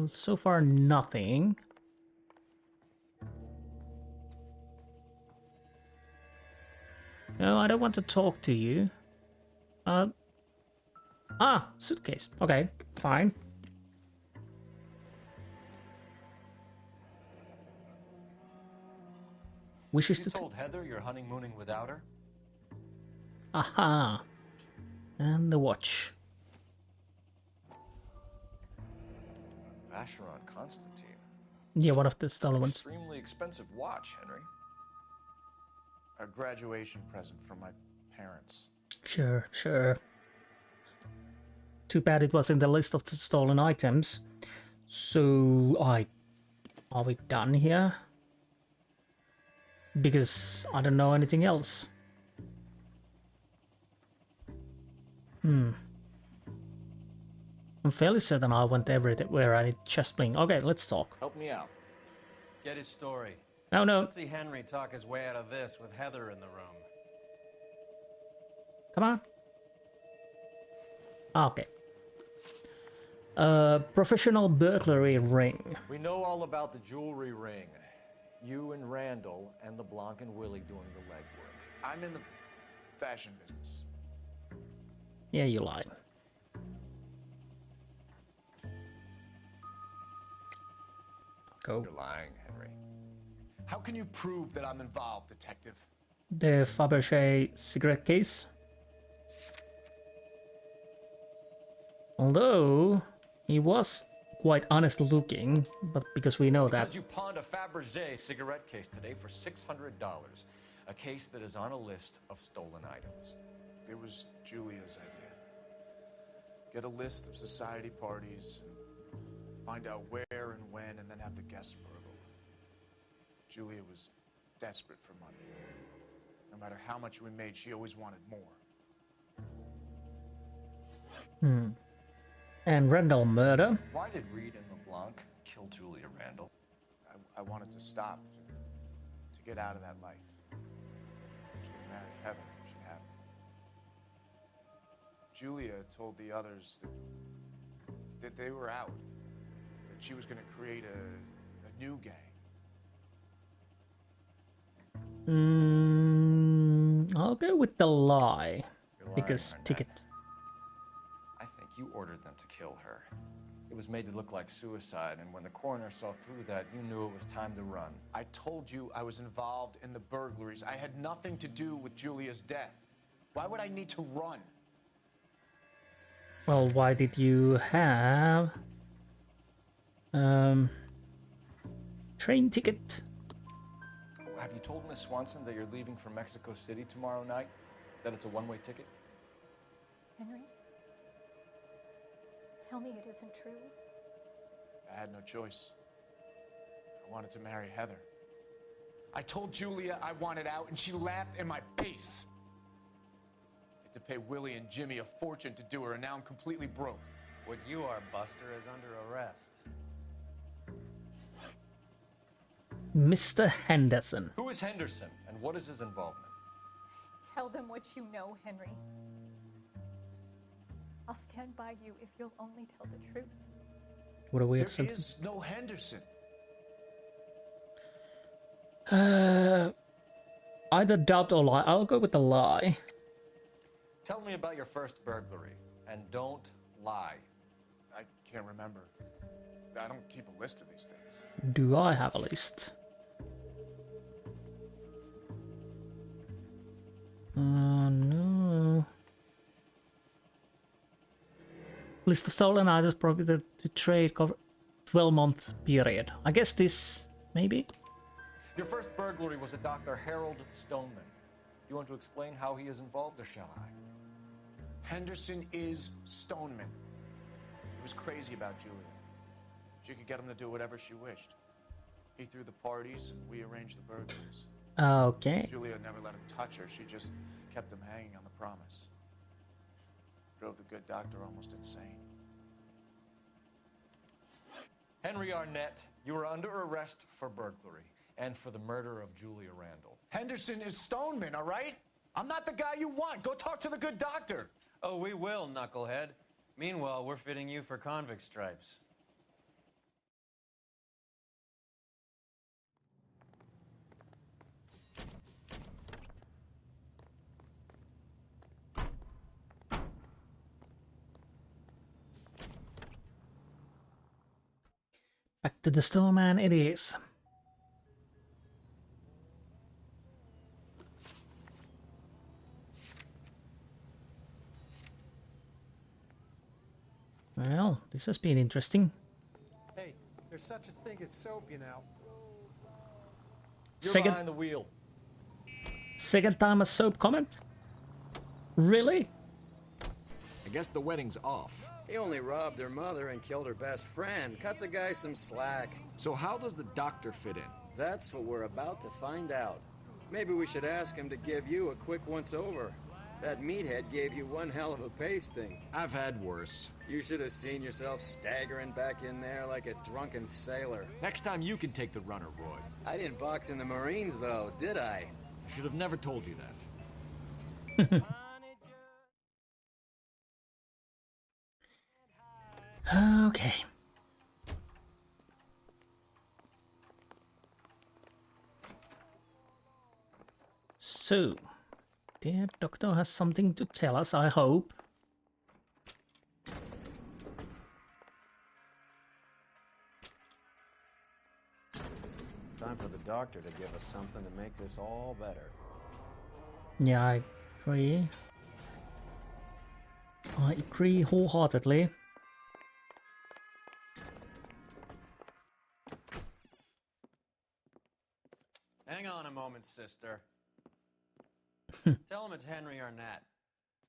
S1: So far nothing. No, I don't want to talk to you. Suitcase. Okay, fine. Wishes
S3: You
S1: to
S3: told Heather you're honeymooning without her?
S1: Aha. And the watch.
S3: Vacheron Constantine.
S1: Yeah, one of the stolen ones.
S3: Extremely expensive watch, Henry.
S5: A graduation present from my parents.
S1: Sure, sure. Too bad it was in the list of the stolen items. So, are we done here? Because I don't know anything else. I'm fairly certain I went everywhere I need chest bling. Okay, let's talk.
S13: Help me out.
S4: Get his story.
S1: No.
S4: Let's see Henry talk his way out of this with Heather in the room.
S1: Come on. Okay. Professional burglary ring.
S3: We know all about the jewelry ring. You and Randall and LeBlanc and Willie doing the legwork.
S5: I'm in the fashion business.
S1: Yeah, you lied. Go.
S3: You're lying, Henry.
S5: How can you prove that I'm involved, detective?
S1: The Fabergé cigarette case. Although he was quite honest looking, but because we know that.
S3: Because you pawned a Fabergé cigarette case today for $600, a case that is on a list of stolen items.
S5: It was Julia's idea. Get a list of society parties, find out where and when, and then have the guests burgled. Julia was desperate for money. No matter how much we made, she always wanted more.
S1: And Randall murder.
S3: Why did Reed and LeBlanc kill Julia Randall?
S5: I wanted to stop, to get out of that life. She could marry Heather if she had me. Julia told the others that they were out, that she was going to create a new gang.
S1: I'll go with the lie.
S3: You're lying,
S1: Because
S3: Arnett.
S1: ticket.
S3: I think you ordered them to kill her. It was made to look like suicide, and when the coroner saw through that, you knew it was time to run.
S5: I told you I was involved in the burglaries. I had nothing to do with Julia's death. Why would I need to run?
S1: Well, why did you have train ticket?
S3: Have you told Miss Swanson that you're leaving for Mexico City tomorrow night? That it's a one-way ticket?
S18: Henry? Tell me it isn't true.
S5: I had no choice. I wanted to marry Heather. I told Julia I wanted out, and she laughed in my face. I had to pay Willie and Jimmy a fortune to do her, and now I'm completely broke.
S4: What you are, Buster, is under arrest.
S1: Mr. Henderson.
S3: Who is Henderson, and what is his involvement?
S18: Tell them what you know, Henry. I'll stand by you if you'll only tell the truth.
S1: What a weird
S5: There
S1: sentence.
S5: is no Henderson.
S1: Either doubt or lie. I'll go with the lie.
S3: Tell me about your first burglary, and don't lie.
S5: I can't remember. I don't keep a list of these things.
S1: Do I have a list? No. List of stolen items, probably the trade cover 12-month period. I guess this, maybe?
S3: Your first burglary was at Dr. Harold Stoneman. You want to explain how he is involved, or shall I?
S5: Henderson is Stoneman. He was crazy about Julia. She could get him to do whatever she wished. He threw the parties, and we arranged the burglaries.
S1: Okay.
S5: Julia never let him touch her. She just kept him hanging on the promise. Drove the good doctor almost insane.
S3: Henry Arnett, you are under arrest for burglary and for the murder of Julia Randall.
S5: Henderson is Stoneman, all right? I'm not the guy you want. Go talk to the good doctor.
S4: Oh, we will, knucklehead. Meanwhile, we're fitting you for convict stripes.
S1: Back to the Stoneman it is. Well, this has been interesting.
S10: Hey, there's such a thing as soap, you know.
S3: You're behind the wheel.
S1: Second time a soap comment? Really?
S6: I guess the wedding's off.
S21: He only robbed her mother and killed her best friend. Cut the guy some slack.
S6: So how does the doctor fit in?
S21: That's what we're about to find out. Maybe we should ask him to give you a quick once-over. That meathead gave you one hell of a pasting.
S6: I've had worse.
S21: You should have seen yourself staggering back in there like a drunken sailor.
S6: Next time you can take the runner, Roy.
S21: I didn't box in the Marines, though, did I?
S6: I should have never told you that.
S1: Okay. So, the doctor has something to tell us, I hope.
S4: Time for the doctor to give us something to make this all better.
S1: Yeah, I agree. I agree wholeheartedly.
S4: Hang on a moment, sister. Tell him it's Henry Arnett.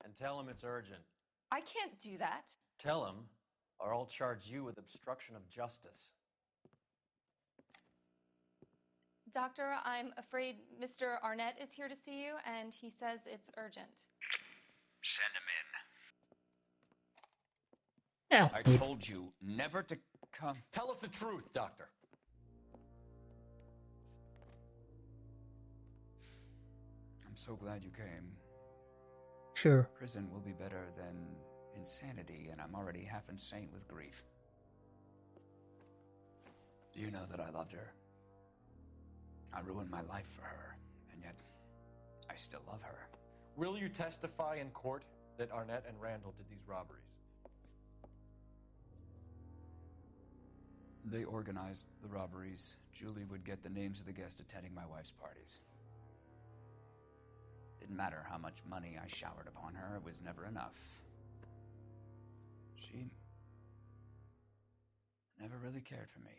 S4: And tell him it's urgent.
S18: I can't do that.
S4: Tell him, or I'll charge you with obstruction of justice.
S18: Doctor, I'm afraid Mr. Arnett is here to see you, and he says it's urgent.
S19: Send him in.
S1: Yeah.
S20: I told you never to come.
S3: Tell us the truth, Doctor.
S20: I'm so glad you came.
S1: Sure.
S20: Prison will be better than insanity, and I'm already half insane with grief. Do you know that I loved her? I ruined my life for her, and yet I still love her.
S3: Will you testify in court that Arnett and Randall did these robberies?
S20: They organized the robberies. Julie would get the names of the guests attending my wife's parties. Didn't matter how much money I showered upon her, it was never enough. She never really cared for me.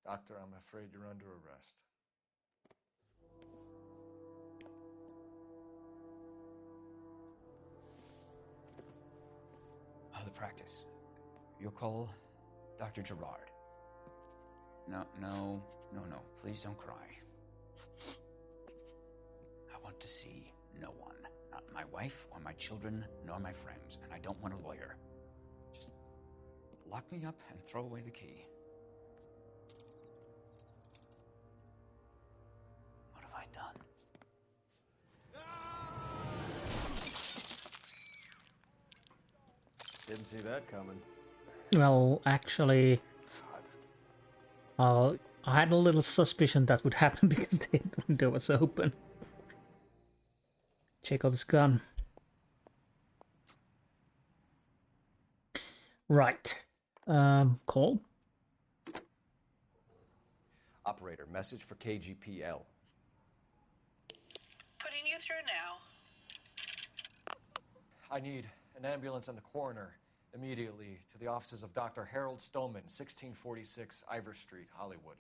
S3: Doctor, I'm afraid you're under arrest.
S20: The practice. You'll call Dr. Gerard. No, please don't cry. I want to see no one. Not my wife or my children, nor my friends, and I don't want a lawyer. Just lock me up and throw away the key. What have I done?
S4: Didn't see that coming.
S1: Well, actually, I had a little suspicion that would happen because the window was open. Chekhov's gun. Right. Cole?
S3: Operator, message for KGPL.
S9: Putting you through now.
S3: I need an ambulance and the coroner immediately to the offices of Dr. Harold Stoneman, 1646 Ivor Street, Hollywood.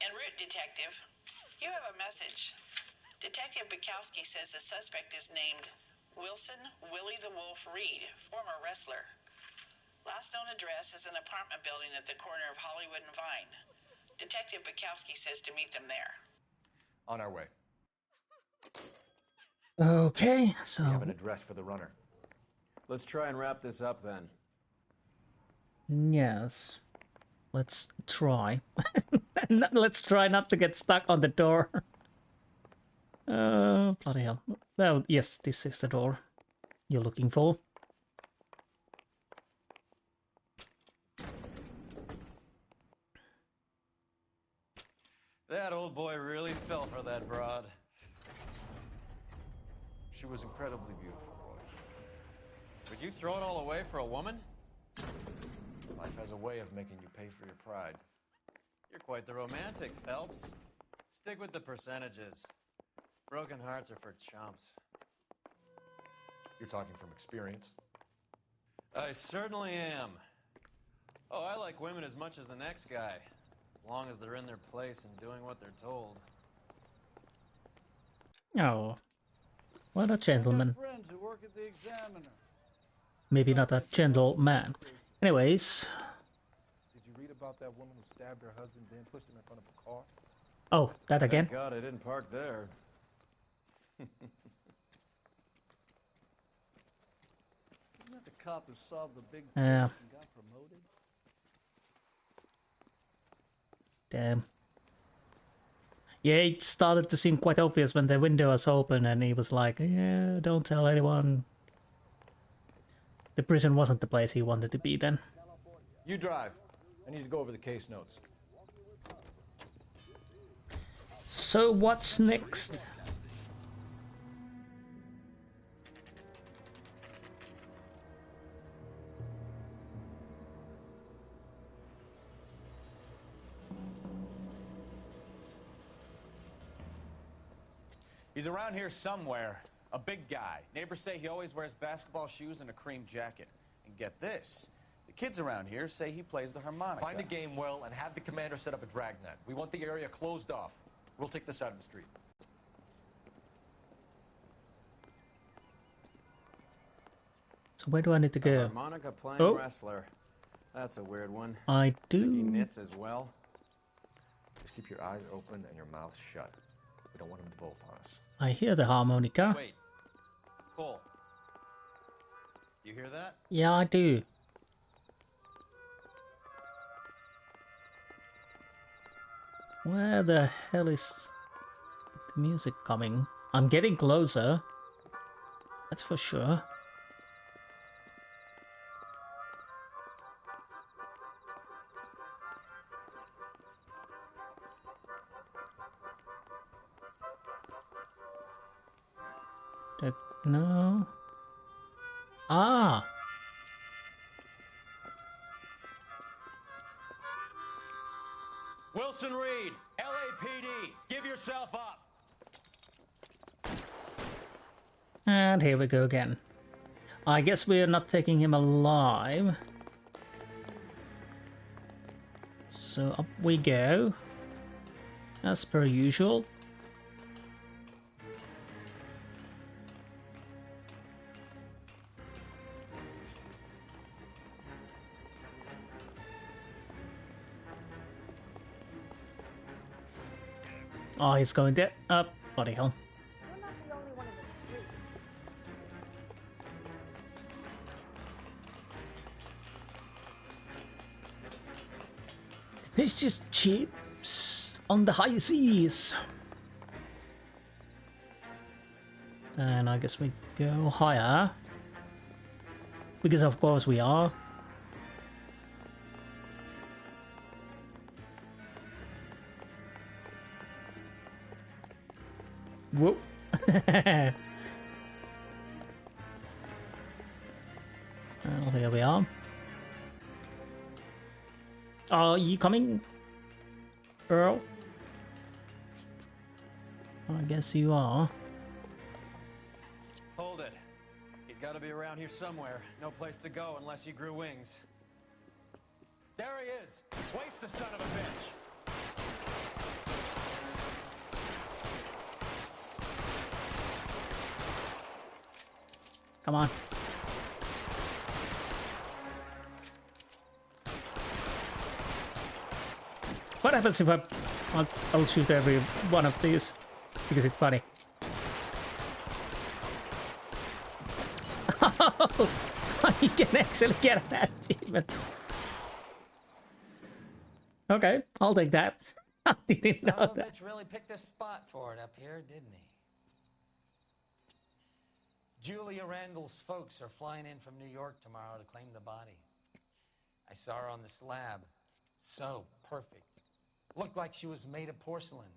S9: En route, Detective. You have a message. Detective Bukowski says the suspect is named Wilson Willie the Wolf Reed, former wrestler. Last known address is an apartment building at the corner of Hollywood and Vine. Detective Bukowski says to meet them there.
S3: On our way.
S1: Okay, so...
S3: We have an address for the runner.
S4: Let's try and wrap this up then.
S1: Yes. Let's try. Let's try not to get stuck on the door. Bloody hell. Well, yes, this is the door you're looking for.
S4: That old boy really fell for that broad.
S3: She was incredibly beautiful, Roy.
S4: Would you throw it all away for a woman?
S3: Life has a way of making you pay for your pride.
S4: You're quite the romantic, Phelps. Stick with the percentages. Broken hearts are for chumps.
S3: You're talking from experience.
S4: I certainly am. Oh, I like women as much as the next guy. As long as they're in their place and doing what they're told.
S1: Oh. What a gentleman.
S7: Friends who work at the Examiner.
S1: Maybe not a gentleman. Anyways.
S14: Did you read about that woman who stabbed her husband, then pushed him in front of a car?
S1: Oh, that again?
S4: Thank God I didn't park there.
S7: Isn't that the cop who solved the big case
S1: Yeah.
S7: and got promoted?
S1: Damn. Yeah, it started to seem quite obvious when the window was open and he was like, yeah, don't tell anyone. The prison wasn't the place he wanted to be then.
S3: You drive. I need to go over the case notes.
S1: So what's next?
S23: He's around here somewhere. A big guy. Neighbors say he always wears basketball shoes and a cream jacket. And get this. The kids around here say he plays the harmonica.
S3: Find a game well and have the commander set up a dragnet. We want the area closed off. We'll take this side of the street.
S1: So where do I need to go?
S4: Harmonica playing wrestler. That's a weird one.
S1: I do.
S4: Think he knits as well.
S3: Just keep your eyes open and your mouth shut. We don't want him to bolt on us.
S1: I hear the harmonica.
S4: Wait. Cole. You hear that?
S1: Yeah, I do. Where the hell is the music coming? I'm getting closer. That's for sure. No. Ah.
S4: Wilson Reed, LAPD, give yourself up.
S1: And here we go again. I guess we are not taking him alive. So up we go. As per usual. Oh, he's going there. Up. Bloody hell. This just chips on the high seas. And I guess we go higher. Because of course we are. Whoop. Well, here we are. Are you coming, Earl? I guess you are.
S4: Hold it. He's got to be around here somewhere. No place to go unless he grew wings. There he is! Waste the son of a bitch!
S1: Come on. What happens if I'll shoot every one of these? Because it's funny. You can actually get an achievement. Okay, I'll take that. I didn't know that.
S11: Bitch really picked a spot for it up here, didn't he? Julia Randall's folks are flying in from New York tomorrow to claim the body. I saw her on the slab. So perfect. Looked like she was made of porcelain.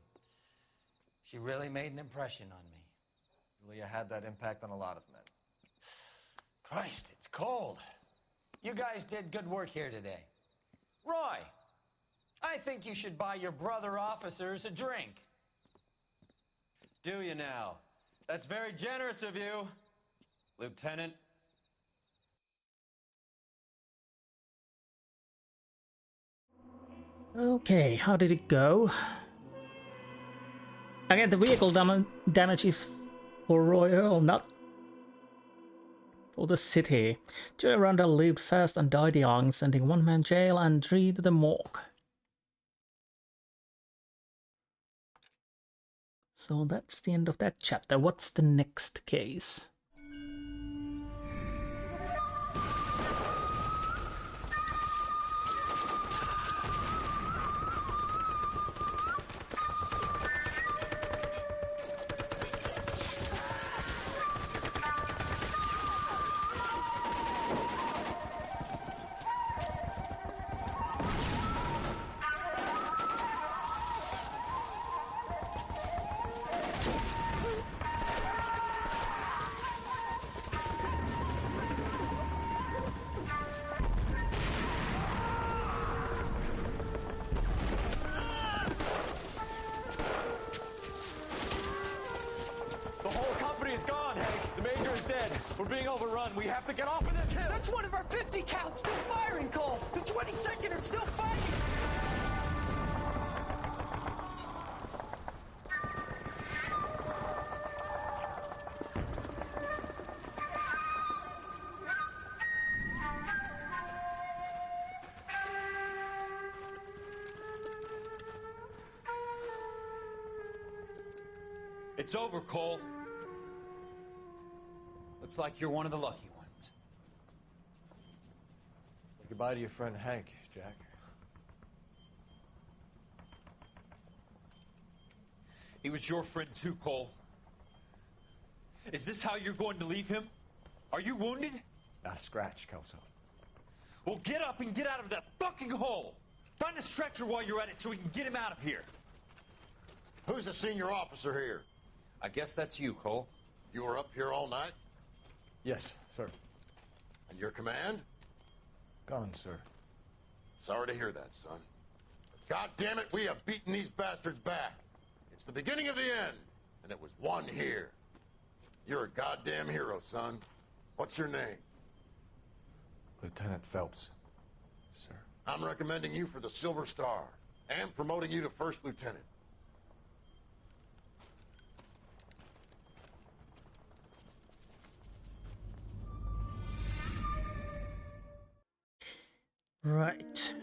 S11: She really made an impression on me.
S3: Julia had that impact on a lot of men.
S11: Christ, it's cold. You guys did good work here today. Roy, I think you should buy your brother officers a drink.
S4: Do you now? That's very generous of you, Lieutenant.
S1: Okay, how did it go? Again, the vehicle damage is for Roy Earl, not for the city. Julia Randall lived fast and died young, sending 1 man jail and 3 to the morgue. So that's the end of that chapter. What's the next case?
S4: We're being overrun. We have to get off of this hill.
S17: That's one of our 50 cows still firing, Cole. The 22nd are still fighting.
S4: It's over, Cole. Looks like you're one of the lucky ones.
S3: Say goodbye to your friend Hank, Jack.
S4: He was your friend too, Cole. Is this how you're going to leave him? Are you wounded?
S3: Not a scratch, Kelso.
S4: Well, get up and get out of that fucking hole! Find a stretcher while you're at it so we can get him out of here.
S8: Who's the senior officer here?
S4: I guess that's you, Cole.
S8: You were up here all night?
S3: Yes, sir.
S8: And your command?
S3: Gone, sir.
S8: Sorry to hear that, son. God damn it, we have beaten these bastards back. It's the beginning of the end, and it was one here. You're a goddamn hero, son. What's your name?
S3: Lieutenant Phelps, sir.
S8: I'm recommending you for the Silver Star, and promoting you to First Lieutenant.
S1: Right.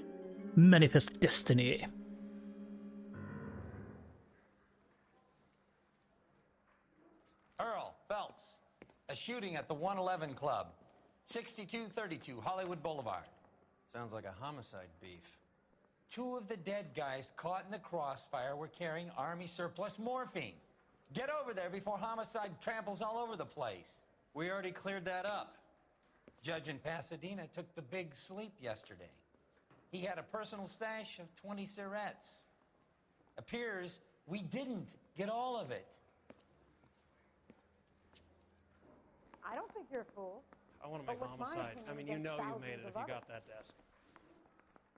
S1: Manifest Destiny.
S11: Earl Phelps, a shooting at the 111 Club, 6232 Hollywood Boulevard.
S4: Sounds like a homicide beef.
S11: 2 of the dead guys caught in the crossfire were carrying Army surplus morphine. Get over there before homicide tramples all over the place.
S4: We already cleared that up.
S11: Judge in Pasadena took the big sleep yesterday. He had a personal stash of 20 cigarettes. Appears we didn't get all of it.
S2: I don't think you're a fool.
S16: I want to make homicide. I mean, you know you made it if you got that desk.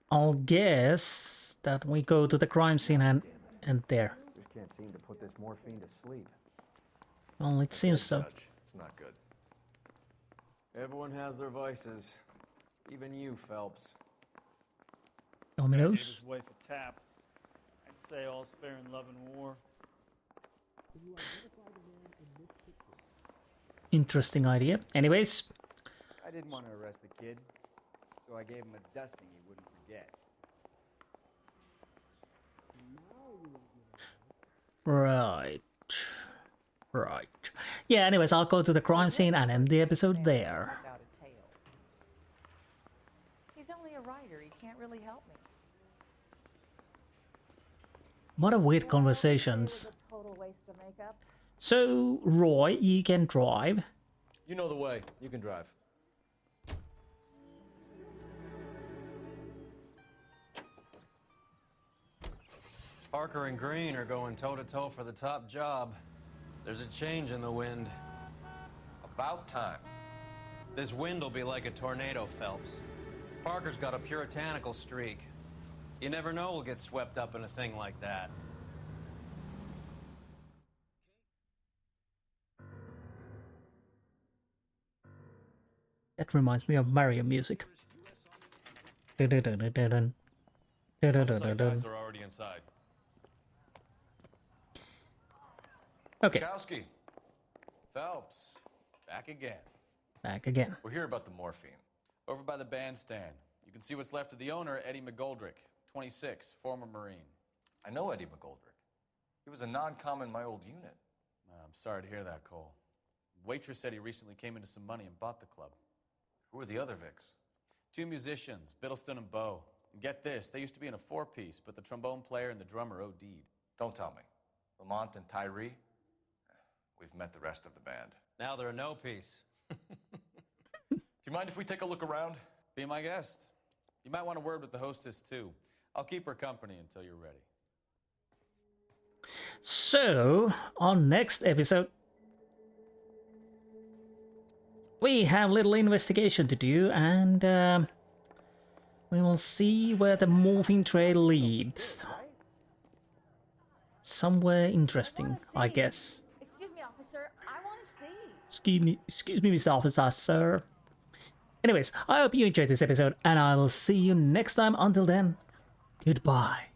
S1: I'll guess that we go to the crime scene and there.
S13: Just can't seem to put this morphine to sleep.
S1: Well, it seems so.
S3: Judge, it's not good.
S13: Everyone has their vices. Even you, Phelps.
S1: Dominoes.
S22: Gave his wife a tap. I'd say all's fair in love and war.
S1: Interesting idea. Anyways.
S24: I didn't want to arrest the kid, so I gave him a dusting he wouldn't forget.
S1: Right. Right. Yeah, anyways, I'll go to the crime scene and end the episode there.
S2: He's only a writer. He can't really help me.
S1: What a weird conversations.
S2: Total waste of makeup.
S1: So, Roy, you can drive.
S3: You know the way. You can drive.
S4: Parker and Green are going toe-to-toe for the top job. There's a change in the wind.
S3: About time.
S4: This wind will be like a tornado, Phelps. Parker's got a puritanical streak. You never know we'll get swept up in a thing like that.
S1: That reminds me of Mario music.
S3: Homicide guys are already inside.
S1: Okay.
S3: Bukowski. Phelps. Back again.
S1: Back again.
S3: We're here about the morphine.
S23: Over by the bandstand. You can see what's left of the owner, Eddie McGoldrick, 26, former Marine.
S3: I know Eddie McGoldrick. He was a non-com in my old unit.
S23: I'm sorry to hear that, Cole. Waitress said he recently came into some money and bought the club.
S3: Who are the other Vics?
S23: 2 musicians, Biddleston and Bowe. And get this, they used to be in a 4-piece, but the trombone player and the drummer OD'd.
S3: Don't tell me. Lamont and Tyree? We've met the rest of the band.
S4: Now they're a no-piece.
S3: Do you mind if we take a look around?
S23: Be my guest. You might want a word with the hostess, too. I'll keep her company until you're ready.
S1: So, on next episode, we have a little investigation to do, and we will see where the morphine trail leads. Somewhere interesting, I guess.
S2: Excuse me, officer. I want to see.
S1: Excuse me, Mr. Officer, sir. Anyways, I hope you enjoyed this episode, and I will see you next time. Until then, goodbye.